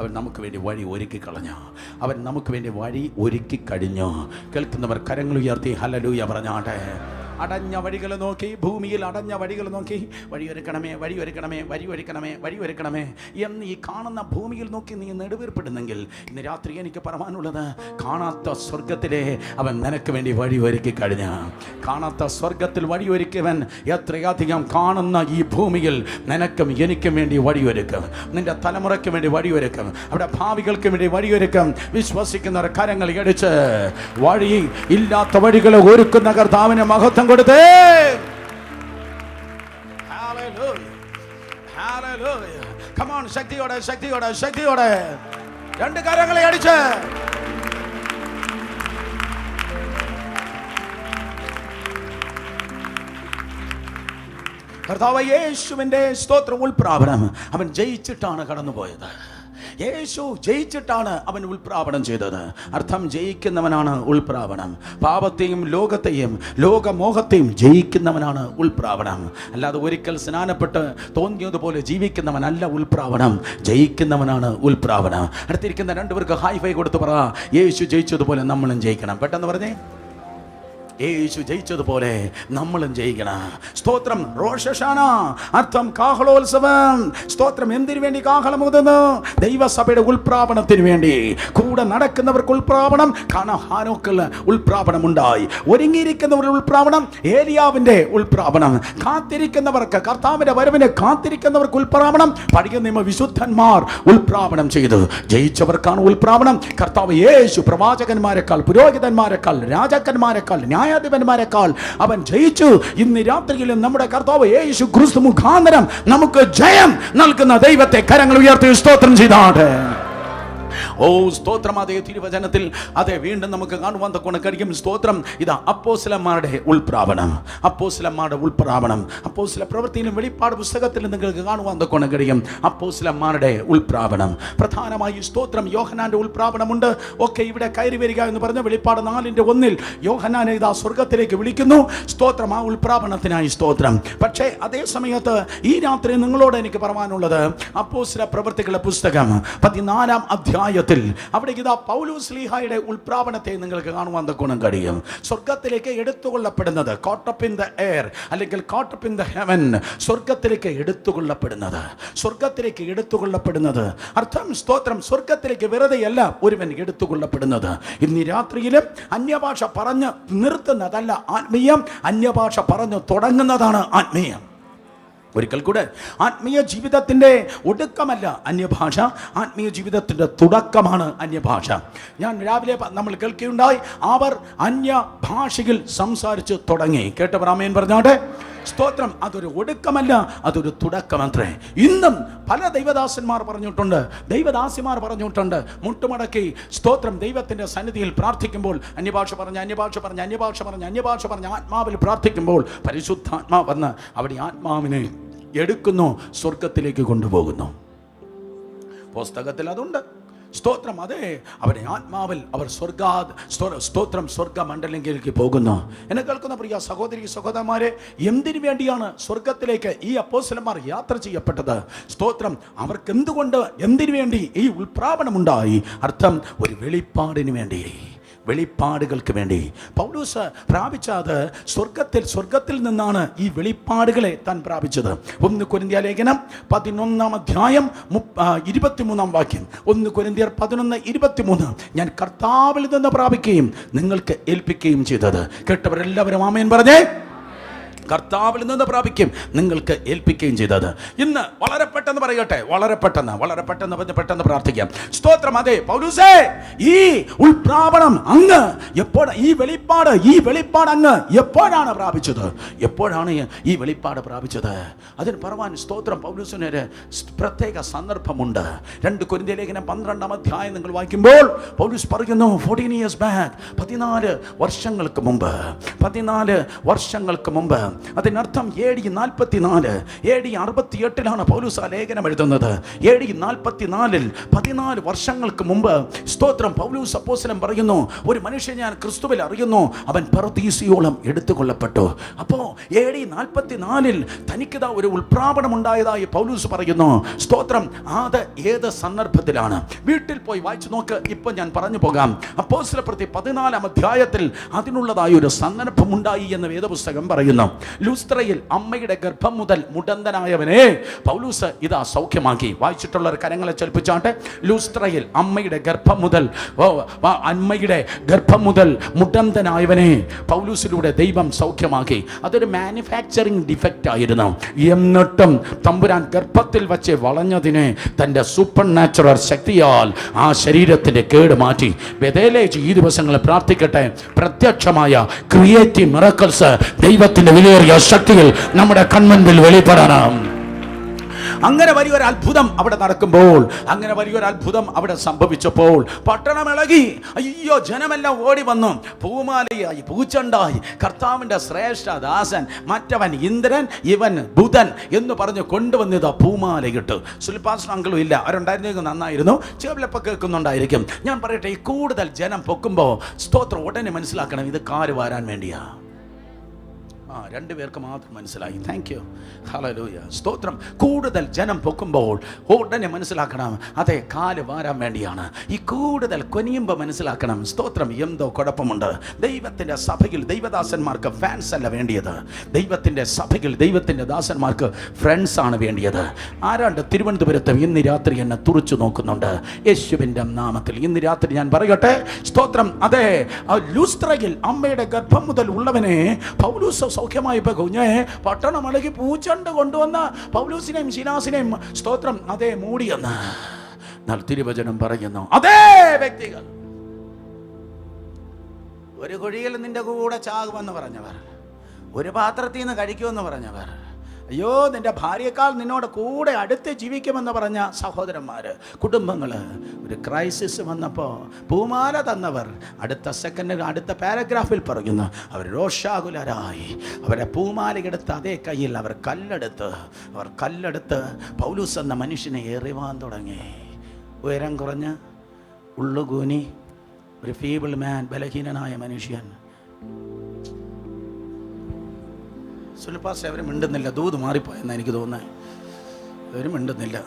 Speaker 1: അവൻ നമുക്ക് വേണ്ടി വഴി ഒരുക്കി കളഞ്ഞു. അവൻ നമുക്ക് വേണ്ടി വഴി ഒരുക്കി കഴിഞ്ഞു. കേൾക്കുന്നവർ കരങ്ങൾ ഉയർത്തി ഹല്ലേലൂയ പറഞ്ഞാട്ടെ. അടഞ്ഞ വഴികൾ നോക്കി, ഭൂമിയിൽ അടഞ്ഞ വഴികൾ നോക്കി, വഴിയൊരുക്കണമേ വഴിയൊരുക്കണമേ വഴിയൊരുക്കണമേ വഴിയൊരുക്കണമേ എന്ന് ഈ കാണുന്ന ഭൂമിയിൽ നോക്കി നീ നെടുവീർപ്പെടുന്നെങ്കിൽ ഇന്ന് രാത്രി എനിക്ക് പറയാനുള്ളത്, കാണാത്ത സ്വർഗത്തിലെ അവൻ നിനക്ക് വേണ്ടി വഴി ഒരുക്കി കഴിഞ്ഞു. കാണാത്ത സ്വർഗത്തിൽ വഴിയൊരുക്കിയവൻ എത്രയധികം കാണുന്ന ഈ ഭൂമിയിൽ നിനക്കും എനിക്കും വേണ്ടി വഴിയൊരുക്കും. നിന്റെ തലമുറയ്ക്ക് വേണ്ടി വഴിയൊരുക്കും. അവിടെ ഭാവികൾക്ക് വേണ്ടി വഴിയൊരുക്കും. വിശ്വസിക്കുന്നവർ കരങ്ങൾ അടിച്ച് വഴി ഇല്ലാത്ത വഴികൾ ഒരുക്കുന്ന കർത്താവിനെ മഹത്വം കൊടുത്തേ. Come on, ശക്തിയോടെ ശക്തിയോടെ ശക്തിയോടെ രണ്ട് കരങ്ങളെ അടിച്ച് കർത്താവ് യേശുവിൻ്റെ സ്തോത്രം ഉൾപ്രാവണം. അവൻ ജയിച്ചിട്ടാണ് കടന്നുപോയത്. യേശു ജയിച്ചിട്ടാണ് അവൻ ഉൾപ്രാവണം ചെയ്തത്. അർത്ഥം ജയിക്കുന്നവനാണ് ഉൾപ്രാവണം. പാപത്തെയും ലോകത്തെയും ലോകമോഹത്തെയും ജയിക്കുന്നവനാണ് ഉൾപ്രാവണം. അല്ലാതെ ഒരിക്കൽ സ്നാനപ്പെട്ട് തോന്നിയതുപോലെ ജീവിക്കുന്നവനല്ല ഉൾപ്രാവണം. ജയിക്കുന്നവനാണ് ഉൾപ്രാവണം. അടുത്തിരിക്കുന്ന രണ്ടുപേർക്ക് ഹൈഫൈ കൊടുത്ത് പറ, യേശു ജയിച്ചതുപോലെ നമ്മളും ജയിക്കണം. പെട്ടെന്ന് പറഞ്ഞേ, യേശു ജയിച്ചതുപോലെ നമ്മളും ജയിക്കണം. സ്തോത്രം. റോഷ് ഹശാന അർത്ഥം കാഹളോത്സവം. സ്തോത്രം. എന്തിനു വേണ്ടി കാഹളം ഊതുന്നു? ദൈവസഭയുടെ ഉൾപ്രാപണത്തിന് വേണ്ടി. കൂടെ നടക്കുന്നവർക്ക് ഉൾപ്രാപണം. ഹാനോക്കിൽ ഉൾപ്രാപണം ഉണ്ടായി. ഒരുങ്ങിയിരിക്കുന്നവരുടെ ഉൾപ്രാപണം, ഏലിയാവിന്റെ ഉൾപ്രാപണം. കാത്തിരിക്കുന്നവർക്ക്, കർത്താവിന്റെ വരവിനെ കാത്തിരിക്കുന്നവർക്ക് ഉൾപ്രാപണം. പഴയ നിയമ വിശുദ്ധന്മാർ ഉൾപ്രാപണം ചെയ്തു. ജയിച്ചവർക്കാണ് ഉൾപ്രാപണം. കർത്താവ് യേശു പ്രവാചകന്മാരെക്കാൾ, പുരോഹിതന്മാരെക്കാൾ, രാജാക്കന്മാരെക്കാൾ, ന്യായാധിപന്മാരെക്കാൾ അവൻ ജയിച്ചു. ഇന്ന് രാത്രിയിലും നമ്മുടെ കർത്താവ് യേശു ക്രിസ്തു മുഖാന്തരം നമുക്ക് ജയം നൽകുന്ന ദൈവത്തെ കരങ്ങൾ ഉയർത്തി സ്തോത്രം ചെയ്താട്ടെ. ഓ സ്തോത്രം. അതേ തിരുവചനത്തിൽ അതേ വീണ്ടും നമുക്ക് കാണുവാൻ തക്കോണം കഴിയും. സ്തോത്രം. ഇതാ അപ്പോസ്തലന്മാരുടെ ഉൾപ്രാവണം. അപ്പോസ്തലന്മാരുടെ ഉൾപ്രാവണം. അപ്പോസ്തല പ്രവൃത്തിയിലും വെളിപ്പാട് പുസ്തകത്തിലും നിങ്ങൾക്ക് കാണുവാൻ തക്കോണം കഴിയും അപ്പോസ്തലന്മാരുടെ ഉൾപ്രാവണം. പ്രധാനമായി സ്തോത്രം യോഹന്നാന്റെ ഉൾപ്രാവണമുണ്ട്. ഒക്കെ ഇവിടെ കയറി വരിക എന്ന് പറഞ്ഞ വെളിപ്പാട് 4:1 യോഹന്നാനെ ഇതാ സ്വർഗത്തിലേക്ക് വിളിക്കുന്നു. സ്തോത്രം. ആ ഉൾപ്രാവണത്തിനായി സ്തോത്രം. പക്ഷേ അതേ സമയത്ത് ഈ രാത്രി നിങ്ങളോട് എനിക്ക് പറയാനുള്ളത്, അപ്പോസ്തല പ്രവൃത്തികളുടെ പുസ്തകം 14-ാം അധ്യായത്തിൽ അവിടെ ഇതാ പൗലോസ് ശ്ലീഹായുടെ ഉൾപ്രാവണത്തെ നിങ്ങൾക്ക് കാണുവാൻ തക്കോണം കഴിയും. സ്വർഗത്തിലേക്ക് എടുത്തുകൊള്ളപ്പെടുന്നത്, caught up in the air അല്ലെങ്കിൽ caught up in the heaven. സ്വർഗത്തിലേക്ക് എടുത്തുകൊള്ളപ്പെടുന്നത്, സ്വർഗത്തിലേക്ക് എടുത്തുകൊള്ളപ്പെടുന്നത്. അർത്ഥം സ്തോത്രം. സ്വർഗത്തിലേക്ക് വെറുതെയല്ല ഒരുവൻ എടുത്തുകൊള്ളപ്പെടുന്നത്. ഇന്ന് രാത്രിയിലും അന്യഭാഷ പറഞ്ഞ് നിർത്തുന്നതല്ല ആത്മീയം, അന്യഭാഷ പറഞ്ഞു തുടങ്ങുന്നതാണ് ആത്മീയം. ഒരിക്കൽ കൂടെ, ആത്മീയ ജീവിതത്തിൻ്റെ ഒടുക്കമല്ല അന്യഭാഷ, ആത്മീയ ജീവിതത്തിൻ്റെ തുടക്കമാണ് അന്യഭാഷ. ഞാൻ രാവിലെ നമ്മൾ കേൾക്കുകയുണ്ടായി, അവർ അന്യഭാഷയിൽ സംസാരിച്ച് തുടങ്ങി. കേട്ടവർ ആമേൻ പറഞ്ഞാട്ടെ. സ്തോത്രം. അതൊരു ഒടുക്കമല്ല, അതൊരു തുടക്കമത്രേ. ഇന്നും പല ദൈവദാസന്മാർ പറഞ്ഞിട്ടുണ്ട്, ദൈവദാസിമാർ പറഞ്ഞിട്ടുണ്ട്, മുട്ടുമടക്കി സ്തോത്രം ദൈവത്തിൻ്റെ സന്നിധിയിൽ പ്രാർത്ഥിക്കുമ്പോൾ അന്യഭാഷ പറഞ്ഞ് അന്യഭാഷ പറഞ്ഞ് അന്യഭാഷ പറഞ്ഞ് അന്യഭാഷ പറഞ്ഞ് ആത്മാവിൽ പ്രാർത്ഥിക്കുമ്പോൾ പരിശുദ്ധാത്മാ വന്ന് അവിടെ ആത്മാവിനെ എടുക്കുന്നു, സ്വർഗത്തിലേക്ക് കൊണ്ടുപോകുന്നു. പുസ്തകത്തിൽ അതുണ്ട്. സ്തോത്രം. അതെ, അവരെ ആത്മാവിൽ അവർ സ്തോത്രം സ്വർഗമണ്ഡലത്തിലേക്ക് പോകുന്നു. എന്നെ കേൾക്കുന്ന പ്രിയ സഹോദരി സഹോദരന്മാരെ, എന്തിനു വേണ്ടിയാണ് സ്വർഗത്തിലേക്ക് ഈ അപ്പോസ്തലന്മാർ യാത്ര ചെയ്യപ്പെട്ടത്? സ്തോത്രം. അവർക്ക് എന്തുകൊണ്ട്, എന്തിനു വേണ്ടി ഈ ഉൾപ്രാവണമുണ്ടായി? അർത്ഥം ഒരു വെളിപ്പാടിന് വേണ്ടി, വെളിപ്പാടുകൾക്ക് വേണ്ടി. പൗലോസ് പ്രാപിച്ചത് സ്വർഗത്തിൽ നിന്നാണ് ഈ വെളിപ്പാടുകളെ താൻ പ്രാപിച്ചത്. 1 കൊരിന്ത്യർ ലേഖനം 11-ാം അധ്യായം 23-ാം വാക്യം. 1 കൊരിന്ത്യർ 11:23. ഞാൻ കർത്താവിൽ നിന്ന് പ്രാപിക്കുകയും നിങ്ങൾക്ക് ഏൽപ്പിക്കുകയും ചെയ്തത്. കേട്ടവരെല്ലാവരും ആമേൻ പറഞ്ഞേ. കർത്താവിൽ നിന്ന് പ്രാപിക്കും, നിങ്ങൾക്ക് ഏൽപ്പിക്കുകയും ചെയ്തത്. ഇന്ന് വളരെ പെട്ടെന്ന് പറയട്ടെ, വളരെ പെട്ടെന്ന് പ്രാർത്ഥിക്കാം. സ്തോത്രം. അതെ പൗലോസേ, ഈ ഉൾപ്രാവണം അങ്ങ് എപ്പോഴാണ്, ഈ വെളിപ്പാട് അങ്ങ് എപ്പോഴാണ് പ്രാപിച്ചത്? എപ്പോഴാണ് ഈ വെളിപ്പാട് പ്രാപിച്ചത്? അതിന് പറവാൻ സ്തോത്രം പൗലോസിന് ഒരു പ്രത്യേക സന്ദർഭമുണ്ട്. 2 കൊരിന്ത്യർ ലേഖനം 12-ാം അധ്യായം നിങ്ങൾ വായിക്കുമ്പോൾ പൗലോസ് പറയുന്നു, 14 years back, 14 വർഷങ്ങൾക്ക് മുമ്പ് അതിനർത്ഥം AD 44, AD 68 പൗലോസ് ആ ലേഖനം എഴുതുന്നത്. AD 44 14 വർഷങ്ങൾക്ക് മുമ്പ് സ്തോത്രം പൗലോസ് അപ്പോസ്തലൻ പറയുന്നു, ഒരു മനുഷ്യൻ ഞാൻ ക്രിസ്തുവിൽ അറിയുന്നു, അവൻ പറുദീസയോളം എടുത്തുകൊള്ളപ്പെട്ടു. അപ്പോൾ AD 44 തനിക്കിതാ ഒരു ഉൾപ്രാപണം ഉണ്ടായതായി പൗലോസ് പറയുന്നു. സ്തോത്രം, അത് ഏത് സന്ദർഭത്തിലാണ്? വീട്ടിൽ പോയി വായിച്ചു നോക്ക്. ഇപ്പൊ ഞാൻ പറഞ്ഞു പോകാം. അപ്പോസ്തലപ്രവൃത്തി 14 അധ്യായത്തിൽ അതിനുള്ളതായ ഒരു സന്ദർഭം ഉണ്ടായി എന്ന് വേദപുസ്തകം പറയുന്നു. ലൂസ്ത്രയിൽ അമ്മയുടെ ഗർഭം മുതൽ മുടന്തനായവനെ പൗലോസ് ഇതാ സൗഖ്യമാക്കി. വായിച്ചിട്ടുള്ളവർ കരങ്ങളെ ചലിപ്പിച്ചാട്ടെ. ലൂസ്ത്രയിൽ അമ്മയുടെ ഗർഭം മുതൽ മുടന്തനായവനെ പൗലോസിലൂടെ ദൈവം സൗഖ്യമാക്കി. അതൊരു മാനുഫാക്ചറിങ് ഡിഫക്റ്റ് ആയിരുന്നു. എന്നിട്ടും തമ്പുരാൻ ഗർഭത്തിൽ വച്ച് വളഞ്ഞതിനെ തൻ്റെ സൂപ്പർ നാച്ചുറൽ ശക്തിയാൽ ആ ശരീരത്തിൻ്റെ കേട് മാറ്റി. ബെഥേലേജ് ഈ ദിവസങ്ങളിൽ പ്രാർത്ഥിക്കട്ടെ, പ്രത്യക്ഷമായ ക്രിയേറ്റീവ് മിറക്കിൾസ്, ദൈവത്തിൻ്റെ വിലയേറിയ ശക്തികൾ നമ്മുടെ കൺമുൻപിൽ വെളിപ്പെടണം. അങ്ങനെ വലിയൊരു അത്ഭുതം അവിടെ നടക്കുമ്പോൾ, അങ്ങനെ വലിയൊരു അത്ഭുതം അവിടെ സംഭവിച്ചപ്പോൾ പട്ടണം ഇളകി. അയ്യോ, ജനമെല്ലാം ഓടി വന്നു. പൂമാലയായി, പൂച്ചണ്ടായി, കർത്താവിൻ്റെ ശ്രേഷ്ഠ ദാസൻ, മറ്റവൻ ഇന്ദ്രൻ, ഇവൻ ബുധൻ എന്ന് പറഞ്ഞ് കൊണ്ടുവന്നത് പൂമാലയിട്ട്. സുൽപാസ് അങ്കിളും ഇല്ല, അവരുണ്ടായിരുന്നെങ്കിൽ നന്നായിരുന്നു. ചേവലപ്പം കേൾക്കുന്നുണ്ടായിരിക്കും. ഞാൻ പറയട്ടെ, ഈ കൂടുതൽ ജനം പൊക്കുമ്പോൾ സ്തോത്രം ഉടനെ മനസ്സിലാക്കണം, ഇത് കാര് വാരാൻ വേണ്ടിയാ. രണ്ടുപേർക്ക് മാത്രം മനസ്സിലായി. താങ്ക് യു, ഹല്ലേലൂയ, സ്തോത്രം. കൂടുതൽ ജനം പൊക്കുമ്പോൾ ഉടനെ മനസ്സിലാക്കണം, അതെ, കാല് വാരാൻ വേണ്ടിയാണ്. ഈ കൂടുതൽ കൊനിയുമ്പോൾ മനസ്സിലാക്കണം, സ്തോത്രം, എന്തോ കുഴപ്പമുണ്ട്. ദൈവത്തിൻ്റെ സഭയിൽ ദൈവദാസന്മാർക്ക് ഫാൻസ് അല്ല വേണ്ടിയത്. ദൈവത്തിൻ്റെ സഭയിൽ ദൈവത്തിൻ്റെ ദാസന്മാർക്ക് ഫ്രണ്ട്സ് ആണ് വേണ്ടിയത്. ആരാണ്ട് തിരുവനന്തപുരത്ത് ഇന്ന് രാത്രി എന്നെ തുറച്ചു നോക്കുന്നുണ്ട്. യേശുവിൻ്റെ നാമത്തിൽ ഇന്ന് രാത്രി ഞാൻ പറയട്ടെ, സ്തോത്രം, അതെ, ലൂസ്ത്രയിൽ അമ്മയുടെ ഗർഭം മുതൽ ഉള്ളവനെ പൗലോസ് സൗഖ്യമായപ്പോ കുഞ്ഞെ പട്ടണം അളകി പൂച്ചണ്ട് കൊണ്ടുവന്ന പൗലോസിനെയും ശിലാസിനെയും സ്തോത്രം അതേ മൂടിയെന്ന്. എന്നാൽ തിരുവചനം പറയുന്നു, അതേ വ്യക്തികൾ ഒരു കുഴിയിൽ നിന്റെ കൂടെ ചാകുമെന്ന് പറഞ്ഞവർ, ഒരു പാത്രത്തിൽ നിന്ന് കഴിക്കുമെന്ന് പറഞ്ഞവർ, അയ്യോ നിന്റെ ഭാര്യയേക്കാൾ നിന്നോട് കൂടെ അടുത്ത് ജീവിക്കുമെന്ന് പറഞ്ഞ സഹോദരന്മാര്, കുടുംബങ്ങള്, ഒരു ക്രൈസിസ് വന്നപ്പോൾ പൂമാല തന്നവർ അടുത്ത സെക്കൻഡ് അടുത്ത പാരഗ്രാഫിൽ പറയുന്നു, അവർ രോഷാകുലരായി അവരെ പൂമാലയെടുത്ത് അതേ കയ്യിൽ അവർ കല്ലെടുത്ത് പൗലൂസ് എന്ന മനുഷ്യനെ എറിവാൻ തുടങ്ങി. ഉയരം കുറഞ്ഞ് ഉള്ളുകൂനി ഒരു ഫീബിൾ മാൻ, ബലഹീനനായ മനുഷ്യൻ. സുൽപാസ് അവർ മിണ്ടുന്നില്ല, ദൂത് മാറിപ്പോയെന്ന് എനിക്ക് തോന്നുന്നത്. ഇവരും മിണ്ടുന്നില്ല.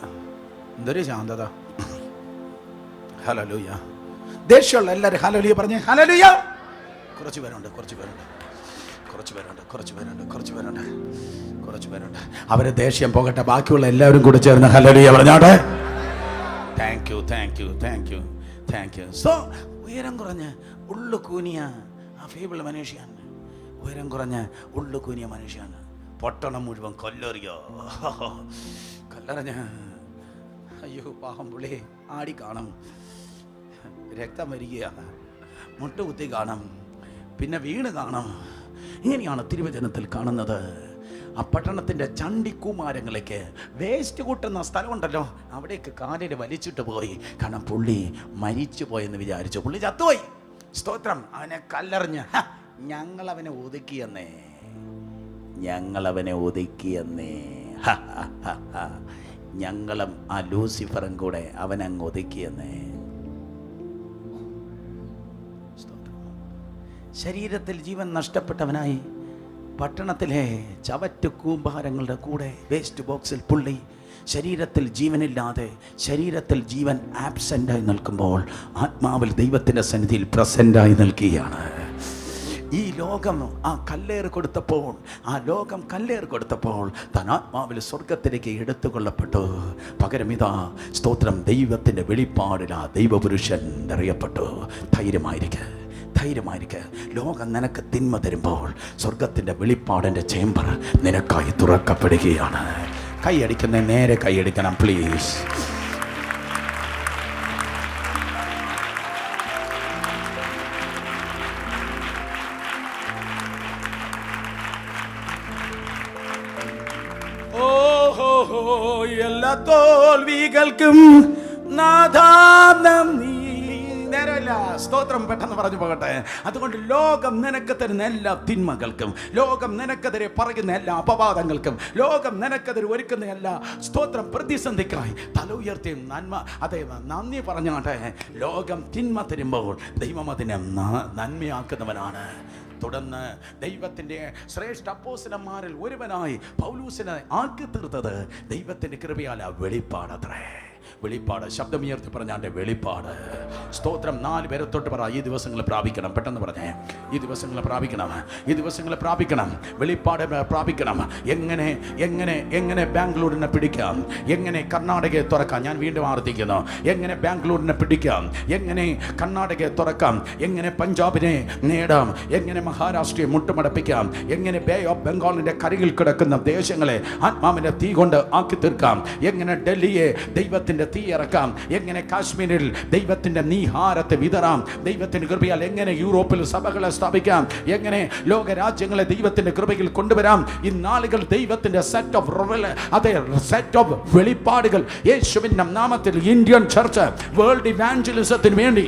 Speaker 1: എന്തൊരു ശാന്തത. ഹല്ലേലൂയ. ദേഷ്യമുള്ള എല്ലാവരും ഹല്ലേലൂയ പറഞ്ഞേ. ഹല്ലേലൂയ. കുറച്ച് പേരുണ്ട്. അവരെ ദേഷ്യം പോകട്ടെ, ബാക്കിയുള്ള എല്ലാവരും കൂടെ ചേർന്ന് ഹല്ലേലൂയ പറഞ്ഞാട്ടെ. Thank you. സോ ഉയരം കുറഞ്ഞ് ഉള്ളു കൂനിയ ആ ഫീബിൾ മനുഷ്യൻ, ഉയരം കുറഞ്ഞ ഉള്ളു കൂനിയ മനുഷ്യൻ പട്ടണം മുഴുവൻ കല്ലറിഞ്ഞ് അയ്യോ പാവം പുള്ളി ആടി കാണും, രക്തം വരികയാണ്, മുട്ടുകുത്തി കാണും, പിന്നെ വീണ് കാണും. ഇങ്ങനെയാണ് തിരുവചനത്തിൽ കാണുന്നത്. ആ പട്ടണത്തിൻ്റെ ചണ്ടിക്കൂമാരങ്ങളിലേക്ക് വേസ്റ്റ് കൂട്ടുന്ന സ്ഥലമുണ്ടല്ലോ, അവിടേക്ക് കാലിൽ വലിച്ചിട്ട് പോയി. കാരണം പുള്ളി മരിച്ചു പോയെന്ന് വിചാരിച്ചു. പുള്ളി ചത്തുപോയി. സ്തോത്രം. അവനെ കല്ലെറിഞ്ഞ് ഞങ്ങളവനെ ഒതുക്കിയെന്നേ. ഞങ്ങളും ആ ലൂസിഫറും കൂടെ അവനങ്ങ് ഒതുക്കിയെന്നേ. ശരീരത്തിൽ ജീവൻ നഷ്ടപ്പെട്ടവനായി പട്ടണത്തിലെ ചവറ്റ് കൂമ്പാരങ്ങളുടെ കൂടെ വേസ്റ്റ് ബോക്സിൽ പുള്ളി ശരീരത്തിൽ ജീവനില്ലാതെ, ശരീരത്തിൽ ജീവൻ ആബ്സെൻ്റായി നിൽക്കുമ്പോൾ ആത്മാവിൽ ദൈവത്തിൻ്റെ സന്നിധിയിൽ പ്രസൻ്റായി നിൽക്കുകയാണ്. ഈ ലോകം കല്ലേറ് കൊടുത്തപ്പോൾ താൻ ആത്മാവിൽ സ്വർഗത്തിലേക്ക് എടുത്തുകൊള്ളപ്പെട്ടു. പകരം ഇതാ സ്തോത്രം, ദൈവത്തിൻ്റെ വെളിപ്പാടിലാ ദൈവപുരുഷൻ അറിയപ്പെട്ടു. ധൈര്യമായിരിക്കുക. ലോകം നിനക്ക് തിന്മ തരുമ്പോൾ സ്വർഗത്തിൻ്റെ വെളിപ്പാടിൻ്റെ ചേംബർ നിനക്കായി തുറക്കപ്പെടുകയാണ്. കൈയടിക്കുന്ന നേരെ കൈയടിക്കണം പ്ലീസ്. എല്ലാ തോൽവികൾക്കും നാഥാനം നീ നേരമില്ല. സ്തോത്രം. പെട്ടെന്ന് പറഞ്ഞു പോകട്ടെ. അതുകൊണ്ട് ലോകം നിനക്ക് തരുന്ന എല്ലാ തിന്മകൾക്കും, ലോകം നിനക്കെതിരെ പറയുന്ന എല്ലാ അപവാദങ്ങൾക്കും, ലോകം നിനക്കെതിരെ ഒരുക്കുന്ന എല്ലാ സ്തോത്രം പ്രതിസന്ധിക്കായി തല ഉയർത്തിയും നന്ദി പറഞ്ഞാട്ടെ. ലോകം തിന്മ തരുമ്പോൾ ദൈവം അതിനെ നന്മയാക്കുന്നവനാണ്. തുടർന്ന് ദൈവത്തിൻ്റെ ശ്രേഷ്ഠ അപ്പോസ്തലന്മാരിൽ ഒരുവനായി പൗലൂസിനെ ആക്കി തീർത്തത് ദൈവത്തിൻ്റെ കൃപയാൽ വെളിപ്പാടത്രേ. വെളിപ്പാട്. ശബ്ദമുയർത്തി പറഞ്ഞാണ്ട് വെളിപ്പാട്. സ്തോത്രം. 4 പേരെ തൊട്ട് പറ, ഈ ദിവസങ്ങൾ പ്രാപിക്കണം. പെട്ടെന്ന് പറഞ്ഞേ, ഈ ദിവസങ്ങൾ പ്രാപിക്കണം, ഈ ദിവസങ്ങൾ പ്രാപിക്കണം, വെളിപ്പാട് പ്രാപിക്കണം. എങ്ങനെ എങ്ങനെ എങ്ങനെ ബാംഗ്ലൂരിനെ പിടിക്കാം, എങ്ങനെ കർണാടകയെ തുറക്കാം. ഞാൻ വീണ്ടും ആവർത്തിക്കുന്നു, എങ്ങനെ ബാംഗ്ലൂരിനെ പിടിക്കാം, എങ്ങനെ കർണാടകയെ തുറക്കാം, എങ്ങനെ പഞ്ചാബിനെ നേടാം, എങ്ങനെ മഹാരാഷ്ട്രയെ മുട്ടുമടപ്പിക്കാം, എങ്ങനെ ബേ ഓഫ് ബംഗാളിൻ്റെ കരയിൽ കിടക്കുന്ന ദേശങ്ങളെ ആത്മാവിൻ്റെ തീ കൊണ്ട് ആക്കി തീർക്കാം, എങ്ങനെ ഡൽഹിയെ ദൈവത്തിൻ്റെ തീ ഇറക്കാം, എങ്ങനെ കാശ്മീരിൽ ദൈവത്തിൻ്റെ നീഹാരത്തെ വിതറാം, ദൈവത്തിൻ്റെ കൃപയാൽ എങ്ങനെ യൂറോപ്പിൽ സഭകളെ സ്ഥാപിക്കാം, എങ്ങനെ ലോകരാജ്യങ്ങളെ ദൈവത്തിൻ്റെ കൃപയിൽ കൊണ്ടുവരാം. ഈ നാളുകൾ ദൈവത്തിൻ്റെ സെറ്റ് ഓഫ് വെളിപ്പാടുകൾ യേശുവിൻ്റെ നാമത്തിൽ ഇന്ത്യൻ ചർച്ച് വേൾഡ് ഇവാഞ്ചലിസത്തിന് വേണ്ടി,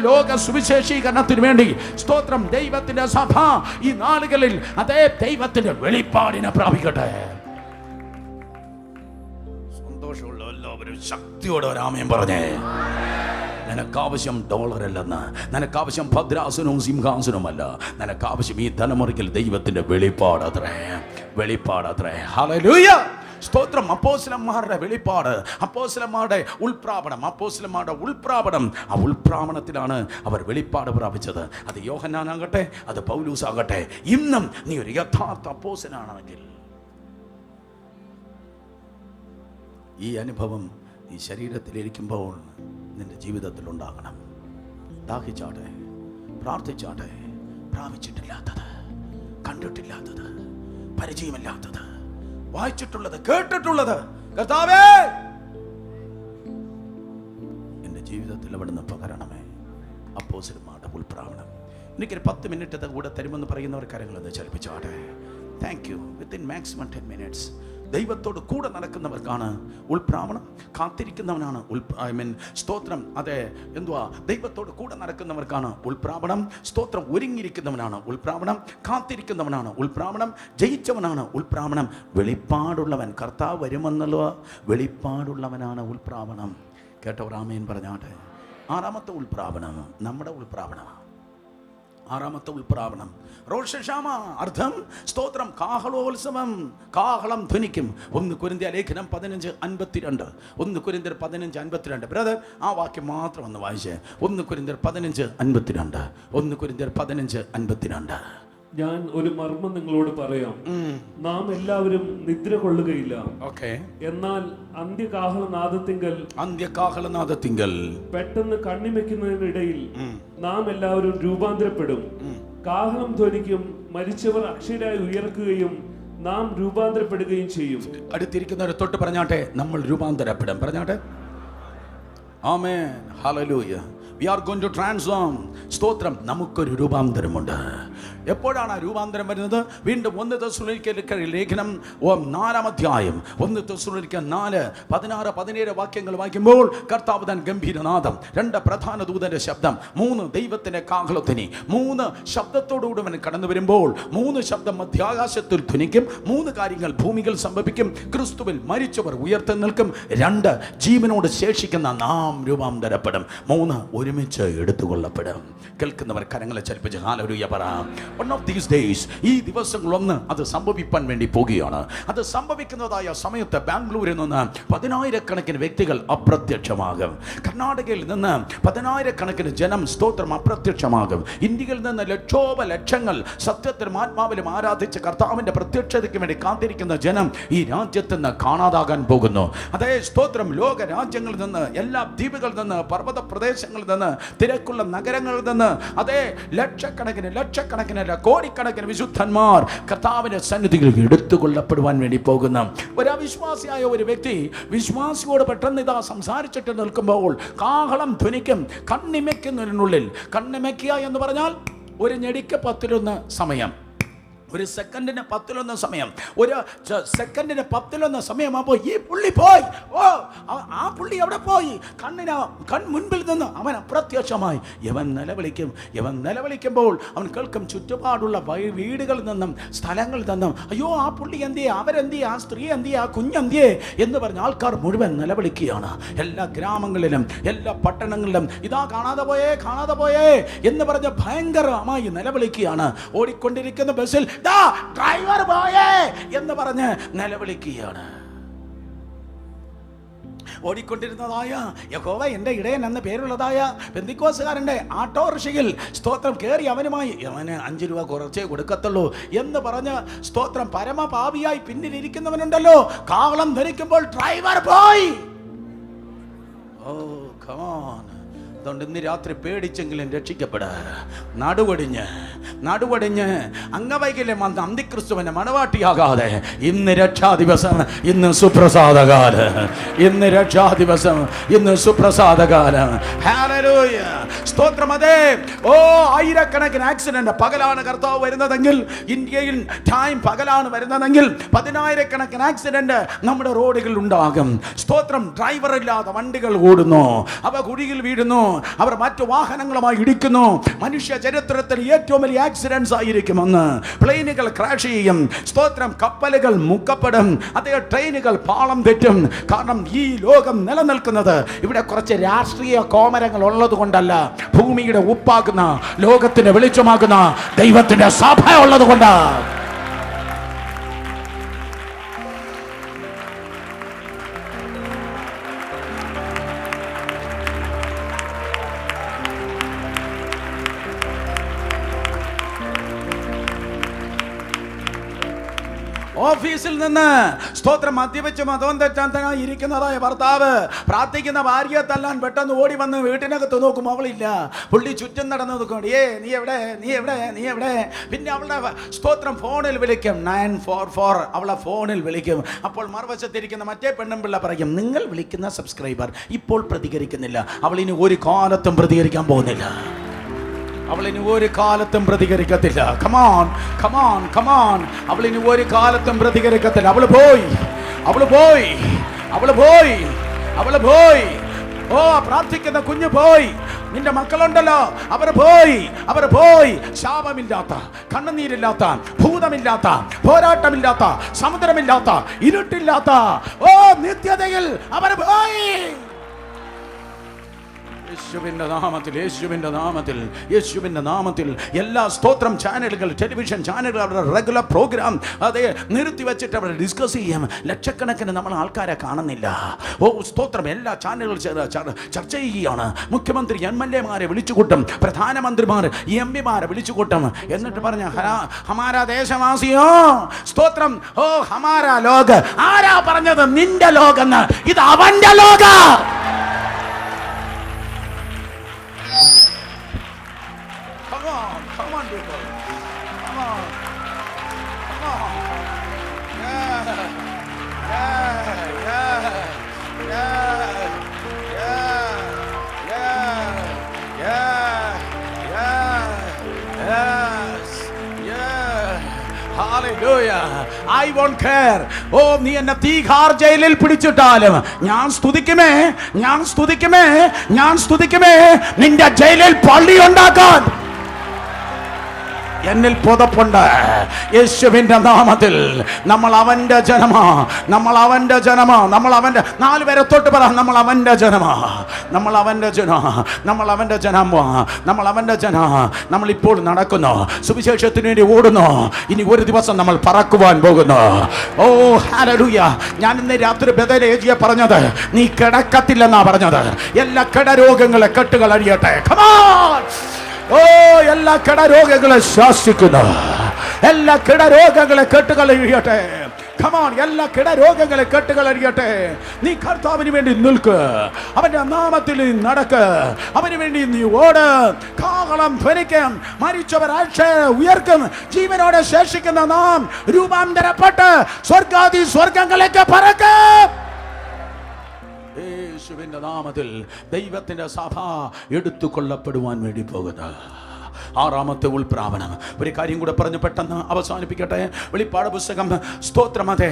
Speaker 1: ലോക സുവിശേഷീകരണത്തിന് വേണ്ടി സ്തോത്രം. ദൈവത്തിൻ്റെ സഭ ഈ നാളുകളിൽ അതേ ദൈവത്തിൻ്റെ വെളിപ്പാടിനെ പ്രാപിക്കട്ടെ. സന്തോഷമുള്ള എല്ലാവരും ശക്തിയോടെ ഒരാമയം പറഞ്ഞേ. നിനക്കാവശ്യം ഡോളറല്ലെന്ന്, നിനക്കാവശ്യം ഭദ്രാസനവും സിംഹാസനവുമല്ല, നിനക്കാവശ്യം ഈ തലമുറയ്ക്ക് ദൈവത്തിൻ്റെ വെളിപ്പാടത്രേ, വെളിപ്പാടത്രേ. ഹല്ലേലൂയ. സ്തോത്രം. അപ്പോസ്തലന്മാരുടെ വെളിപ്പാട്, അപ്പോസ്തലന്മാരുടെ ഉൾപ്രാപണം, അപ്പോസ്തലന്മാരുടെ ഉൾപ്രാപണം. ആ ഉൾപ്രാപണത്തിലാണ് അവർ വെളിപ്പാട് പ്രാപിച്ചത്. അത് യോഹന്നാനാകട്ടെ, അത് പൗലൂസാകട്ടെ. ഇന്നും നീ ഒരു യഥാർത്ഥ അപ്പോസ്തലനാണെങ്കിൽ ഈ അനുഭവം ഈ ശരീരത്തിലിരിക്കുമ്പോൾ നിന്റെ ജീവിതത്തിൽ ഉണ്ടാകണം. ദാഹിച്ചാട്ടെ, പ്രാർത്ഥിച്ചാട്ടെ. പ്രാപിച്ചിട്ടില്ലാത്തത്, കണ്ടിട്ടില്ലാത്തത്, പരിചയമില്ലാത്തത്, വായിച്ചിട്ടുള്ളത്, കേട്ടിട്ടുള്ളത്, കർത്താവേ എൻ്റെ ജീവിതത്തിൽ അവിടുന്ന് പകരണമേ. അപ്പോസ്തലന്മാരുടെ ഉൾപ്രാവണം. എനിക്കൊരു 10 മിനിറ്റ് കൂടെ തരുമെന്ന് പറയുന്നവർ കരങ്ങളെന്ന് ചലിപ്പിച്ചാട്ടെ. Thank you. Within maximum 10 minutes. ദൈവത്തോട് കൂടെ നടക്കുന്നവർക്കാണ് ഉൾപ്രാവണം. കാത്തിരിക്കുന്നവനാണ് സ്തോത്രം. അതെ, എന്തുവാ, ദൈവത്തോട് കൂടെ നടക്കുന്നവർക്കാണ് ഉൾപ്രാവണം. സ്തോത്രം. ഒരുങ്ങിയിരിക്കുന്നവനാണ് ഉൾപ്രാവണം, കാത്തിരിക്കുന്നവനാണ് ഉൾപ്രാവണം, ജയിച്ചവനാണ് ഉൾപ്രാവണം. വെളിപ്പാടുള്ളവൻ, കർത്താവ് വരുമെന്നുള്ള വെളിപ്പാടുള്ളവനാണ് ഉൾപ്രാവണം. കേട്ടവർ ആമേൻ പറഞ്ഞാട്ടെ. 6ാമത്തെ ഉൾപ്രാവണം നമ്മുടെ ഉൾപ്രാവണമാണ്. 6ാമത്തെ ഉൾപ്രാവണം റോഷ് ഹശാന. അർത്ഥം സ്തോത്രം, കാഹളോത്സവം. കാഹളം ധ്വനിക്കും. 1 കൊരിന്ത്യർ ലേഖനം 15:52. 1 കൊരിന്ത്യർ 15:52. ബ്രദർ, ആ വാക്യം മാത്രം ഒന്ന് വായിച്ചേ. 1 കൊരിന്ത്യർ 15:52. 1 കൊരിന്ത്യർ 15:52.
Speaker 2: ഞാൻ ഒരു മർമ്മം നിങ്ങളോട് പറയാം. നാം എല്ലാവരും നിദ്ര കൊള്ളുകയില്ല. എന്നാൽ അന്ത്യകാഹളനാദത്തിങ്കൽ പെട്ടെന്ന് കണ്ണിമയ്ക്കുന്നതിനിടയിൽ നാം എല്ലാവരും രൂപാന്തരപ്പെടും. കാഹളം ധ്വനിക്കും, മരിച്ചവർ അക്ഷരായി ഉയർക്കുകയും നാം രൂപാന്തരപ്പെടുകയും ചെയ്യും.
Speaker 1: അടുത്തിരിക്കുന്നവരെ തൊട്ട് പറഞ്ഞാട്ടെ, നമ്മൾ രൂപാന്തരപ്പെടും. പറഞ്ഞാട്ടെ. ആമേൻ. Hallelujah. We are going to transform. സ്തോത്രം. നമുക്കൊരു രൂപാന്തരമുണ്ട്. എപ്പോഴാണ് ആ രൂപാന്തരം വരുന്നത്? വീണ്ടും 1 തെസ്സലോനിക്കർ ലേഖനം 4-ാം അധ്യായം 1 തെസ്സലോനിക്കർ 4:16-17 വാക്യങ്ങൾ വായിക്കുമ്പോൾ കർത്താവ് താൻ ഗംഭീരനാദം, 2 പ്രധാന ദൂതന്റെ ശബ്ദം, 3 ദൈവത്തിന്റെ കാഹളധ്വനി, 3 ശബ്ദത്തോടുകൂടി അവൻ കടന്നു വരുമ്പോൾ 3 ശബ്ദം മധ്യാകാശത്തിൽ ധ്വനിക്കും. 3 കാര്യങ്ങൾ ഭൂമിയിൽ സംഭവിക്കും. ക്രിസ്തുവിൽ മരിച്ചവർ ഉയർത്തെഴുന്നേൽക്കും. 2 ജീവനോട് ശേഷിക്കുന്ന നാം രൂപാന്തരപ്പെടും. 3 ഒരുമിച്ച് എടുത്തുകൊള്ളപ്പെടും. കേൾക്കുന്നവർ കരങ്ങളെ ചലിപ്പിച്ച് ഹല്ലേലൂയ പറ. One of these days, ഈ ദിവസങ്ങളൊന്ന് അത് സംഭവിക്കാൻ വേണ്ടി പോകുകയാണ്. അത് സംഭവിക്കുന്നതായ സമയത്ത് ബാംഗ്ലൂരിൽ നിന്ന് 10,000-കണക്കിന് വ്യക്തികൾ അപ്രത്യക്ഷമാകും. കർണാടകയിൽ നിന്ന് 10,000-കണക്കിന് ജനം സ്തോത്രം അപ്രത്യക്ഷമാകും. ഇന്ത്യയിൽ നിന്ന് ലക്ഷങ്ങൾ സത്യത്തിലും ആത്മാവിലും ആരാധിച്ച് കർത്താവിന്റെ പ്രത്യക്ഷതയ്ക്ക് വേണ്ടി കാത്തിരിക്കുന്ന ജനം ഈ രാജ്യത്ത് നിന്ന് കാണാതാകാൻ പോകുന്നു. അതേ സ്തോത്രം. ലോക രാജ്യങ്ങളിൽ നിന്ന്, എല്ലാ ദ്വീപുകളിൽ നിന്ന്, പർവ്വത പ്രദേശങ്ങളിൽ നിന്ന്, തിരക്കുള്ള നഗരങ്ങളിൽ നിന്ന് അതേ ലക്ഷക്കണക്കിന് കോടിക്കണക്കിന് വിശുദ്ധന്മാർ കർത്താവിന്റെ സന്നിധിയിൽ എടുത്തുകൊള്ളപ്പെടുവാൻ വേണ്ടി പോകുന്ന ഒരു അവിശ്വാസിയായ ഒരു വ്യക്തി വിശ്വാസിയോട് പെട്ടെന്ന് ഇതാ സംസാരിച്ചിട്ട് നിൽക്കുമ്പോൾ കാഹളം ധ്വനിക്കും. കണ്ണിമയ്ക്കുന്നതിനുള്ളിൽ, കണ്ണിമയ്ക്കുക എന്ന് പറഞ്ഞാൽ ഒരു ഞെടിക്ക് 10-1 സമയം, ഒരു സെക്കൻഡിന് 10 സമയം, ഒരു സെക്കൻഡിന് 10 സമയമാകുമ്പോൾ ഈ പുള്ളി പോയി. ഓ, ആ പുള്ളി എവിടെ പോയി? മുൻപിൽ നിന്ന് അവൻ അപ്രത്യക്ഷമായി. ഇവൻ നിലവിളിക്കുമ്പോൾ അവൻ കേൾക്കും ചുറ്റുപാടുള്ള വീടുകളിൽ നിന്നും സ്ഥലങ്ങളിൽ നിന്നും, അയ്യോ ആ പുള്ളി എന്തിയെ, അവരെന്തിയെ, ആ സ്ത്രീ എന്തിയെ, ആ കുഞ്ഞെന്തിയെ എന്ന് പറഞ്ഞ ആൾക്കാർ മുഴുവൻ നിലവിളിക്കുകയാണ്. എല്ലാ ഗ്രാമങ്ങളിലും എല്ലാ പട്ടണങ്ങളിലും ഇതാ കാണാതെ പോയേ എന്ന് പറഞ്ഞ് ഭയങ്കരമായി നിലവിളിക്കുകയാണ്. ഓടിക്കൊണ്ടിരിക്കുന്ന ബസ്സിൽ ഡ്രൈവർ പോയേ എന്ന് പറഞ്ഞ് നിലവിളിക്കുകയാണ്. ഓടിക്കൊണ്ടിരുന്നതായ യഹോവ എൻ്റെ ഇടയൻ എന്ന പേരുള്ളതായ പെന്തിക്കോസുകാരൻ്റെ ഓട്ടോറിക്ഷയിൽ സ്തോത്രം കയറി അവന് 5 രൂപ കുറച്ചേ കൊടുക്കത്തുള്ളൂ എന്ന് പറഞ്ഞ് സ്തോത്രം പരമപാപിയായി പിന്നിലിരിക്കുന്നവനുണ്ടല്ലോ, കാവളം ധരിക്കുമ്പോൾ ഡ്രൈവർ പോയി. ഓ കം ഓൺ. അതുകൊണ്ട് ഇന്ന് രാത്രി പേടിച്ചെങ്കിലും രക്ഷിക്കപ്പെട. നടുവടിഞ്ഞ് അംഗവൈകല്യം വന്ന അന്തിക്രിസ്തുവിന്റെ മണവാട്ടിയാകാതെ ഇന്ന് രക്ഷാദിവസം, ഇന്ന് സുപ്രസാദകാലം, ഇന്ന് രക്ഷാദിവസം, ഇന്ന് സുപ്രസാദകാലം. ഹല്ലേലൂയ, സ്തോത്രം. അതെ, ഓ ആയിരക്കണക്കിന് ആക്സിഡന്റ് പകലാണ് കർത്താവ് വരുന്നതെങ്കിൽ, ഇന്ത്യയിൽ ടൈം പകലാണ് വരുന്നതെങ്കിൽ 10,000കണക്കിന് ആക്സിഡന്റ് നമ്മുടെ റോഡുകളിൽ ഉണ്ടാകും. സ്തോത്രം. ഡ്രൈവർ ഇല്ലാതെ വണ്ടികൾ ഓടുന്നു, അവ കുഴിയിൽ വീഴുന്നു, അവർ മറ്റു വാഹനങ്ങളുമായി ഇടിക്കുന്നു. മനുഷ്യ ചരിത്രത്തിൽ ഏറ്റവും വലിയ ആക്സിഡന്റ്സ് ആയിരിക്കുമെന്ന്. പ്ലെയിനുകൾ ക്രാഷ് ചെയ്യും, സ്തോത്രം. കപ്പലുകൾ മുക്കപ്പെടും, അതേ ട്രെയിനുകൾ പാളം തെറ്റും. കാരണം ഈ ലോകം നിലനിൽക്കുന്നത് ഇവിടെ കുറച്ച് രാഷ്ട്രീയ കോമരങ്ങൾ ഉള്ളത് കൊണ്ടല്ല, ഭൂമിയുടെ ഉപ്പാകുന്ന, ലോകത്തിന്റെ വെളിച്ചമാകുന്ന ദൈവത്തിന്റെ സഭ ഉള്ളത് കൊണ്ടാണ്. ഓഫീസിൽ നിന്ന് സ്തോത്രം മദ്യപിച്ച് മതം തെറ്റാൻ ഇരിക്കുന്നതായ ഭർത്താവ് പ്രാർത്ഥിക്കുന്ന ഭാര്യയെ തല്ലാൻ പെട്ടെന്ന് ഓടി വന്ന് വീട്ടിനകത്ത് നോക്കും, അവളില്ല. പുള്ളി ചുറ്റും നടന്ന് നോക്കും, നീ എവിടെ. പിന്നെ അവളുടെ സ്തോത്രം ഫോണിൽ വിളിക്കും, 944 അവളെ ഫോണിൽ വിളിക്കും. അപ്പോൾ മറുവശത്തിരിക്കുന്ന മറ്റേ പെണ്ണും പിള്ള പറയും, നിങ്ങൾ വിളിക്കുന്ന സബ്സ്ക്രൈബർ ഇപ്പോൾ പ്രതികരിക്കുന്നില്ല, അവളിനി ഒരു കാലത്തും പ്രതികരിക്കാൻ പോകുന്നില്ല, അവളിനി ഒരു കാലത്തും പ്രതികരിക്കത്തില്ല. കമാൺ, അവളിനി ഒരു കാലത്തും പ്രതികരിക്കത്തില്ല. അവള് പോയി. ഓ, പ്രാർത്ഥിക്കുന്ന കുഞ്ഞു പോയി. നിന്റെ മക്കളുണ്ടല്ലോ, അവർ പോയി. ശാപമില്ലാത്ത, കണ്ണുനീരില്ലാത്ത, ഭൂതമില്ലാത്ത, പോരാട്ടമില്ലാത്ത, സമുദ്രമില്ലാത്ത, ഇരുട്ടില്ലാത്ത ഓ നിത്യതയിൽ അവർ പോയി. യേശുവിന്റെ നാമത്തിൽ എല്ലാ സ്തോത്രം ചാനലുകൾ, ടെലിവിഷൻ ചാനലുകൾ അവരുടെ റെഗുലർ പ്രോഗ്രാം അതേ നിർത്തിവെച്ചിട്ട് അവർ ഡിസ്കസ് ചെയ്യും. ലക്ഷക്കണക്കിന് നമ്മൾ ആൾക്കാരെ കാണുന്നില്ല. ഓ സ്തോത്രം, എല്ലാ ചാനലുകൾ ചർച്ച ചെയ്യുകയാണ്. മുഖ്യമന്ത്രി MLA-മാരെ വിളിച്ചുകൂട്ടും, പ്രധാനമന്ത്രിമാർ MP-മാരെ വിളിച്ചുകൂട്ടും. എന്നിട്ട് പറഞ്ഞ ഹമാരാ ദേശവാസിയോ സ്തോത്രം, ഓ ഹമാരാ ലോക. ആരാ പറഞ്ഞത് നിന്റെ ലോകെന്ന്? ഇത് അവന്റെ ലോക. Come on, people. Come on. Hallelujah. I won't care. ഓ നീ എന്നെ തീഹാർ ജയിലിൽ പിടിച്ചിട്ടാലും ഞാൻ സ്തുതിക്കുമേ നിന്റെ ജയിലിൽ പള്ളി ഉണ്ടാക്കാൻ എന്നിൽ പുതപ്പുണ്ട്. യേശുവിന്റെ നാമത്തിൽ നമ്മൾ അവന്റെ ജനമാ. നമ്മൾ അവന്റെ 4 പേരെ തൊട്ട് പറ, നമ്മൾ അവന്റെ ജനമാ. നമ്മൾ ഇപ്പോൾ നടക്കുന്നു, സുവിശേഷത്തിന് വേണ്ടി ഓടുന്നു. ഇനി ഒരു ദിവസം നമ്മൾ പറക്കുവാൻ പോകുന്നു. ഓ ഹല്ലേലൂയ. ഞാൻ ഇന്ന് രാത്രി ബദലേജിയെ പറഞ്ഞത്, നീ കിടക്കത്തില്ലെന്നാ പറഞ്ഞത്. എല്ലാ കിടരോഗങ്ങളെ കെട്ടുകൾ അഴിയട്ടെ. Come on. ഓ എല്ലാ കിടരോഗങ്ങളെ ശാസിക്കുന്നു, എല്ലാ കിടരോഗങ്ങളെ കെട്ടുകളഴിയട്ടെ. കമോൺ, എല്ലാ കിടരോഗങ്ങളെ കെട്ടുകളഴിയട്ടെ. നീ കർത്താവിന് വേണ്ടി നിൽക്ക്, അവന്റെ നാമത്തിൽ നടക്ക്, അവന് വേണ്ടി നീ ഓട്. കാഹളം ധ്വനിക്കും, മരിച്ചവർ ഉയർക്കും, ജീവനോടെ ശേഷിക്കുന്ന നാം രൂപാന്തരപ്പെട്ട് സ്വർഗാദി സ്വർഗങ്ങളിലേക്ക് പറക്കും. യേശുവിന്റെ നാമത്തിൽ ദൈവത്തിന്റെ സഭ എടുത്തുകൊള്ളപ്പെടുവാൻ വേണ്ടി പോകുന്നു. ആറാമത്തെ ഉൾപ്രാവണം. ഒരു കാര്യം കൂടെ പറഞ്ഞ് പെട്ടെന്ന് അവസാനിപ്പിക്കട്ടെ. വെളിപ്പാട് പുസ്തകം, സ്തോത്രം, അതെ,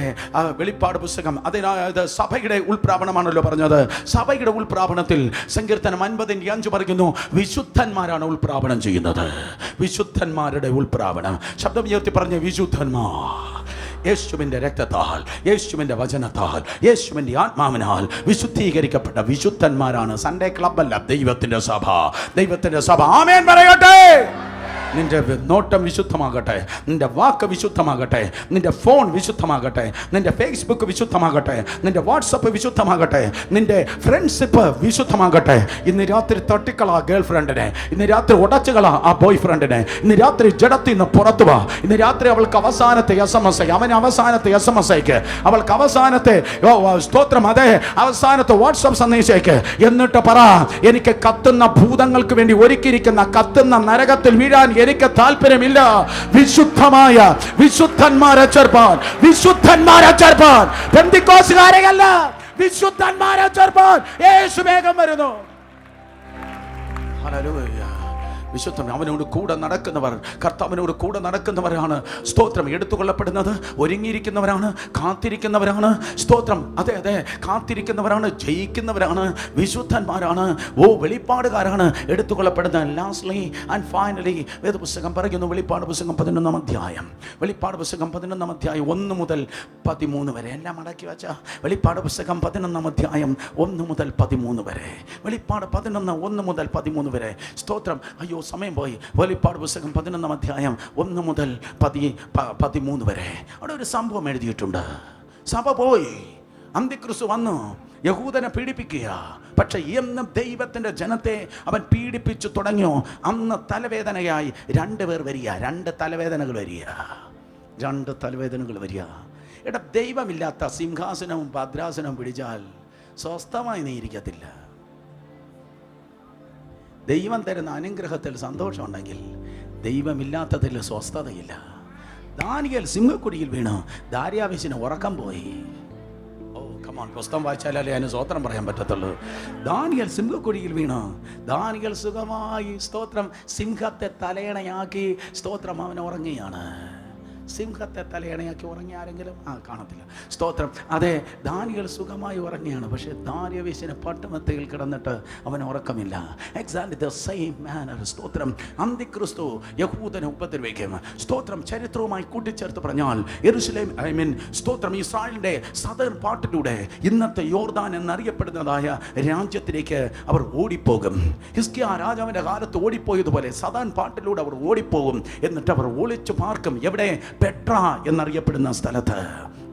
Speaker 1: വെളിപ്പാട് പുസ്തകം അതിനായത് സഭയുടെ ഉൾപ്രാവണമാണല്ലോ പറഞ്ഞത്. സഭയുടെ ഉൾപ്രാവണത്തിൽ സങ്കീർത്തനം 50:5 പറയുന്നു, വിശുദ്ധന്മാരാണ് ഉൾപ്രാവണം ചെയ്യുന്നത്. വിശുദ്ധന്മാരുടെ ഉൾപ്രാവണം. ശബ്ദം ഉയർത്തി പറഞ്ഞ വിശുദ്ധന്മാർ. യേശുവിൻ്റെ രക്തത്താൽ, യേശുവിൻ്റെ വചനത്താൽ, യേശുവിൻ്റെ ആത്മാവിനാൽ വിശുദ്ധീകരിക്കപ്പെട്ട വിശുദ്ധന്മാരാണ്. സൺഡേ ക്ലബ്ബല്ല, ദൈവത്തിൻ്റെ സഭ. ദൈവത്തിൻ്റെ സഭ. ആമേൻ പറയട്ടെ. നിന്റെ നോട്ടം വിശുദ്ധമാകട്ടെ, നിന്റെ വാക്ക് വിശുദ്ധമാകട്ടെ, നിന്റെ ഫോൺ വിശുദ്ധമാകട്ടെ, നിന്റെ ഫേസ്ബുക്ക് വിശുദ്ധമാകട്ടെ, നിന്റെ വാട്സപ്പ് വിശുദ്ധമാകട്ടെ, നിന്റെ ഫ്രണ്ട്ഷിപ്പ് വിശുദ്ധമാകട്ടെ. ഇന്ന് രാത്രി തട്ടിക്കളാ ഗേൾ ഫ്രണ്ടിനെ, ഇന്ന് രാത്രി ഉടച്ചുകളാ ആ ബോയ് ഫ്രണ്ടിനെ, ഇന്ന് രാത്രി ജഡത്തിൽ നിന്ന് പുറത്തു വാ. ഇന്ന് രാത്രി അവൾക്ക് അവസാനത്തെ SMS, അവന് അവസാനത്തെ SMS അയക്ക്, അവൾക്ക് അവസാനത്തെ സ്തോത്രം, അതെ, അവസാനത്തെ വാട്സപ്പ് സന്ദേശിക്ക്. എന്നിട്ട് പറ, എനിക്ക് കത്തുന്ന ഭൂതങ്ങൾക്ക് വേണ്ടി ഒരുക്കിയിരിക്കുന്ന കത്തുന്ന നരകത്തിൽ വീഴാൻ എനിക്ക് താല്പര്യമില്ല. വിശുദ്ധമായ വിശുദ്ധന്മാരെ ചേർപ്പാൻ, വിശുദ്ധന്മാരെ ചേർപ്പാൻ, പെന്തിക്കോസ്തുകാരെയല്ല, വിശുദ്ധന്മാരെ ചേർപ്പാൻ യേശു വേഗം വരുന്നു. ഹല്ലേലൂയ. വിശുദ്ധം. അവനോട് കൂടെ നടക്കുന്നവർ, കർത്താവിനോട് കൂടെ നടക്കുന്നവരാണ് സ്തോത്രം എടുത്തുകൊള്ളപ്പെടുന്നത്. ഒരുങ്ങിയിരിക്കുന്നവരാണ്, കാത്തിരിക്കുന്നവരാണ്. സ്തോത്രം, അതെ അതെ, കാത്തിരിക്കുന്നവരാണ്, ജയിക്കുന്നവരാണ്, വിശുദ്ധന്മാരാണ്. വെളിപ്പാടുകാരാണ് എടുത്തുകൊള്ളപ്പെടുന്നത്. ലാസ്റ്റ്ലി ആൻഡ് ഫൈനലി വേദപുസ്തകം പറയുന്നു, വെളിപ്പാട് പുസ്തകം 11-ാം അധ്യായം, വെളിപ്പാട് പുസ്തകം 11-ാം അധ്യായം 1 മുതൽ 13 വരെ. എല്ലാം അടക്കി വെച്ച വെളിപ്പാട് പുസ്തകം 11-ാം അധ്യായം 1 മുതൽ 13 വരെ. വെളിപ്പാട് 11 1 മുതൽ 13 വരെ. സ്തോത്രം. അയ്യോ, സമയം പോയി. വെളിപ്പാട് പുസ്തകം 11-ാം അധ്യായം 1 മുതൽ 13 വരെ. അവിടെ ഒരു സംഭവം എഴുതിയിട്ടുണ്ട്. സഭ പോയി, അന്തിക്രിസ്തു വന്നു യഹൂദനെ പീഡിപ്പിക്കുക. പക്ഷെ എന്നും ദൈവത്തിൻ്റെ ജനത്തെ അവൻ പീഡിപ്പിച്ചു തുടങ്ങിയോ, അന്ന് തലവേദനയായി 2 പേർ വരിക. 2 തലവേദനകൾ വരിക. 2 തലവേദനകൾ വരിക. എടാ, ദൈവമില്ലാത്ത സിംഹാസനവും ഭദ്രാസനവും പിടിച്ചാൽ സ്വസ്ഥമായി നീ ഇരിക്കത്തില്ല. ദൈവം തരുന്ന അനുഗ്രഹത്തിൽ സന്തോഷമുണ്ടെങ്കിൽ ദൈവമില്ലാത്തതിൽ സ്വസ്ഥതയില്ല. ദാനിയേൽ സിംഹക്കുഴിയിൽ വീണു, ദാര്യാവേശിന് ഉറക്കം പോയി. പുസ്തകം വായിച്ചാലേ അതിന് സ്തോത്രം പറയാൻ പറ്റത്തുള്ളൂ. ദാനിയേൽ സിംഹക്കുഴിയിൽ വീണു, ദാനിയേൽ സുഖമായി സ്തോത്രം സിംഹത്തെ തലയണയാക്കി സ്തോത്രം അവൻ ഉറങ്ങിയാണ്. സിംഹത്തെ തലയണയാക്കി ഉറങ്ങി ആരെങ്കിലും കാണത്തില്ല. സ്തോത്രം, അതെ, ദാനിയേൽ സുഖമായി ഉറങ്ങിയാണ്. പക്ഷേ ദാര്യാവേശിന് പട്ടുമെത്തയിൽ കിടന്നിട്ട് അവന് ഉറക്കമില്ല. Exactly the same manner. സ്തോത്രം, അന്തിക്രിസ്തു യഹൂദനെ ഉപദ്രവിക്കും. സ്തോത്രം, ചരിത്രവുമായി കൂട്ടിച്ചേർത്ത് പറഞ്ഞാൽ യെരുശലേം, സ്തോത്രം, ഇസ്രായേലിൻ്റെ സദർ പാർട്ടിലൂടെ ഇന്നത്തെ യോർദാൻ എന്നറിയപ്പെടുന്നതായ രാജ്യത്തിലേക്ക് അവർ ഓടിപ്പോകും. ഹിസ്കിയാ രാജാവിൻ്റെ കാലത്ത് ഓടിപ്പോയതുപോലെ സദാൻ പാർട്ടിലൂടെ അവർ ഓടിപ്പോകും. എന്നിട്ട് അവർ ഒളിച്ചു പാർക്കും. എവിടെ? പെട്ര എന്നറിയപ്പെടുന്ന സ്ഥലത്ത്.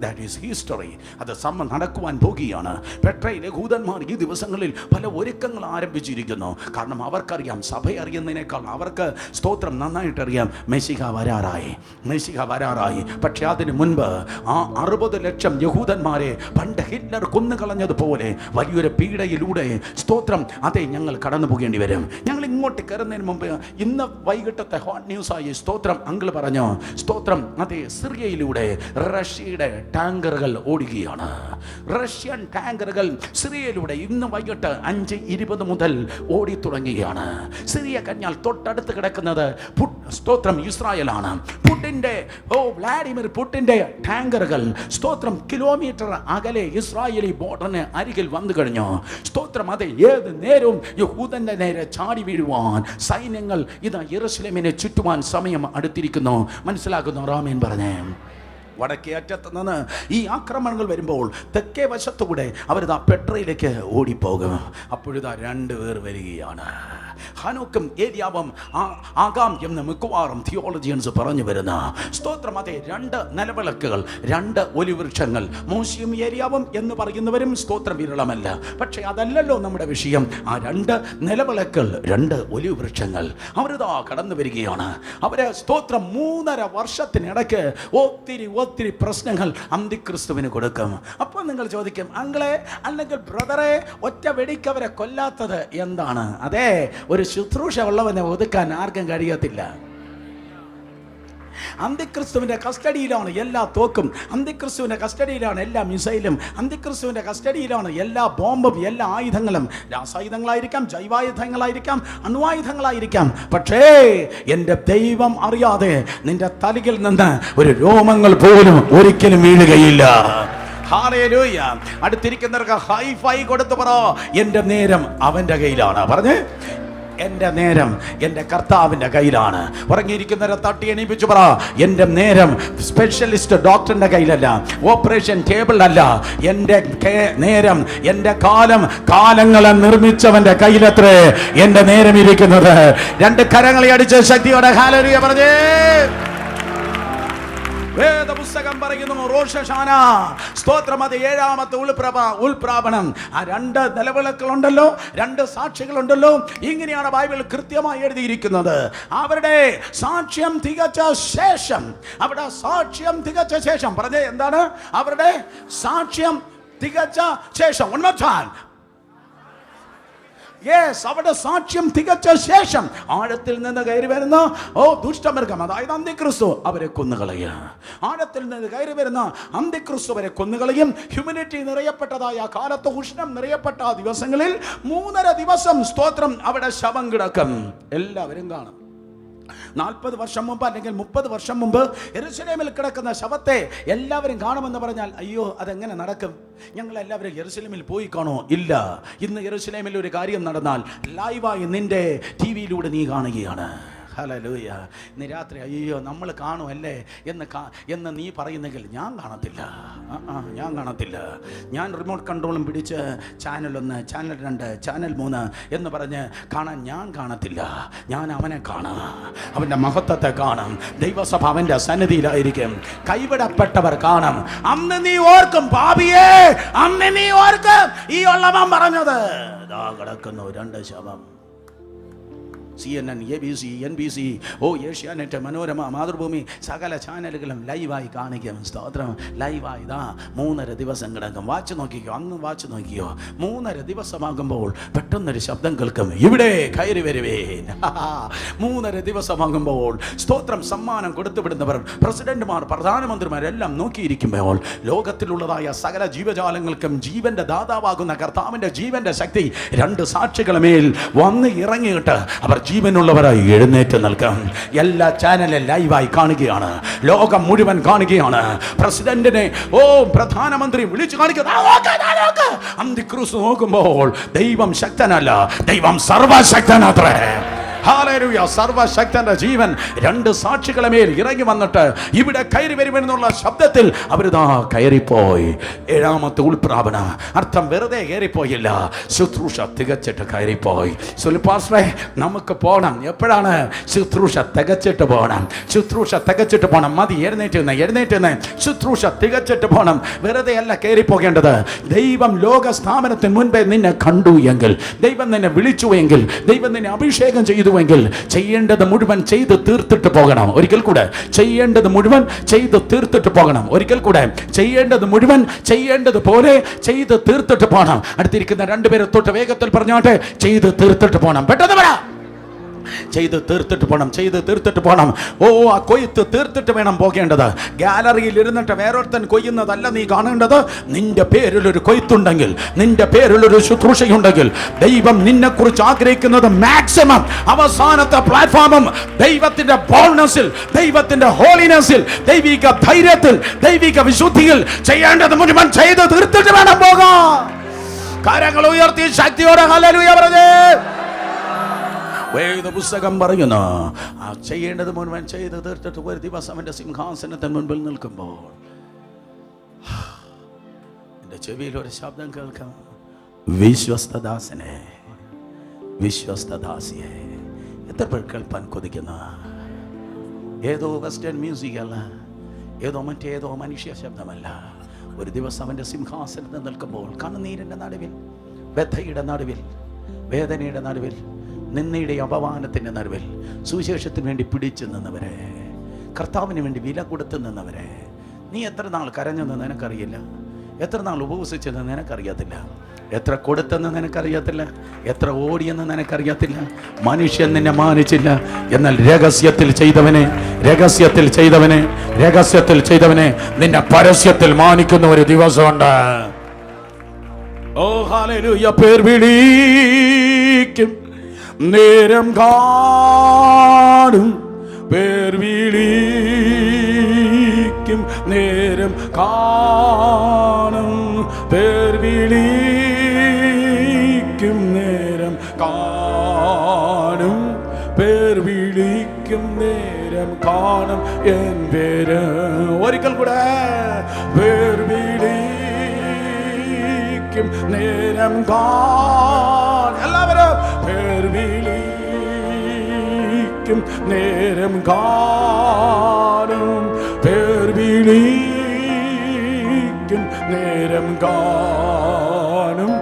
Speaker 1: That is history. അത് നടക്കുവാൻ പോകുകയാണ്. പെട്രയിൽ യഹൂദന്മാർ ഈ ദിവസങ്ങളിൽ പല ഒരുക്കങ്ങൾ ആരംഭിച്ചിരിക്കുന്നു. കാരണം അവർക്കറിയാം, സഭ അറിയുന്നതിനേക്കാൾ അവർക്ക് സ്തോത്രം നന്നായിട്ട് അറിയാം, മെസ്സിഹ വരാറായി, മെസ്സിഹ വരാറായി. പക്ഷെ അതിന് മുൻപ് ആ 60 ലക്ഷം യഹൂദന്മാരെ പണ്ട് ഹിറ്റ്ലർ കൊന്നുകളഞ്ഞതുപോലെ വലിയൊരു പീഡയിലൂടെ സ്തോത്രം, അതെ, ഞങ്ങൾ കടന്നു പോകേണ്ടി വരും. ഞങ്ങൾ ഇങ്ങോട്ട് കയറുന്നതിന് മുമ്പ് ഇന്ന് വൈകിട്ടത്തെ ഹോട്ട് ന്യൂസായി സ്തോത്രം അങ്കിൾ പറഞ്ഞു, സ്തോത്രം, അതെ, സിറിയയിലൂടെ റഷ്യയുടെ ടാങ്കറുകൾ ഓടുകയാണ്. റഷ്യൻ ടാങ്കറുകൾ സിറിയയിലൂടെ ഇന്ന് വൈകിട്ട് 5:20 മുതൽ ഓടി തുടങ്ങുകയാണ്. സിറിയ കഴിഞ്ഞാൽ തൊട്ടടുത്ത് കിടക്കുന്നത് സ്തോത്രം ഇസ്രായേലാണ്. വ്ളാഡിമിർ പുടിന്റെ ടാങ്കറുകൾ സ്തോത്രം കിലോമീറ്റർ അകലെ ഇസ്രായേലി ബോർഡറിന് അരികിൽ വന്നു കഴിഞ്ഞു. സ്തോത്രം, അതെ, ഏത് നേരവും യഹൂദന്റെ നേരെ ചാടി വീഴുവാൻ സൈന്യങ്ങൾ ഇതാ യെരുശലേമിനെ ചുറ്റുവാൻ സമയം അടുത്തിരിക്കുന്നു. മനസ്സിലാക്കുന്നു? ആമേൻ പറഞ്ഞേ. വടക്കേ അറ്റത്ത് നിന്ന് ഈ ആക്രമണങ്ങൾ വരുമ്പോൾ തെക്കേ വശത്തുകൂടെ അവരിതാ പെട്രയിലേക്ക് ഓടിപ്പോകും. അപ്പോഴിതാ 2 പേർ വരികയാണ്. ഹനോക്കും ഏലിയാവും ആകാം എന്ന് മിക്കവാറും തിയോളജിയൻസ് പറഞ്ഞു വരുന്ന സ്തോത്രം, അതെ, 2 നിലവിളക്കുകൾ, 2 ഒലിവൃക്ഷങ്ങൾ. മോശയും ഏലിയാവും എന്ന് പറയുന്നവരും സ്തോത്രം വിരളമല്ല. പക്ഷേ അതല്ലല്ലോ നമ്മുടെ വിഷയം. ആ 2 നിലവിളക്കുകൾ, 2 ഒലിവൃക്ഷങ്ങൾ അവരിതാ കടന്നു വരികയാണ്. അവരെ സ്തോത്രം 3.5 വർഷത്തിനിടയ്ക്ക് ഒത്തിരി പ്രശ്നങ്ങൾ അന്തിക്രിസ്തുവിന് കൊടുക്കും. അപ്പോൾ നിങ്ങൾ ചോദിക്കും, അങ്കിളെ അല്ലെങ്കിൽ ബ്രദറെ, ഒറ്റ വെടിക്കവരെ കൊല്ലാത്തത് എന്താണ്? അതെ, ഒരു ശുശ്രൂഷ ഉള്ളവനെ ഒതുക്കാൻ ആർക്കും കഴിയത്തില്ല. അന്തിക്രിസ്തുവിൻ്റെ കസ്റ്റഡിയിലാണ് എല്ലാ തോക്കും, അന്തിക്രിസ്തുവിൻ്റെ കസ്റ്റഡിയിലാണ് എല്ലാ മിസൈലും, അന്തിക്രിസ്തുവിൻ്റെ കസ്റ്റഡിയിലാണ് എല്ലാ ബോംബും, എല്ലാ ആയുധങ്ങളും. രാസായുധങ്ങളായിരിക്കാം, ജൈവായുധങ്ങളായിരിക്കാം, അണ്വായുധങ്ങളായിരിക്കാം. പക്ഷേ എൻ്റെ ദൈവം അറിയാതെ നിന്റെ തലയിൽ നിന്ന് ഒരു രോമങ്ങൾ പോലും ഒരിക്കലും വീഴുകയില്ല. ഹല്ലേലൂയ. അടുത്തിരിക്കുന്നവർക്ക് ഹൈഫൈ കൊടുത്ത് പറ, എൻ്റെ നേരം അവൻ്റെ കയ്യിലാണ്. പറഞ്ഞ്, എൻ്റെ നേരം എൻ്റെ കർത്താവിൻ്റെ കയ്യിലാണ്. ഉറങ്ങിയിരിക്കുന്നവരെ തട്ടി എണീപ്പിച്ചു പറ, എൻ്റെ നേരം സ്പെഷ്യലിസ്റ്റ് ഡോക്ടറിൻ്റെ കയ്യിലല്ല, ഓപ്പറേഷൻ ടേബിളിലല്ല. എൻ്റെ നേരം, എൻ്റെ കാലം, കാലങ്ങളെ നിർമ്മിച്ചവൻ്റെ കയ്യിലത്രേ എൻ്റെ നേരം ഇരിക്കുന്നത്. രണ്ട് കരങ്ങളെ അടിച്ച് ശക്തിയോടെ ഹല്ലേലൂയ പറഞ്ഞേ. വേദപുസ്തകം പറയുന്നു, റോഷശാന സ്തോത്രം, അത് 7ാമത്തെ ഉൾപ്രാപണം. ആ 2 നിലവിളക്കുകളുണ്ടല്ലോ, 2 സാക്ഷികളുണ്ടല്ലോ. ഇങ്ങനെയാണ് ബൈബിൾ കൃത്യമായി എഴുതിയിരിക്കുന്നത്. അവരുടെ സാക്ഷ്യം തികച്ച ശേഷം, അവിടെ സാക്ഷ്യം തികച്ച ശേഷം, പറഞ്ഞേ എന്താണ്? അവരുടെ സാക്ഷ്യം തികച്ച ശേഷം. അവരുടെ സാക്ഷ്യം തികച്ച ശേഷം ആഴത്തിൽ നിന്ന് കയറി വരുന്ന ദുഷ്ടമൃഗം, അതായത് അന്തിക്രിസ്തു, അവരെ കൊന്നുകളയും. ആഴത്തിൽ നിന്ന് കയറി വരുന്ന അന്തിക്രിസ്തു അവരെ കൊന്നുകളയും. ഹ്യൂമിനിറ്റി നിറയപ്പെട്ടതായ കാലത്ത്, ഉഷ്ണം നിറയപ്പെട്ട ദിവസങ്ങളിൽ 3.5 ദിവസം സ്തോത്രം അവിടെ ശവം കിടക്കും. എല്ലാവരും കാണും. 40 വർഷം മുമ്പ് അല്ലെങ്കിൽ 30 വർഷം മുമ്പ് യെരുശലേമിൽ കിടക്കുന്ന ശവത്തെ എല്ലാവരും കാണുമെന്ന് പറഞ്ഞാൽ, അയ്യോ അതെങ്ങനെ നടക്കും? ഞങ്ങൾ എല്ലാവരും യെരുശലേമിൽ പോയി കാണോ? ഇല്ല. ഇന്ന് യെരുശലേമിൽ ഒരു കാര്യം നടന്നാൽ ലൈവായി നിന്റെ TV-യിലൂടെ നീ കാണുകയാണ്. ഹല്ലേലൂയ. ഇന്ന് രാത്രി അയ്യോ നമ്മൾ കാണുമല്ലേ എന്ന് നീ പറയുന്നെങ്കിൽ ഞാൻ കാണത്തില്ല. ഞാൻ കാണത്തില്ല. ഞാൻ റിമോട്ട് കൺട്രോളും പിടിച്ച് ചാനൽ 1, ചാനൽ 2, ചാനൽ 3 എന്ന് പറഞ്ഞ് കാണാൻ ഞാൻ കാണത്തില്ല. ഞാൻ അവനെ കാണാം, അവൻ്റെ മഹത്വത്തെ കാണും. ദൈവസഭ അവൻ്റെ സന്നിധിയിലായിരിക്കും. കൈവിടപ്പെട്ടവർ കാണും. അന്ന് നീ ഓർക്കും, പാപിയേ, അന്ന് നീ ഓർക്കും ഈ ഉള്ളവൻ പറഞ്ഞത്. ഇതാ കിടക്കുന്നു 2 ശവം. CNN, ABC, NBC, Asianet, Manorama, Mathrubhumi, സകല ചാനലുകളും ലൈവായി കാണിക്കും. സ്തോത്രം. ലൈവായി ഇതാ 3.5 ദിവസം കിടക്കും. വാച്ച് നോക്കിക്കോ, അന്ന് വാച്ച് നോക്കിയോ. 3.5 ദിവസമാകുമ്പോൾ പെട്ടെന്നൊരു ശബ്ദം കേൾക്കും, ഇവിടെ കയറി വരുവേൻ. 3.5 ദിവസമാകുമ്പോൾ സ്തോത്രം സമ്മാനം കൊടുത്തുവിടുന്നവർ, പ്രസിഡന്റുമാർ, പ്രധാനമന്ത്രിമാരെല്ലാം നോക്കിയിരിക്കുമ്പോൾ ലോകത്തിലുള്ളതായ സകല ജീവജാലങ്ങൾക്കും ജീവന്റെ ദാതാവാകുന്ന കർത്താവിന്റെ ജീവന്റെ ശക്തി 2 സാക്ഷികളുടെ മേൽ വന്ന് ഇറങ്ങിയിട്ട് അവർ ജീവനുള്ളവരായി എഴുന്നേറ്റ് നിൽക്കാം. എല്ലാ ചാനലും ലൈവായി കാണുകയാണ്. ലോകം മുഴുവൻ കാണുകയാണ്. പ്രസിഡന്റിനെ പ്രധാനമന്ത്രി വിളിച്ചു കാണിക്കുന്നത്. അന്തിക്രിസ്തു നോക്കുമ്പോൾ ദൈവം ശക്തനല്ല, ദൈവം സർവശക്തനത്രേ. ഹല്ലേലൂയ. സർവശക്തന്റെ ജീവൻ 2 സാക്ഷികളെ മേൽ ഇറങ്ങി വന്നിട്ട് ഇവിടെ കയറി വരുമെന്നുള്ള ശബ്ദത്തിൽ അവരിതാ കയറിപ്പോയി. 7ാമത്തെ ഉൾപ്രാപണം. അർത്ഥം വെറുതെ കയറിപ്പോയില്ല, ശുശ്രൂഷ തികച്ചിട്ട് കയറിപ്പോയി. സുൽപാസ്വേ, നമുക്ക് പോകണം. എപ്പോഴാണ്? ശുശ്രൂഷ തികച്ചിട്ട് പോകണം. ശുശ്രൂഷ തികച്ചിട്ട് പോകണം. മതി, എഴുന്നേറ്റ് ശുശ്രൂഷ തികച്ചിട്ട് പോകണം. വെറുതെ അല്ല കയറിപ്പോകേണ്ടത്. ദൈവം ലോക സ്ഥാപനത്തിന് മുൻപേ നിന്നെ കണ്ടു എങ്കിൽ, ദൈവം നിന്നെ വിളിച്ചു എങ്കിൽ, ദൈവം നിന്നെ അഭിഷേകം ചെയ്തു എങ്കിൽ, ചെയ്യേണ്ടത് മുഴുവൻ ചെയ്ത് തീർത്തിട്ട് പോകണം. ഒരിക്കൽ കൂടെ, ചെയ്യേണ്ടത് മുഴുവൻ ചെയ്ത് തീർത്തിട്ട് പോകണം. ഒരിക്കൽ കൂടെ, ചെയ്യേണ്ടത് മുഴുവൻ ചെയ്യേണ്ടത് പോലെ ചെയ്ത് തീർത്തിട്ട് പോകണം. അടുത്തിരിക്കുന്ന 2 പേരെ തൊട്ട് വേഗത്തിൽ പറഞ്ഞോട്ടെ, ചെയ്ത് തീർത്തിട്ട് പോകണം. പെട്ടെന്ന് പറ. ചെയ്ത് തീർത്തിട്ട് പോകണം. ആ കൊയ്ത്ത് തീർത്തിട്ട് വേണം പോകേണ്ടത്. ഗാലറിയിൽ ഇരുന്നിട്ട് വേറൊരുത്തൻ കൊയ്യുന്നതല്ല നീ കാണേണ്ടത്. നിന്റെ പേരിലൊരു കൊയ്ത്തുണ്ടെങ്കിൽ, നിന്റെ പേരിലൊരു ശുശ്രൂഷയുണ്ടെങ്കിൽ, ദൈവം നിന്നെ കുറിച്ച് ആഗ്രഹിക്കുന്നത് മാക്സിമം അവസാനത്തെ പ്ലാറ്റ്ഫോമും ദൈവത്തിന്റെ ബോൾനെസ്സിൽ, ദൈവത്തിന്റെ ഹോളിനെസ്സിൽ, ദൈവിക ധൈര്യത്തിൽ, ദൈവിക വിശുദ്ധിയിൽ ചെയ്യേണ്ടത് മുഴുവൻ ചെയ്ത് തീർത്തിട്ട് വേണം പോകാൻ. കരങ്ങൾ ഉയർത്തി ശക്തിയോടെ ഹല്ലേലൂയ പറഞ്ഞേ. വേദപുസ്തകം പറയുന്നു, ചെയ്യേണ്ടത് മുഴുവൻ ചെയ്ത് തീർത്തിട്ട് ഒരു ദിവസം അവന്റെ സിംഹാസനത്തിന് മുൻപിൽ നിൽക്കുമ്പോൾ എൻ്റെ ചെവിയിൽ ഒരു ശബ്ദം കേൾക്കാം, വിശ്വസ്തദാസനെ, വിശ്വസ്തദാസിയെ. എത്ര പേർ കേൾപ്പാൻ കൊതിക്കുന്ന? ഏതോ വെസ്റ്റേൺ മ്യൂസിക് അല്ല, മറ്റേതോ മനുഷ്യ ശബ്ദമല്ല. ഒരു ദിവസം അവന്റെ സിംഹാസനത്തിൽ നിൽക്കുമ്പോൾ, കണ്ണുനീരിന്റെ നടുവിൽ, വ്യഥയുടെ നടുവിൽ, വേദനയുടെ നടുവിൽ, നിന്നയുടെ അപമാനത്തിൻ്റെ നടുവിൽ സുവിശേഷത്തിന് വേണ്ടി പിടിച്ചു നിന്നവരെ, കർത്താവിന് വേണ്ടി വില കൊടുത്തു നിന്നവരെ, നീ എത്ര നാൾ കരഞ്ഞെന്ന് നിനക്കറിയില്ല, എത്ര നാൾ ഉപവസിച്ചെന്ന് നിനക്കറിയത്തില്ല. എത്ര കൊടുത്തെന്ന് നിനക്കറിയത്തില്ല, എത്ര ഓടിയെന്ന് നിനക്കറിയത്തില്ല. മനുഷ്യൻ നിന്നെ മാനിച്ചില്ല, എന്നാൽ രഹസ്യത്തിൽ ചെയ്തവനെ നിന്നെ പരസ്യത്തിൽ മാനിക്കുന്ന ഒരു ദിവസമുണ്ട്. ഓ ഹല്ലേലൂയ. പേർ വിളിക്കും നേരം കാണും, പേർ വിളിക്കും നേരം കാണും, പേർ വിളിക്കും നേരം കാണും, പേർ വിളിക്കും നേരം കാണും എൻ പേര്. ഒരിക്കൽ കൂടെ പേർ വിളിക്കും നേരം കാണും. എല്ലാവരും പേർ വിളിക്കും നേരം കാണും, പേർ വിളിക്കും നേരം കാണും,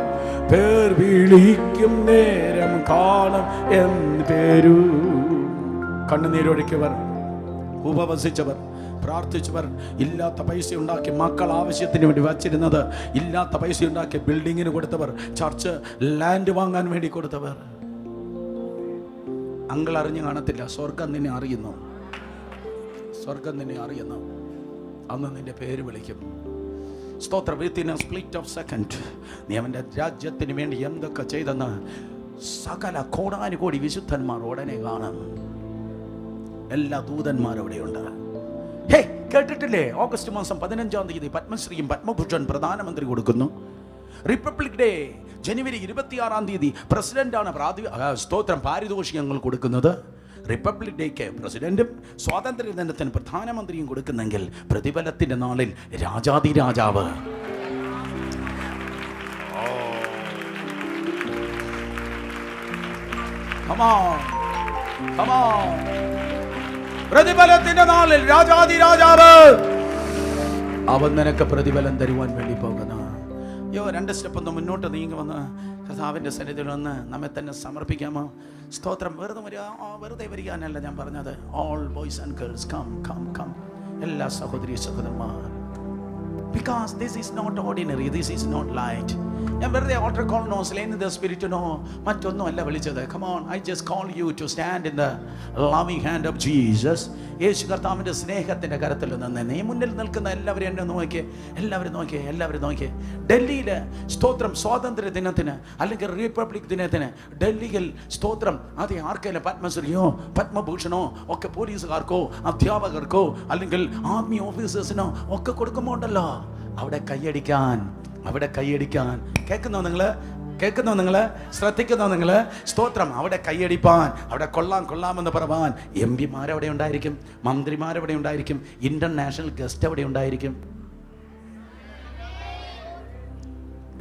Speaker 1: പേർ വിളിക്കും നേരം കാണും എൻ പേരു. കണ്ണുനീരൊഴുക്കിയവർ, ഉപവസിച്ചവർ, പ്രാർത്ഥിച്ചവർ, ഇല്ലാത്ത പൈസ ഉണ്ടാക്കി മക്കൾ ആവശ്യത്തിന് വേണ്ടി വച്ചിരുന്നത്, ഇല്ലാത്ത പൈസ ഉണ്ടാക്കി ബിൽഡിങ്ങിന് കൊടുത്തവർ, ചർച്ച് ലാൻഡ് വാങ്ങാൻ വേണ്ടി കൊടുത്തവർ. അങ്കിൾ അറിഞ്ഞു കാണത്തില്ല, സ്വർഗം നിന്നെ അറിയുന്നു, സ്വർഗം നിന്നെ അറിയുന്നു. അന്ന് നിന്റെ പേര് വിളിക്കും. സ്തോത്രം. Within A split of second നീ അവൻ്റെ രാജ്യത്തിന് വേണ്ടി എന്തൊക്കെ ചെയ്തെന്ന് സകല കോടാനുകോടി വിശുദ്ധന്മാർ ഉടനെ കാണും. എല്ലാ ദൂതന്മാരവിടെയുണ്ട്. ഹേ, കേട്ടിട്ടില്ലേ? ഓഗസ്റ്റ് മാസം 15-ാം തീയതി പത്മശ്രീയും പത്മഭൂഷൺ പ്രധാനമന്ത്രി കൊടുക്കുന്നു. റിപ്പബ്ലിക് ഡേ ജനുവരി 26-ാം തീയതി പ്രസിഡന്റാണ് സ്തോത്രം പാരിതോഷികങ്ങൾ കൊടുക്കുന്നത്. റിപ്പബ്ലിക് ഡേക്ക് പ്രസിഡന്റും സ്വാതന്ത്ര്യ ദിനത്തിന് പ്രധാനമന്ത്രിയും കൊടുക്കുന്നെങ്കിൽ പ്രതിഫലത്തിന്റെ നാളിൽ രാജാതിരാജാവ് പ്രതിഫലത്തിന്റെ നാളിൽ രാജാതിരാജാവ് അവൻ നിനക്ക് പ്രതിഫലം തരുവാൻ വേണ്ടി പോകുന്നു. 2 സ്റ്റെപ്പ് ഒന്ന് മുന്നോട്ട് നീങ്ങി വന്ന് കർത്താവിൻ്റെ സന്നിധിയിൽ വന്ന് നമ്മെ തന്നെ സമർപ്പിക്കാമോ? സ്തോത്രം. വെറുതെ വരികയാണല്ല ഞാൻ പറഞ്ഞത്. All boys and girls come come come. എല്ലാ സഹോദരി സഹോദരന്മാർ, because this is not ordinary, this is not light. ഞാൻ വെറുതെ altar call no, slain in the spirit no, മറ്റൊന്നും അല്ല വിളിച്ചത്. Come on, I just call you to stand in the loving hand of Jesus. യേശു കർത്താവിൻ്റെ സ്നേഹത്തിൻ്റെ കരത്തിൽ നിന്ന് നീ മുന്നിൽ നിൽക്കുന്ന എല്ലാവരും എന്നെ നോക്കിയേ, എല്ലാവരും നോക്കിയേ. ഡൽഹിയിൽ സ്തോത്രം സ്വാതന്ത്ര്യ ദിനത്തിന് അല്ലെങ്കിൽ റിപ്പബ്ലിക് ദിനത്തിന് ഡൽഹിയിൽ സ്തോത്രം അതേ ആർക്കെങ്കിലും പത്മശ്രീയോ പത്മഭൂഷണോ ഒക്കെ പോലീസുകാർക്കോ അധ്യാപകർക്കോ അല്ലെങ്കിൽ ആർമി ഓഫീസേഴ്സിനോ ഒക്കെ കൊടുക്കുമ്പോൾ ഉണ്ടല്ലോ, അവിടെ കൈയടിക്കാൻ. കേൾക്കുന്നോ നിങ്ങൾ? ശ്രദ്ധിക്കുന്നോ നിങ്ങൾ? സ്തോത്രം. അവിടെ കൈയടിപ്പാൻ, അവിടെ കൊള്ളാമെന്ന് പറയാൻ MP-മാരവിടെ ഉണ്ടായിരിക്കും, മന്ത്രിമാരവിടെ ഉണ്ടായിരിക്കും, ഇന്റർനാഷണൽ ഗസ്റ്റ് അവിടെ ഉണ്ടായിരിക്കും.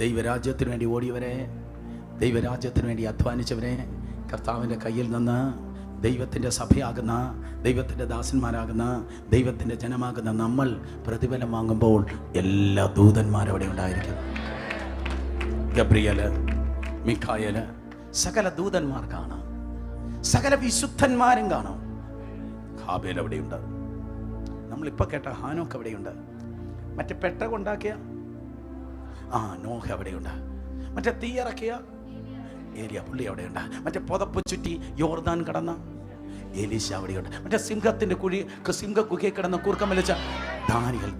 Speaker 1: ദൈവരാജ്യത്തിന് വേണ്ടി ഓടിയവരെ, ദൈവരാജ്യത്തിന് വേണ്ടി അധ്വാനിച്ചവരെ കർത്താവിൻ്റെ കയ്യിൽ നിന്ന് ദൈവത്തിൻ്റെ സഭയാകുന്ന, ദൈവത്തിൻ്റെ ദാസന്മാരാകുന്ന, ദൈവത്തിൻ്റെ ജനമാകുന്ന നമ്മൾ പ്രതിഫലം വാങ്ങുമ്പോൾ എല്ലാ ദൂതന്മാരവിടെ ഉണ്ടായിരിക്കും. ഗബ്രിയേല്, മിഖായേല്, സകല ദൂതന്മാർ കാണാം, സകല വിശുദ്ധന്മാരും കാണാം. ഹാബേൽ അവിടെയുണ്ട്. നമ്മളിപ്പോൾ കേട്ട ഹാനോക്ക് അവിടെയുണ്ട്. മറ്റേ പെട്ടകുണ്ടാക്കിയ നോഹ അവിടെയുണ്ട്. മറ്റേ തീയിറക്കിയ ഏലിയ പുള്ളി അവിടെയുണ്ട്. മറ്റേ പുതപ്പ് ചുറ്റി യോർദാൻ കടന്ന എലീശ അവിടെയുണ്ട്. മറ്റേ സിംഹത്തിന്റെ സിംഹക്കുകയെ കിടന്ന കൂർക്കം വലിച്ച ദാനിയേൽ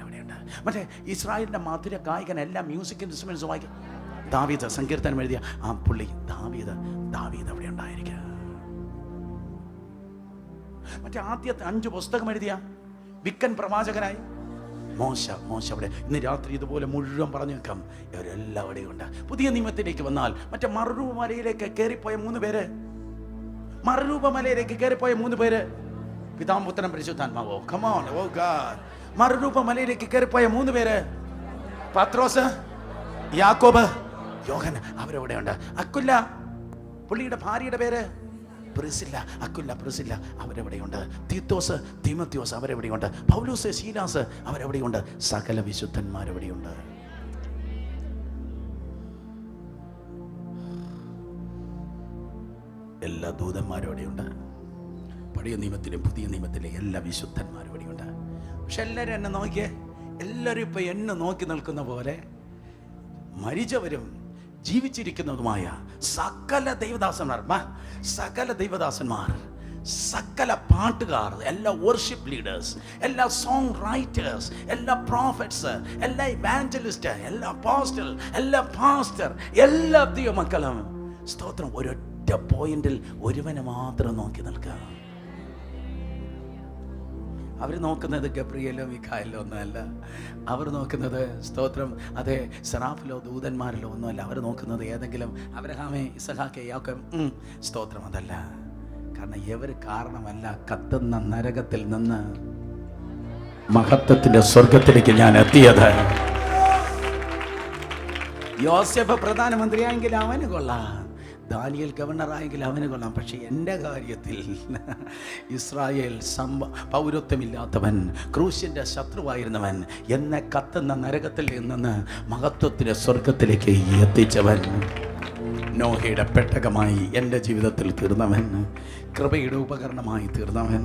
Speaker 1: അവിടെയുണ്ട്. മറ്റേ ഇസ്രായേലിന്റെ മധുര ഗായകൻ എല്ലാ മ്യൂസിക് ഇൻസ്ട്രുമെന്റ്സ് വായിക്കും. ദാവീദ് സങ്കീർത്തനം എഴുതിയ ആ പുള്ളി ദാവീദ് അവിടെ ഉണ്ടായിരിക്കുക. മറ്റേ ആദ്യത്തെ 5 പുസ്തകം എഴുതിയ വിക്കൻ പ്രവാചകനായി മോശ അവിടെ. ഇന്ന് രാത്രി ഇതുപോലെ മുഴുവൻ പറഞ്ഞു വെക്കാം. ഇവരെല്ലാം അവിടെയുണ്ട്. പുതിയ നിയമത്തിലേക്ക് വന്നാൽ മറ്റേ മറുരൂപമലയിലേക്ക് കയറിപ്പോയ 3 പേര്, പിതാപുത്രൻ പരിശുദ്ധാത്മാവോ, come on, oh God. മറുരൂപമലയിലേക്ക് കയറിപ്പോയ 3 പേര്, പത്രോസ്, യാക്കോബ്, യോഹന്നാൻ, അവരവിടെയുണ്ട്. അക്കുല്ല, പുള്ളിയുടെ ഭാര്യയുടെ പേര് പ്രിസില്ല, അവരെവിടെയുണ്ട്. തീത്തോസ്, തീമത്യോസ് അവരെവിടെയുണ്ട്. പൗലോസ്, ശീലാസ് അവരെവിടെയുണ്ട്. സകല വിശുദ്ധന്മാരെവിടെയുണ്ട്. എല്ലാ ദൂതന്മാരും അവിടെയുണ്ട്. പഴയ നിയമത്തിലും പുതിയ നിയമത്തിലെ എല്ലാ വിശുദ്ധന്മാരും അവിടെയുണ്ട്. പക്ഷെ എല്ലാവരും എന്നെ നോക്കിയേ, എല്ലാവരും ഇപ്പൊ എന്നെ നോക്കി നിൽക്കുന്ന പോലെ മരിച്ചവരും ജീവിച്ചിരിക്കുന്നതുമായ സകല ദൈവദാസന്മാർ, സകല പാട്ടുകാർ, എല്ലാ വർഷിപ്പ് ലീഡേഴ്സ്, എല്ലാ സോങ് റൈറ്റേഴ്സ്, എല്ലാ പ്രോഫറ്റ്സ്, എല്ലാ ഇവാഞ്ചലിസ്റ്റ്, എല്ലാ അപ്പോസ്റ്റൽ, എല്ലാ പാസ്റ്റർ, എല്ലാ ദൈവമക്കളും സ്തോത്രം ഒരൊറ്റ പോയിന്റിൽ ഒരുവനെ മാത്രം നോക്കി നിൽക്കുക. അവർ നോക്കുന്നത് ഗബ്രിയേലോ മിഖായേലോ ഒന്നുമല്ല. അവർ നോക്കുന്നത് സ്തോത്രം അതെ സെറാഫിലോ ദൂതന്മാരിലോ ഒന്നുമല്ല. അവർ നോക്കുന്നത് ഏതെങ്കിലും അബ്രഹാമേ, ഇസഹാക്കേ, യാക്കോബ്, സ്തോത്രം അതല്ല. കാരണം ഇവർ കാരണമല്ല കത്തുന്ന നരകത്തിൽ നിന്ന് മഹത്വത്തിന്റെ സ്വർഗത്തിലേക്ക് ഞാൻ എത്തിയത്. യോസേഫ് പ്രധാനമന്ത്രിയായെങ്കിൽ അവന് കൊള്ളാം, ദാനിയേൽ ഗവർണറായെങ്കിൽ അവന് കൊള്ളാം. പക്ഷെ എൻ്റെ കാര്യത്തിൽ ഇസ്രായേൽ പൗരത്വമില്ലാത്തവൻ, ക്രൂശിൻ്റെ ശത്രുവായിരുന്നവൻ, എന്നെ കത്തുന്ന നരകത്തിൽ നിന്ന് മഹത്വത്തിൻ്റെ സ്വർഗത്തിലേക്ക് എത്തിച്ചവൻ, നോഹയുടെ പെട്ടകമായി എൻ്റെ ജീവിതത്തിൽ തീർന്നവൻ, കൃപയുടെ ഉപകരണമായി തീർന്നവൻ,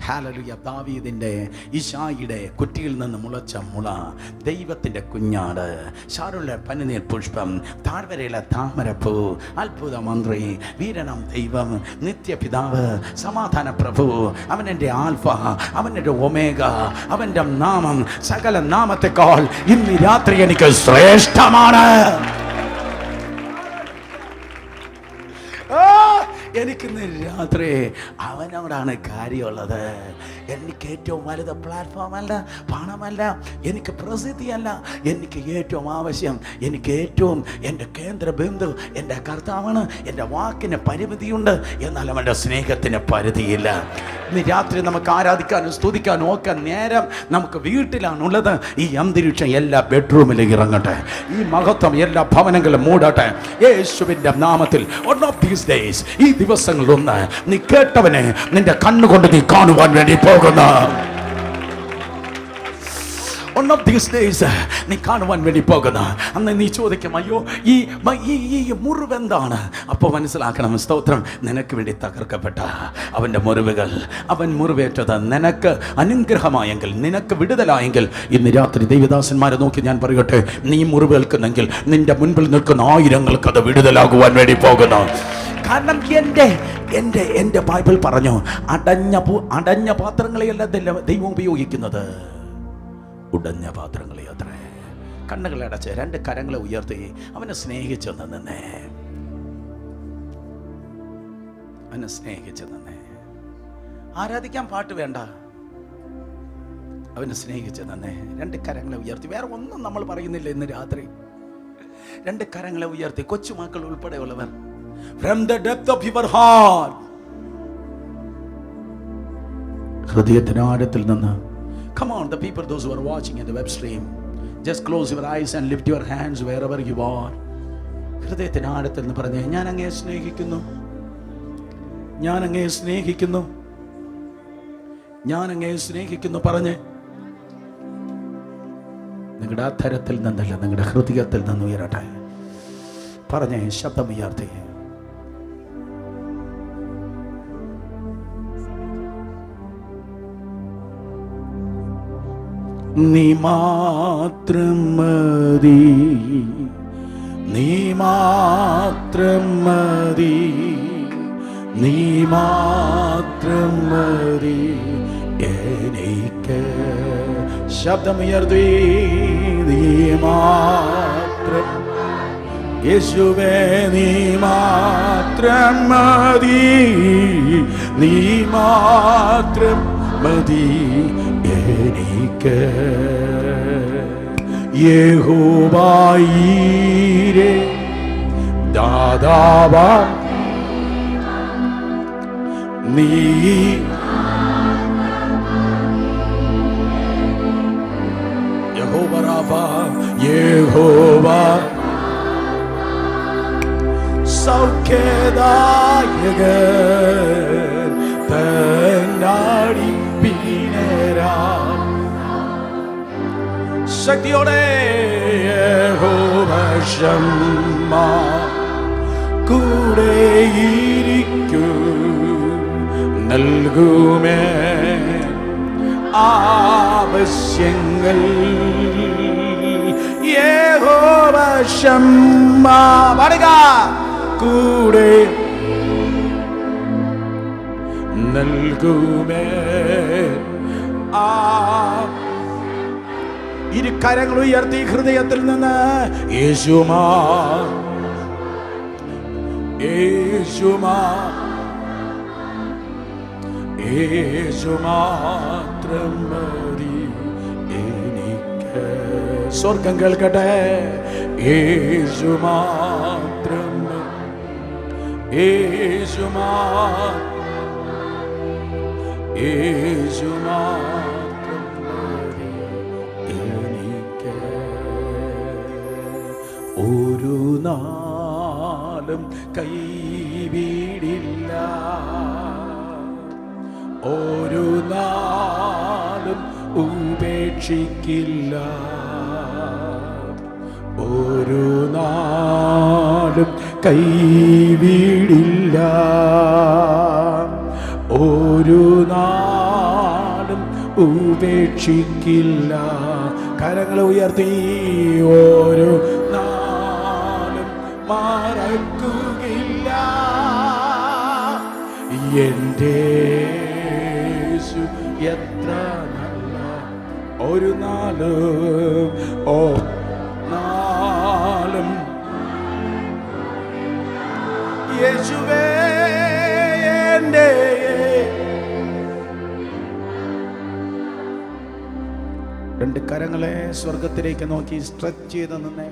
Speaker 1: ഹല്ലേലൂയ, ദാവീദിൻ്റെ ഇശായിയുടെ കുറ്റിയിൽ നിന്ന് മുളച്ച മുള, ദൈവത്തിൻ്റെ കുഞ്ഞാട്, ഷാരോനിലെ പനിനീർ പുഷ്പം, താഴ്വരയിലെ താമരപ്പൂ, അത്ഭുത മന്ത്രി, വീരനം ദൈവം, നിത്യപിതാവ്, സമാധാന പ്രഭു, അവൻ എൻ്റെ ആൽഫ, അവൻ എൻ്റെ ഒമേഗ, അവൻ്റെ നാമം സകല നാമത്തെക്കാൾ ഇന്ന് രാത്രി എനിക്ക് ശ്രേഷ്ഠമാണ്. എനിക്കിന്ന് രാത്രി അവനോടാണ് കാര്യമുള്ളത്. എനിക്ക് ഏറ്റവും വലുത് പ്ലാറ്റ്ഫോമല്ല, പണമല്ല, എനിക്ക് പ്രസിദ്ധിയല്ല. എനിക്ക് ഏറ്റവും ആവശ്യം, എനിക്ക് ഏറ്റവും എൻ്റെ കേന്ദ്ര ബിന്ദു എൻ്റെ കർത്താവാണ്. എൻ്റെ വാക്കിന് പരിമിതിയുണ്ട്, എന്നാൽ അവൻ്റെ സ്നേഹത്തിന് പരിധിയില്ല. ഇന്ന് രാത്രി നമുക്ക് ആരാധിക്കാനും സ്തുതിക്കാനും ഒക്കെ നേരം നമുക്ക് വീട്ടിലാണുള്ളത്. ഈ അന്തരീക്ഷം എല്ലാ ബെഡ്റൂമിലേക്ക് ഇറങ്ങട്ടെ, ഈ മഹത്വം എല്ലാ ഭവനങ്ങളും മൂടട്ടെ യേശുവിൻ്റെ നാമത്തിൽ. one of these days, ഈ ദിവസങ്ങളിലൊന്ന് നീ കേട്ടവനെ നിന്റെ കണ്ണുകൊണ്ട് നീ കാണുവാൻ വേണ്ടി പോകുന്നു. one of these days നീ കാണുവാൻ വേണ്ടി പോകുന്നു. അന്ന് നീ ചോദിക്കും, അയ്യോ ഈ മുറിവെന്താണ്? അപ്പോൾ മനസ്സിലാക്കണം, സ്തോത്രം, നിനക്ക് വേണ്ടി തകർക്കപ്പെട്ട അവൻ്റെ മുറിവുകൾ, അവൻ മുറിവേറ്റത് നിനക്ക് അനുഗ്രഹമായെങ്കിൽ, നിനക്ക് വിടുതലായെങ്കിൽ, ഇന്ന് രാത്രി ദൈവദാസന്മാരെ നോക്കി ഞാൻ പറയട്ടെ, നീ മുറിവേൽക്കുന്നെങ്കിൽ നിന്റെ മുൻപിൽ നിൽക്കുന്ന ആയിരങ്ങൾക്ക് അത് വിടുതലാകുവാൻ വേണ്ടി പോകുന്നു. കാരണം എൻ്റെ ബൈബിൾ പറഞ്ഞു, അടഞ്ഞ പാത്രങ്ങളെയല്ല ദൈവം ഉപയോഗിക്കുന്നത്, ഉടഞ്ഞ പാത്രങ്ങളെ അത്രേ. കണ്ണുകളെ അടച്ച് രണ്ട് കരങ്ങളെ ഉയർത്തി അവനെ സ്നേഹിച്ചു നിന്നേ, അവനെ സ്നേഹിച്ചു നിന്നേ. ആരാധിക്കാൻ പാട്ട് വേണ്ട, അവനെ സ്നേഹിച്ചു നിന്നേ. രണ്ട് കരങ്ങളെ ഉയർത്തി, വേറെ ഒന്നും നമ്മൾ പറയുന്നില്ല ഇന്ന് രാത്രി. രണ്ട് കരങ്ങളെ ഉയർത്തി, കൊച്ചുമക്കൾ ഉൾപ്പെടെയുള്ളവർ, from the depth of your heart, ഹൃദയത്തിന്റെ ആഴത്തിൽ നിന്ന്. Come on, the people, those who are watching in the web stream, just close your eyes and lift your hands wherever you are. ഹൃദയത്തിന്റെ ആഴത്തിൽ നിന്ന് പറഞ്ഞേ, ഞാൻ അങ്ങയെ സ്നേഹിക്കുന്നു, ഞാൻ അങ്ങയെ സ്നേഹിക്കുന്നു, ഞാൻ അങ്ങയെ സ്നേഹിക്കുന്നു പറഞ്ഞേ. നിങ്ങളുടെ അധരത്തിൽ നിന്നല്ല, നിങ്ങളുടെ ഹൃദയത്തിൽ നിന്ന് ഉയരട്ടെ. പറഞ്ഞേ, ശബ്ദം ഉയർത്തി. നീ മാത്രം മതി, നീ മാത്രം മതി, നീ മാത്രം മതി എനിക്ക്. ശബ്ദമുയർത്തി, നീ മാത്രം, യേശുവേ നീ മാത്രം മതി, നീ മാത്രം മതി എനിക്ക്. യഹോവയീരേ ദാതാവാ നീ, യഹോവ റാഫാ, യഹോവ സൗഖ്യദായകൻ തന്നാടി പിണരാൻ ശക്തിയോടെ. യഹോവ ശമ്മ കൂടെയിരിക്കും, നൽകുമേ ആവശ്യങ്ങൾ. യഹോവ ശമ്മ പാടുക കൂടെ നൽകുമേ. ഇരു കരങ്ങൾ ഉയർത്തി ഹൃദയത്തിൽ നിന്ന് യേശുമാ യേശുമാ യേശു മാത്രം മതി എനിക്ക്. സ്വർഗം കേൾക്കട്ടെ. യേശു മാത്രം യേശു യേശു മാത്രം മതി എനിക്ക്. ഒരു നാളും കൈവിടില്ല, ഒരു നാളും ഉപേക്ഷിക്കില്ല, ഒരു നാളും കൈവിടില്ല, ഒരു നാളും ഉപേക്ഷിക്കില്ല. കരങ്ങൾ ഉയർത്തി ഒരു നാളും മറക്കുകയില്ല. എൻ്റെ യേശു എത്ര നല്ല, ഒരു നാളും ഓ നാളും യേശുവേ എൻ്റെ. രണ്ട് കരങ്ങളെ സ്വർഗത്തിലേക്ക് നോക്കി സ്ട്രെച്ച് ചെയ്ത് നിന്നേ.